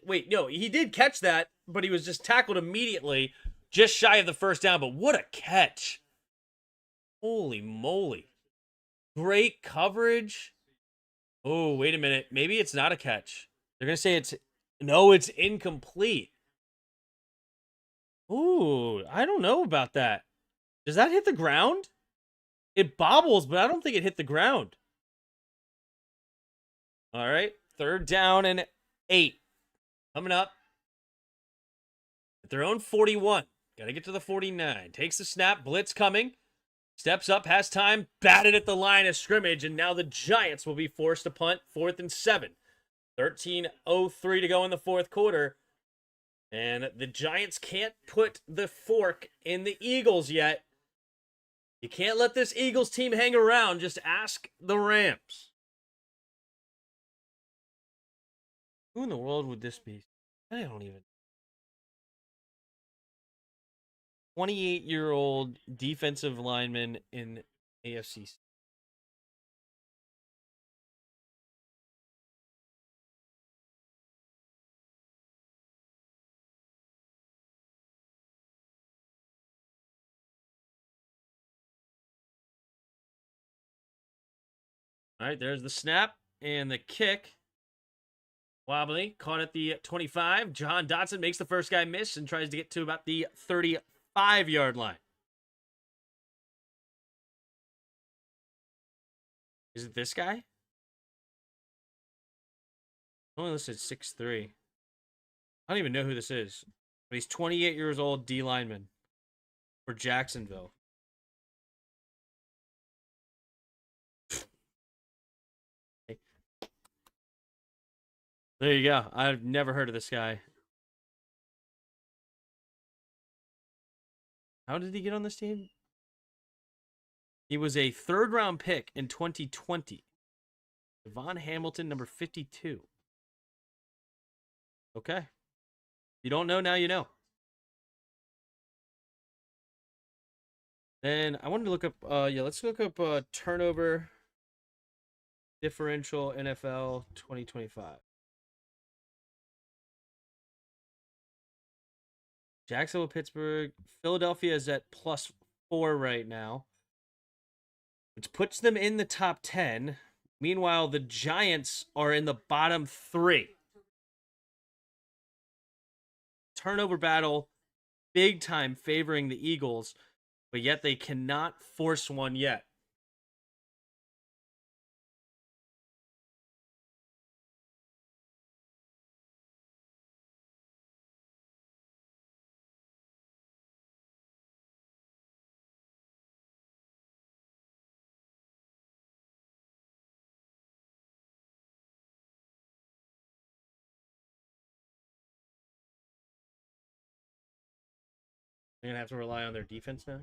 Wait, no, he did catch that, but he was just tackled immediately, just shy of the 1st down. But what a catch! Holy moly. Great coverage. Oh, wait a minute. Maybe it's not a catch. They're going to say it's incomplete. Ooh, I don't know about that. Does that hit the ground? It bobbles, but I don't think it hit the ground. All right. 3rd down and 8. Coming up. At their own 41. Got to get to the 49. Takes the snap. Blitz coming. Steps up, has time, batted at the line of scrimmage, and now the Giants will be forced to punt 4th and 7. 13:03 to go in the fourth quarter. And the Giants can't put the fork in the Eagles yet. You can't let this Eagles team hang around. Just ask the Rams. Who in the world would this be? I don't even. 28-year-old defensive lineman in AFC. All right, there's the snap and the kick. Wobbly, caught at the 25. John Dotson makes the first guy miss and tries to get to about the 35-yard line. Is it this guy? Only listed 6'3". I don't even know who this is. But he's 28 years old, D lineman for Jacksonville. There you go. I've never heard of this guy. How did he get on this team? He was a 3rd-round pick in 2020. Devon Hamilton, number 52. Okay. You don't know, now you know. Then I wanted to look up, let's look up turnover differential NFL 2025. Jacksonville, Pittsburgh, Philadelphia is at +4 right now, which puts them in the top 10. Meanwhile, the Giants are in the bottom 3. Turnover battle, big time favoring the Eagles, but yet they cannot force one yet. They're going to have to rely on their defense now.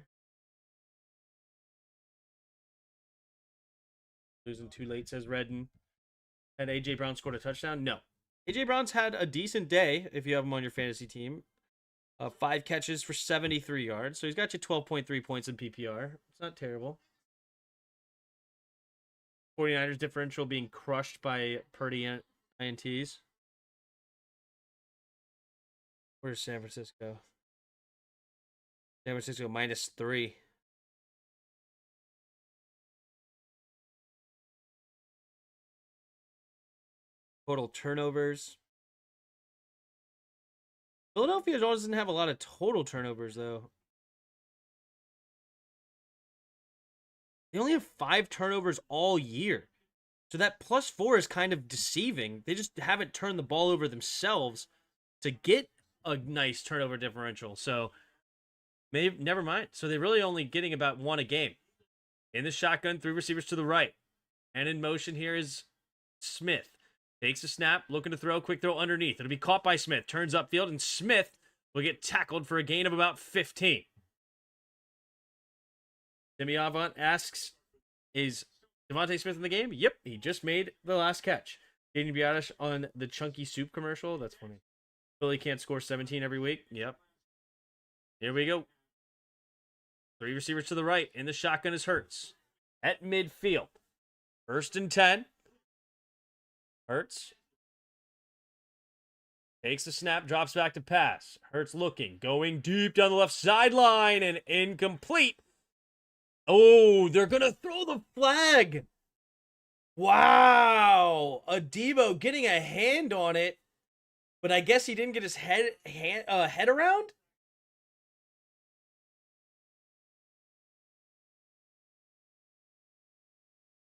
Losing too late, says Redden. Had A.J. Brown scored a touchdown? No. A.J. Brown's had a decent day if you have him on your fantasy team. 5 catches for 73 yards. So he's got you 12.3 points in PPR. It's not terrible. 49ers differential being crushed by Purdy INTs. Where's San Francisco? San Francisco -3. Total turnovers. Philadelphia doesn't have a lot of total turnovers, though. They only have 5 turnovers all year. So that +4 is kind of deceiving. They just haven't turned the ball over themselves to get a nice turnover differential. So, never mind. So they're really only getting about 1 a game. In the shotgun, 3 receivers to the right. And in motion here is Smith. Takes a snap, looking to throw, quick throw underneath. It'll be caught by Smith. Turns upfield, and Smith will get tackled for a gain of about 15. Demi Avant asks, is Devontae Smith in the game? Yep, he just made the last catch. Jaden Biotish on the Chunky Soup commercial. That's funny. Philly can't score 17 every week. Yep. Here we go. 3 receivers to the right. In the shotgun is Hurts. At midfield. 1st and 10. Hurts. Takes the snap, drops back to pass. Hurts looking, going deep down the left sideline and incomplete. Oh, they're going to throw the flag. Wow. Adebo getting a hand on it, but I guess he didn't get his head around.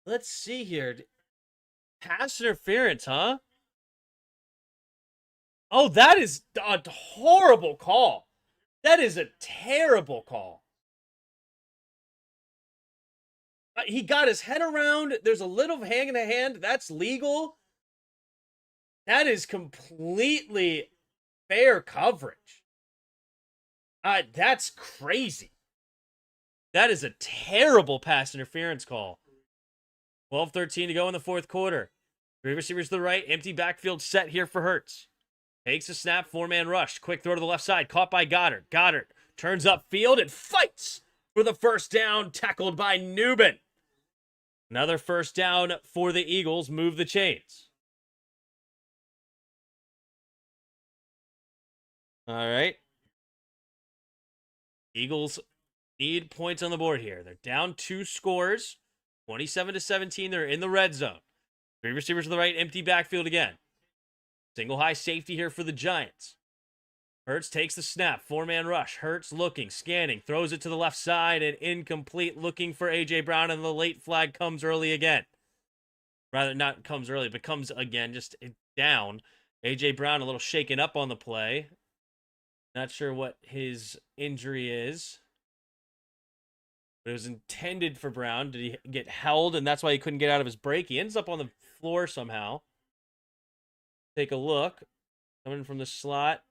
Let's see here. Pass interference, huh? Oh, that is a horrible call. That is a terrible call. He got his head around. There's a little hand in the hand. That's legal. That is completely fair coverage. That's crazy. That is a terrible pass interference call. 12-13 to go in the fourth quarter. Three receivers to the right. Empty backfield set here for Hurts. Takes a snap. Four-man rush. Quick throw to the left side. Caught by Goddard. Goddard turns upfield and fights for the first down. Tackled by Newman. Another first down for the Eagles. Move the chains. All right. Eagles need points on the board here. They're down 2 scores. 27-17. They're in the red zone. Three receivers to the right. Empty backfield again. Single high safety here for the Giants. Hurts takes the snap. Four-man rush. Hurts looking, scanning, throws it to the left side and incomplete, looking for A.J. Brown, and the late flag comes early again. Rather, not comes early, but comes again, just down. A.J. Brown a little shaken up on the play. Not sure what his injury is. But it was intended for Brown. Did he get held, and that's why he couldn't get out of his break? He ends up on the floor somehow. Take a look. Coming from the slot.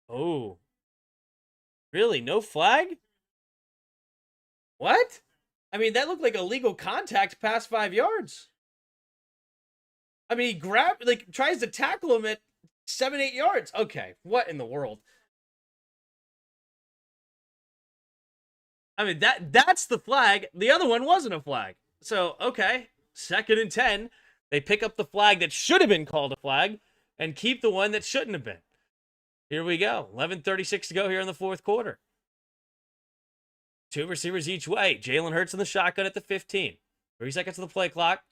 Oh. Really? No flag? What? I mean, that looked like illegal contact past 5 yards. I mean, he tries to tackle him at 7-8 yards. Okay, what in the world? I mean, that's the flag. The other one wasn't a flag. So, okay, 2nd and 10. They pick up the flag that should have been called a flag and keep the one that shouldn't have been. Here we go. 11:36 to go here in the fourth quarter. 2 receivers each way. Jalen Hurts in the shotgun at the 15. 3 seconds of the play clock.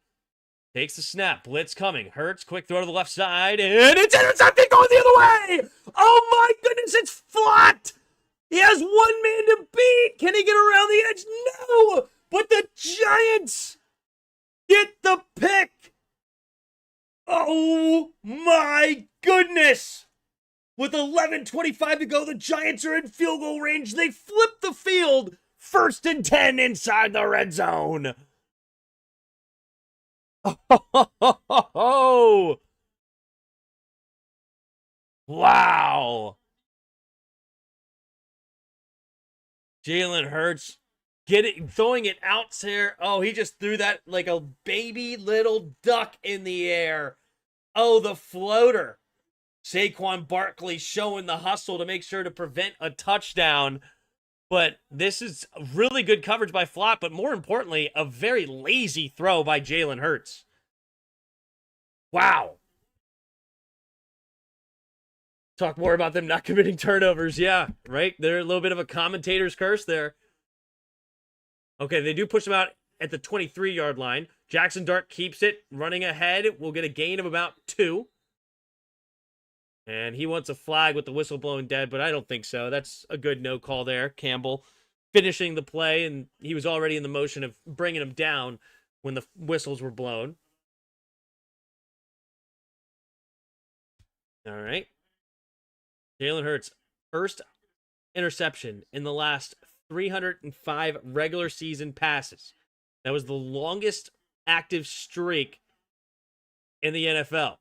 Takes the snap. Blitz coming. Hurts, quick throw to the left side. And it's intercepted going the other way. Oh my goodness, it's flat. He has one man to beat. Can he get around the edge? No. But the Giants get the pick. Oh my goodness. With 11:25 to go, the Giants are in field goal range. They flip the field. 1st and 10 inside the red zone. Oh, wow. Jalen Hurts throwing it out there. Oh, he just threw that like a baby little duck in the air. Oh, the floater. Saquon Barkley showing the hustle to make sure to prevent a touchdown. But this is really good coverage by Flott, but more importantly, a very lazy throw by Jalen Hurts. Wow. Talk more about them not committing turnovers. Yeah, right? They're a little bit of a commentator's curse there. Okay, they do push them out at the 23-yard line. Jackson Dart keeps it, running ahead. We'll get a gain of about 2. And he wants a flag with the whistle blowing dead, but I don't think so. That's a good no call there. Campbell finishing the play, and he was already in the motion of bringing him down when the whistles were blown. All right. Jalen Hurts, first interception in the last 305 regular season passes. That was the longest active streak in the NFL.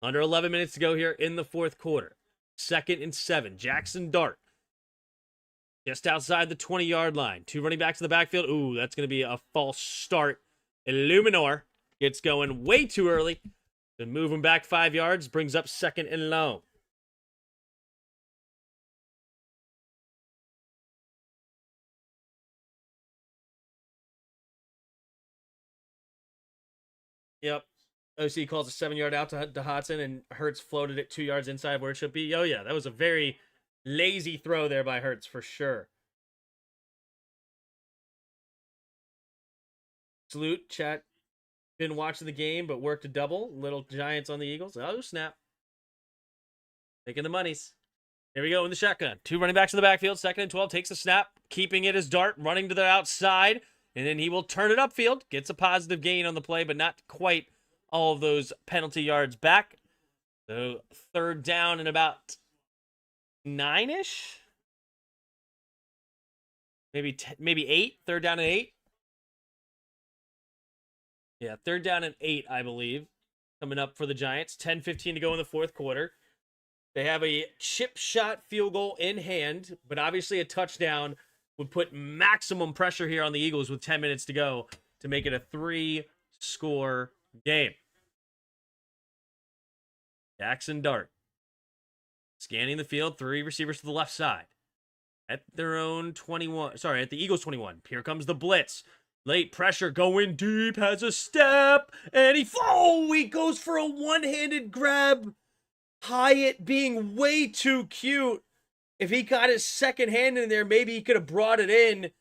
Under 11 minutes to go here in the fourth quarter. 2nd and 7. Jackson Dart. Just outside the 20-yard line. 2 running backs in the backfield. Ooh, that's going to be a false start. Illuminor gets going way too early. Then move him back 5 yards. Brings up 2nd and long. Yep. OC calls a 7-yard out to Hodson, and Hurts floated it 2 yards inside where it should be. Oh, yeah, that was a very lazy throw there by Hurts for sure. Salute, chat. Been watching the game, but worked a double. Little Giants on the Eagles. Oh, snap. Taking the monies. Here we go in the shotgun. 2 running backs in the backfield. 2nd and 12. Takes the snap. Keeping it as Dart. Running to the outside. And then he will turn it upfield. Gets a positive gain on the play, but not quite all of those penalty yards back. So 3rd down and about 9-ish. maybe 8. Third down and 8. Yeah, third down and 8, I believe, coming up for the Giants. 10:15 to go in the fourth quarter. They have a chip shot field goal in hand, but obviously a touchdown would put maximum pressure here on the Eagles with 10 minutes to go to make it a 3-score game. Jackson Dart scanning the field, 3 receivers to the left side. At their own 21, sorry, at the Eagles 21. Here comes the blitz. Late pressure going deep, has a step, and he goes for a one-handed grab. Hyatt being way too cute. If he got his second hand in there, maybe he could have brought it in.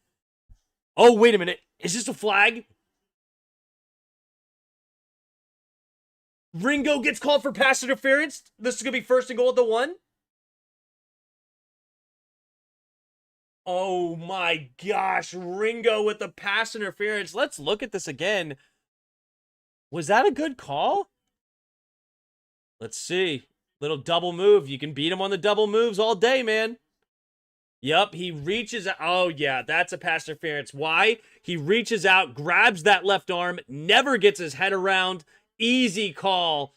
Oh, wait a minute. Is this a flag? Ringo gets called for pass interference. This is going to be first and goal at the 1. Oh my gosh, Ringo with the pass interference. Let's look at this again. Was that a good call? Let's see. Little double move. You can beat him on the double moves all day, man. Yep, he reaches out. Oh, yeah, that's a pass interference. Why? He reaches out, grabs that left arm, never gets his head around. Easy call.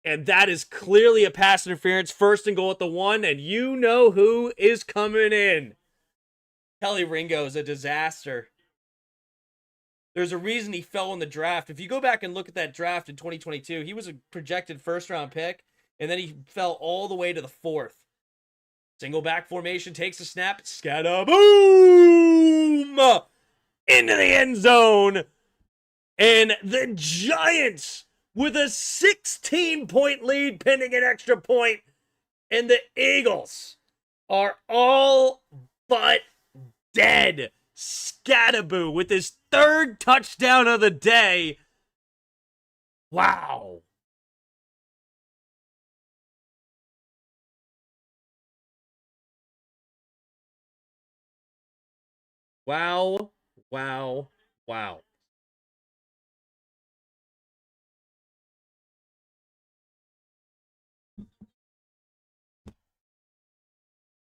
And that is clearly a pass interference. First and goal at the 1, and you know who is coming in. Kelly Ringo is a disaster. There's a reason he fell in the draft. If you go back and look at that draft in 2022, he was a projected first-round pick, and then he fell all the way to the 4th. Single back formation, takes a snap, scatter, boom! Into the end zone. And the Giants with a 16-point lead pending an extra point. And the Eagles are all but dead. Scatterboo with his 3rd touchdown of the day. Wow. Wow. Wow. Wow.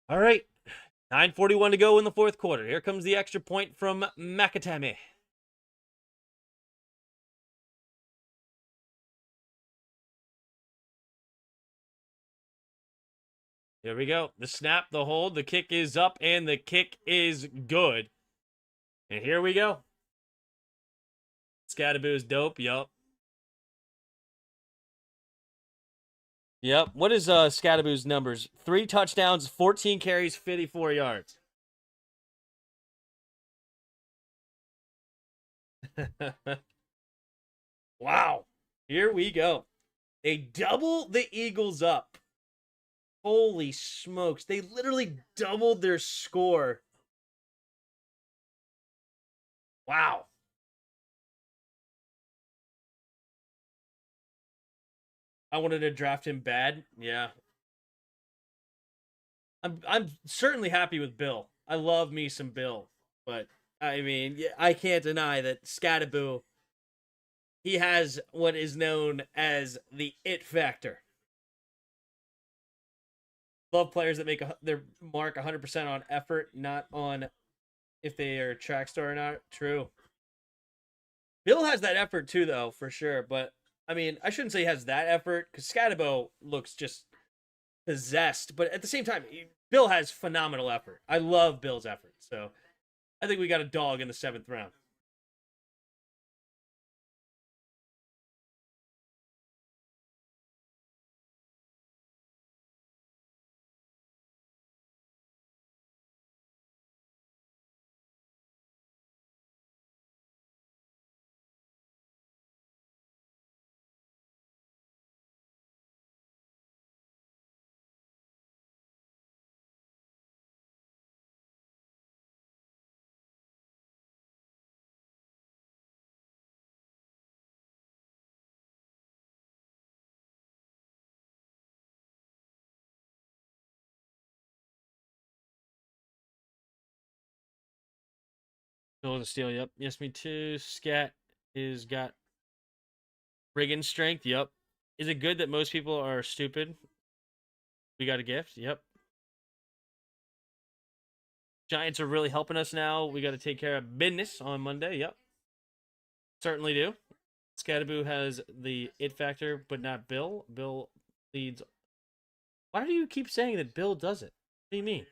All right. 9:41 to go in the fourth quarter. Here comes the extra point from Makatame. Here we go. The snap, the hold, the kick is up, and the kick is good. And here we go. Scatterboo is dope. Yup. Yep. What is Scatterboo's numbers? 3 touchdowns, 14 carries, 54 yards. Wow. Here we go. They double the Eagles up. Holy smokes. They literally doubled their score. Wow. I wanted to draft him bad. Yeah. I'm certainly happy with Bill. I love me some Bill. But, I mean, I can't deny that Scatterboo, he has what is known as the it factor. Love players that make their mark 100% on effort, not on if they are a track star or not. True. Bill has that effort too, though, for sure. But, I mean, I shouldn't say he has that effort, because Scatterbo looks just possessed. But at the same time, Bill has phenomenal effort. I love Bill's effort. So, I think we got a dog in the 7th round. Bill is a steal, yep. Yes, me too. Scat is got friggin' strength, yep. Is it good that most people are stupid? We got a gift, yep. Giants are really helping us now. We got to take care of business on Monday. Yep. Certainly do. Scadaboo has the it factor, but not Bill. Bill leads. Why do you keep saying that Bill does it? What do you mean?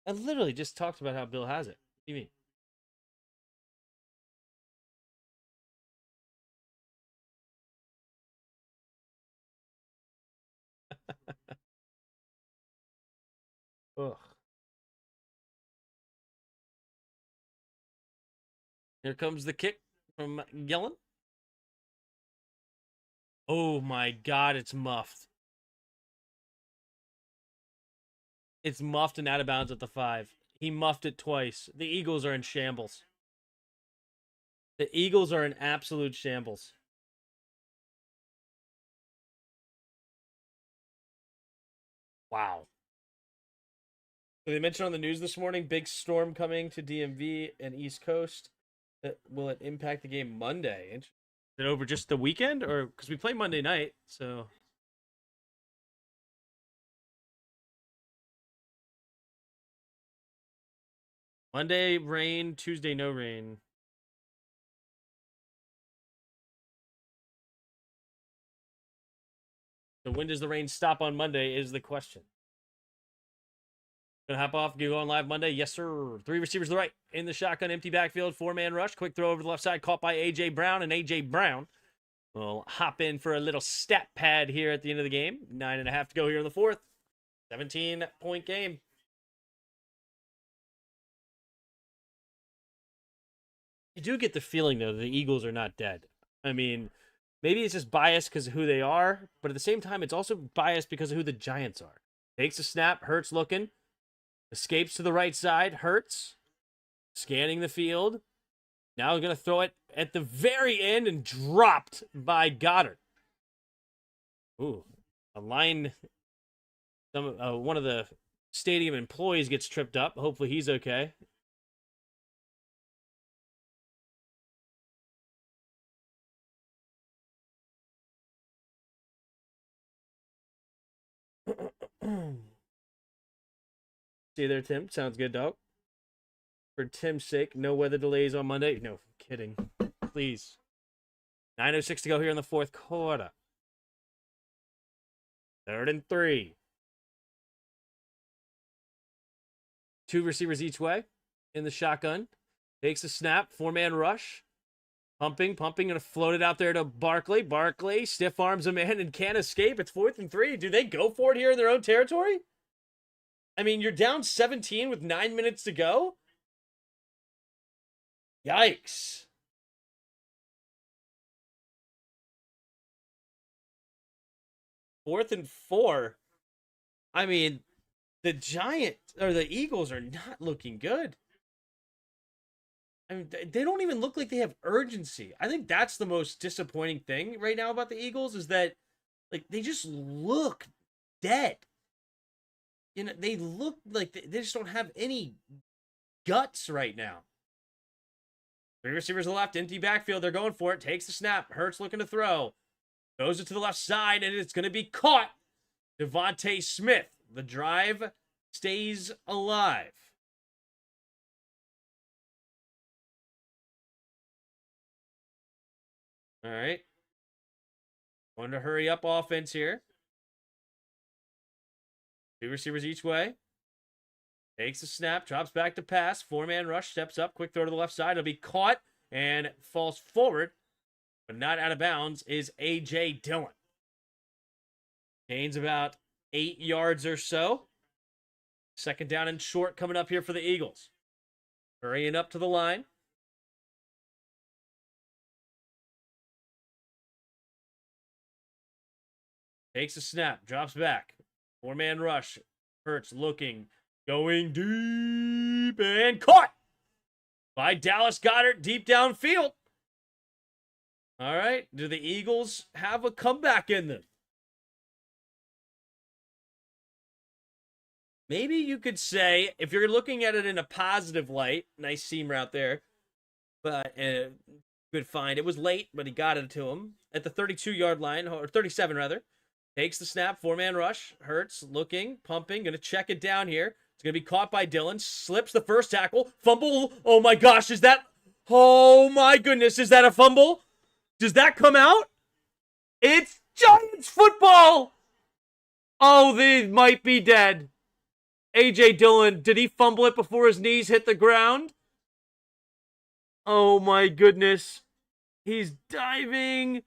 I literally just talked about how Bill has it. What do you mean? Ugh. Here comes the kick from Yellen. Oh my God, it's muffed. It's muffed and out of bounds at the 5. He muffed it twice. The Eagles are in shambles. The Eagles are in absolute shambles. Wow. So they mentioned on the news this morning, big storm coming to DMV and East Coast. Will it impact the game Monday? Is it over just the weekend, or because we play Monday night? So Monday rain, Tuesday no rain. So when does the rain stop on Monday is the question. Gonna hop off, go on live Monday. Yes, sir. 3 receivers to the right in the shotgun, empty backfield, 4-man rush. Quick throw over the left side, caught by A.J. Brown, and A.J. Brown will hop in for a little stat pad here at the end of the game. 9.5 to go here in the fourth. 17-point game. I do get the feeling, though, that the Eagles are not dead. I mean, maybe it's just biased because of who they are, but at the same time, it's also biased because of who the Giants are. Takes a snap, Hurts looking. Escapes to the right side. Hurts. Scanning the field. Now going to throw it at the very end and dropped by Goddard. Ooh. A line. One of the stadium employees gets tripped up. Hopefully he's okay. See you there, Tim. Sounds good, dog. For Tim's sake, no weather delays on Monday. No, kidding. Please. 9:06 to go here in the fourth quarter. 3rd and 3. 2 receivers each way in the shotgun. Takes a snap. 4-man rush. Pumping, gonna float it out there to Barkley. Barkley stiff arms a man and can't escape. It's 4th and 3. Do they go for it here in their own territory? I mean, you're down 17 with 9 minutes to go. Yikes. Fourth and 4. I mean, the Giants or the Eagles are not looking good. I mean, they don't even look like they have urgency. I think that's the most disappointing thing right now about the Eagles is that, like, they just look dead. You know, they look like they just don't have any guts right now. 3 receivers to the left, empty backfield. They're going for it. Takes the snap. Hurts looking to throw. Goes it to the left side, and it's going to be caught. Devontae Smith. The drive stays alive. All right. Going to hurry up offense here. 2 receivers each way. Takes a snap, drops back to pass. 4-man rush, steps up, quick throw to the left side. It'll be caught and falls forward, but not out of bounds, is A.J. Dillon. Gains about 8 yards or so. 2nd down and short coming up here for the Eagles. Hurrying up to the line. Takes a snap, drops back. 4-man rush. Hurts looking, going deep, and caught by Dallas Goedert deep downfield. All right, do the Eagles have a comeback in them? Maybe you could say, if you're looking at it in a positive light, nice seam route there, but good find. It was late, but he got it to him at the 32-yard line, or 37 rather. Takes the snap, 4-man rush. Hurts, looking, pumping, gonna check it down here. It's gonna be caught by Dillon. Slips the first tackle. Fumble. Oh my gosh, is that... Oh my goodness, is that a fumble? Does that come out? It's Giants football! Oh, they might be dead. A.J. Dillon, did he fumble it before his knees hit the ground? Oh my goodness. He's diving.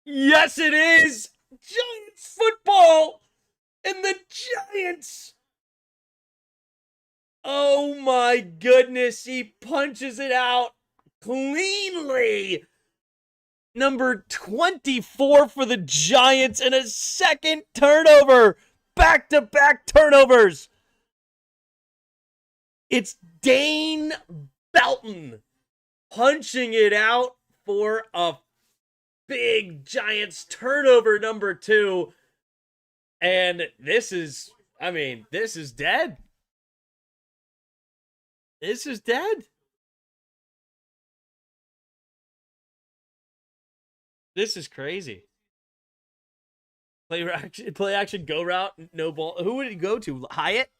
Yes, it is! Giants football! And the Giants! Oh my goodness, he punches it out cleanly! Number 24 for the Giants and a second turnover! Back-to-back turnovers! It's Dane Belton punching it out for a big Giants turnover number 2. And this is, I mean, this is dead. This is dead. This is crazy. Play action, go route, no ball. Who would he go to? Hyatt?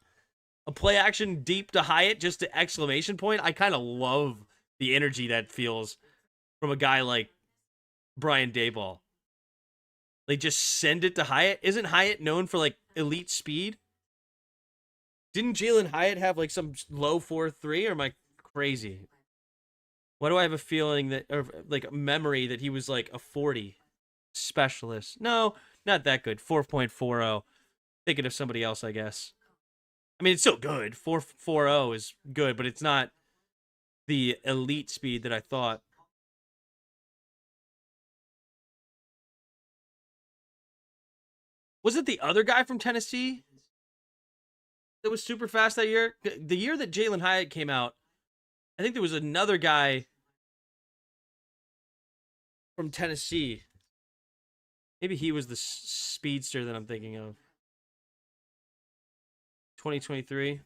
A play action deep to Hyatt, just an exclamation point. I kind of love the energy that feels from a guy like Brian Daboll. They just send it to Hyatt. Isn't Hyatt known for like elite speed? Didn't Jalen Hyatt have like some low 4.3, or am I crazy? Why do I have a feeling that, or like a memory that he was like a 40 specialist? No, not that good. 4.40. Thinking of somebody else, I guess. I mean, it's still good. 4.40 is good, but it's not the elite speed that I thought. Was it the other guy from Tennessee that was super fast that year? The year that Jalen Hyatt came out, I think there was another guy from Tennessee. Maybe he was the speedster that I'm thinking of. 2023.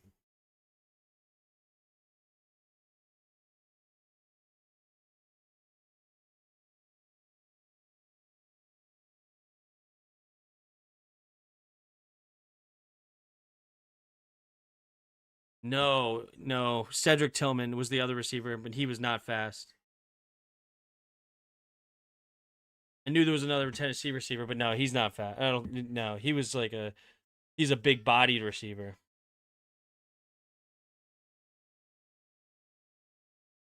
No. Cedric Tillman was the other receiver, but he was not fast. I knew there was another Tennessee receiver, but no, he's not fast. No, he was like he's a big bodied receiver.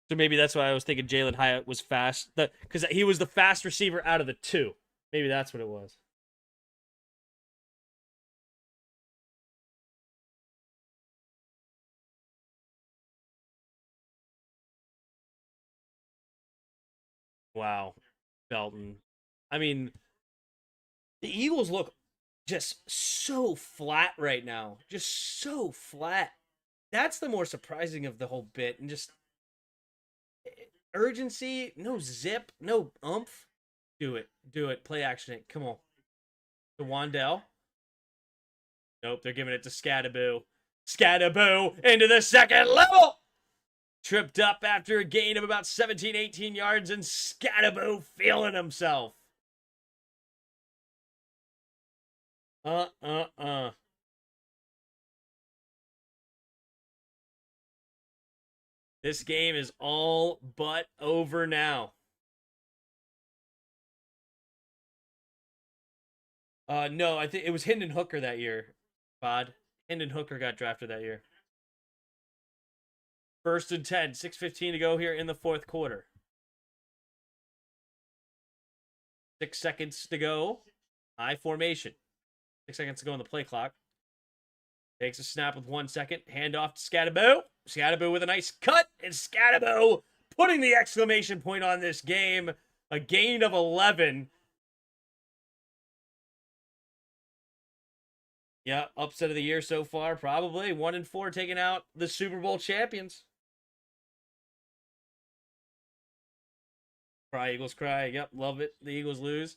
So maybe that's why I was thinking Jalen Hyatt was fast. Because he was the fast receiver out of the two. Maybe that's what it was. Wow. Belton. I mean, the Eagles look just so flat right now. Just so flat. That's the more surprising of the whole bit. And just urgency, no zip, no umph. Do it. Play action it. Come on. To Wandell. Nope, they're giving it to Scattaboo. Scattaboo into the second level. Tripped up after a gain of about 17, 18 yards, and Scattaboo feeling himself. This game is all but over now. No, I think it was Hendon Hooker that year, Bod. Hendon Hooker got drafted that year. 1st and 10, 6:15 to go here in the fourth quarter. 6 seconds to go. I formation. 6 seconds to go on the play clock. Takes a snap with 1 second. Hand off to Scattaboo. Scattaboo with a nice cut. And Scattaboo putting the exclamation point on this game. A gain of 11. Yeah, upset of the year so far, probably. 1-4 taking out the Super Bowl champions. Cry, Eagles, cry. Yep, love it. The Eagles lose.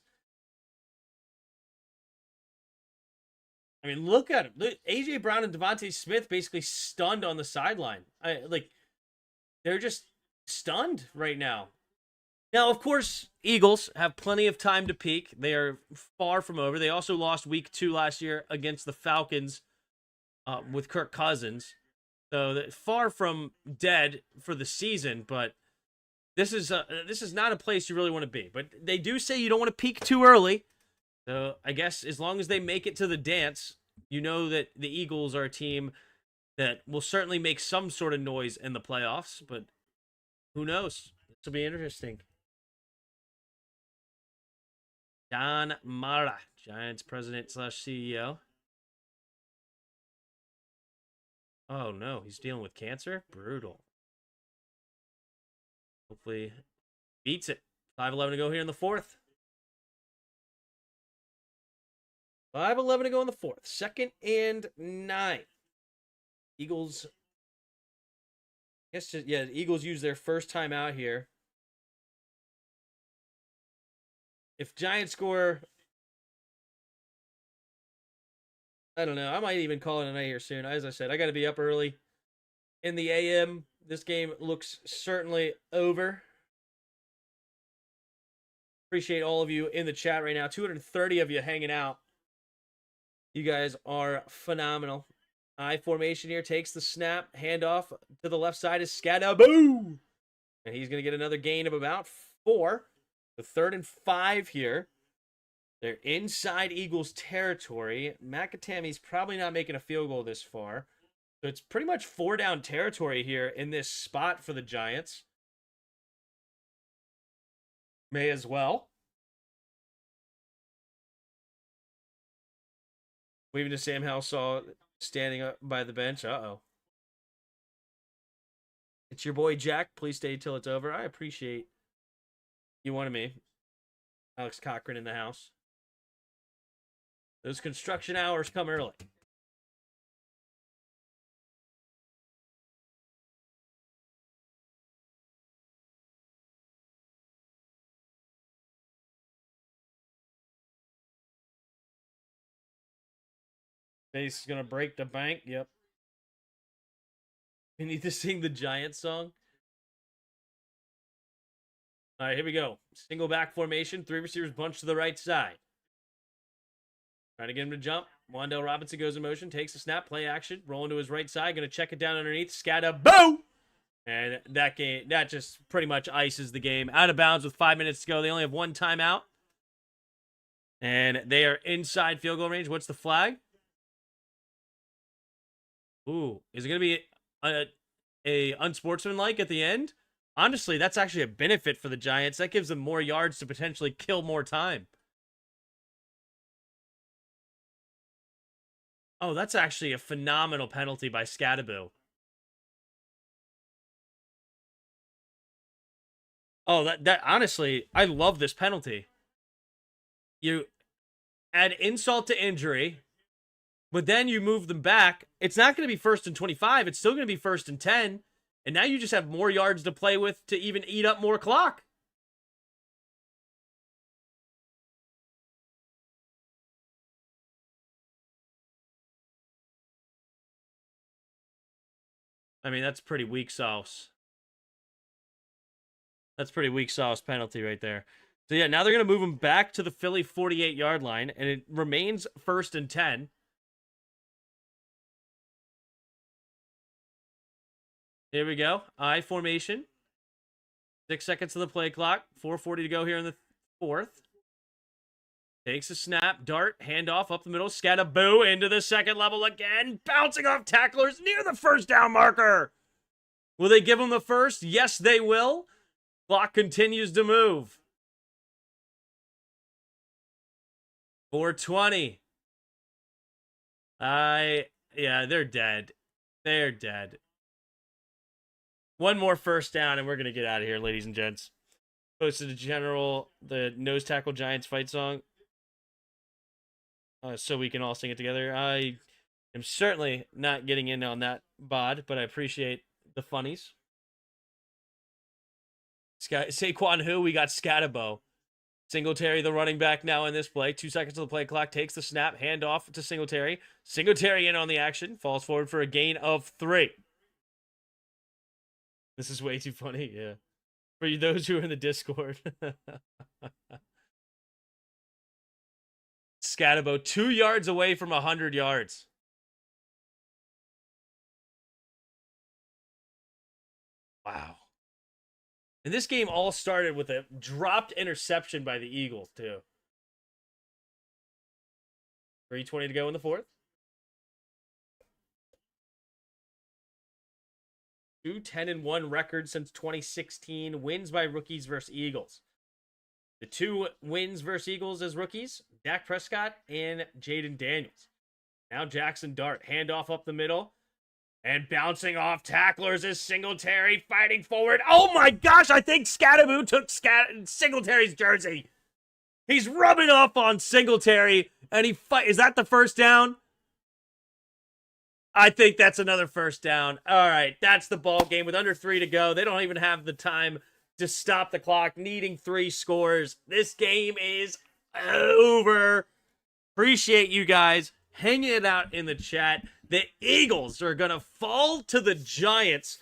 I mean, look at him. Look, A.J. Brown and Devontae Smith basically stunned on the sideline. They're just stunned right now. Now, of course, Eagles have plenty of time to peak. They are far from over. They also lost week 2 last year against the Falcons with Kirk Cousins. So far from dead for the season, but this is not a place you really want to be. But they do say you don't want to peak too early. So I guess as long as they make it to the dance, you know that the Eagles are a team that will certainly make some sort of noise in the playoffs. But who knows? This will be interesting. Don Mara, Giants president / CEO. Oh no, he's dealing with cancer? Brutal. Hopefully beats it. 5:11 to go here in the fourth. 5:11 to go in the fourth. 2nd and 9. Eagles. I guess the Eagles use their first time out here. If Giants score, I don't know. I might even call it a night here soon. As I said, I got to be up early in the AM. This game looks certainly over. Appreciate all of you in the chat right now. 230 of you hanging out. You guys are phenomenal. I formation here, takes the snap, handoff to the left side is Scadaboo. And he's going to get another gain of about 4. The 3rd and 5 here. They're inside Eagles territory. McAtammy's probably not making a field goal this far. So it's pretty much 4 down territory here in this spot for the Giants. May as well. Waving to Sam Howell standing up by the bench. Uh-oh. It's your boy Jack. Please stay till it's over. I appreciate you wanted me. Alex Cochran in the house. Those construction hours come early. Base is going to break the bank. Yep. We need to sing the Giants song. All right, here we go. Single back formation. 3 receivers bunched to the right side. Trying to get him to jump. Wan'Dale Robinson goes in motion, takes a snap, play action, rolling to his right side, going to check it down underneath. Scadaboo! And that just pretty much ices the game. Out of bounds with 5 minutes to go. They only have 1 timeout. And they are inside field goal range. What's the flag? Ooh, is it going to be a unsportsmanlike at the end? Honestly, that's actually a benefit for the Giants. That gives them more yards to potentially kill more time. Oh, that's actually a phenomenal penalty by Scadaboo. Oh, that honestly, I love this penalty. You add insult to injury, but then you move them back. It's not going to be 1st and 25. It's still going to be 1st and 10. And now you just have more yards to play with to even eat up more clock. I mean, that's pretty weak sauce. That's pretty weak sauce penalty right there. So, yeah, now they're going to move them back to the Philly 48-yard line, and it remains 1st and 10. Here we go. I formation. 6 seconds to the play clock. 4:40 to go here in the 4th. Takes a snap, dart, handoff up the middle, Scadaboo into the 2nd level again, bouncing off tacklers near the 1st down marker. Will they give him the 1st? Yes, they will. Clock continues to move. 4:20. Yeah, they're dead. They're dead. 1 more 1st down, and we're going to get out of here, ladies and gents. Posted the Nose Tackle Giants fight song. So we can all sing it together. I am certainly not getting in on that bod, but I appreciate the funnies. Saquon who? We got Scadabo. Singletary, the running back, now in this play. 2 seconds to the play clock. Takes the snap. Handoff to Singletary. Singletary in on the action. Falls forward for a gain of 3. This is way too funny. Yeah. For those who are in the Discord. Scatabo, 2 yards away from 100 yards. Wow. And this game all started with a dropped interception by the Eagles, too. 3:20 to go in the fourth. 2-10-1 record since 2016. Wins by rookies versus Eagles. The 2 wins versus Eagles as rookies, Dak Prescott and Jaden Daniels. Now Jackson Dart, handoff up the middle. And bouncing off tacklers is Singletary fighting forward. Oh my gosh, I think Scattaboo took Singletary's jersey. He's rubbing off on Singletary, and is that the first down? I think that's another first down. All right, that's the ball game with under 3 to go. They don't even have the time to stop the clock, needing 3 scores. This game is over. Appreciate you guys hanging it out in the chat. The Eagles are going to fall to the Giants.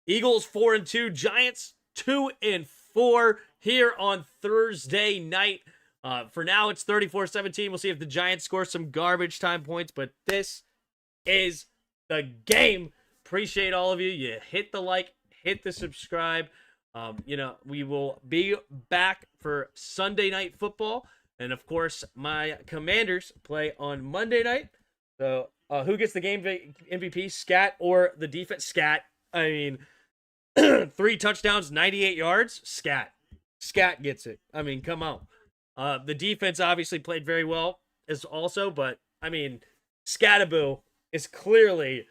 Eagles 4-2, Giants 2-4 here on Thursday night. For now, it's 34-17. We'll see if the Giants score some garbage time points, but this is the game. Appreciate all of you. You hit the like, hit the subscribe. We will be back for Sunday Night Football. And, of course, my Commanders play on Monday night. So, who gets the game MVP, Scat or the defense? Scat. I mean, 3 touchdowns, 98 yards. Scat. Scat gets it. I mean, come on. The defense obviously played very well as also, but, I mean, Scattaboo is clearly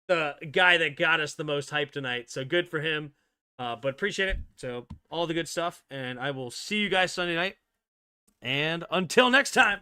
the guy that got us the most hype tonight. So, good for him. But appreciate it. So, all the good stuff. And I will see you guys Sunday night. And until next time.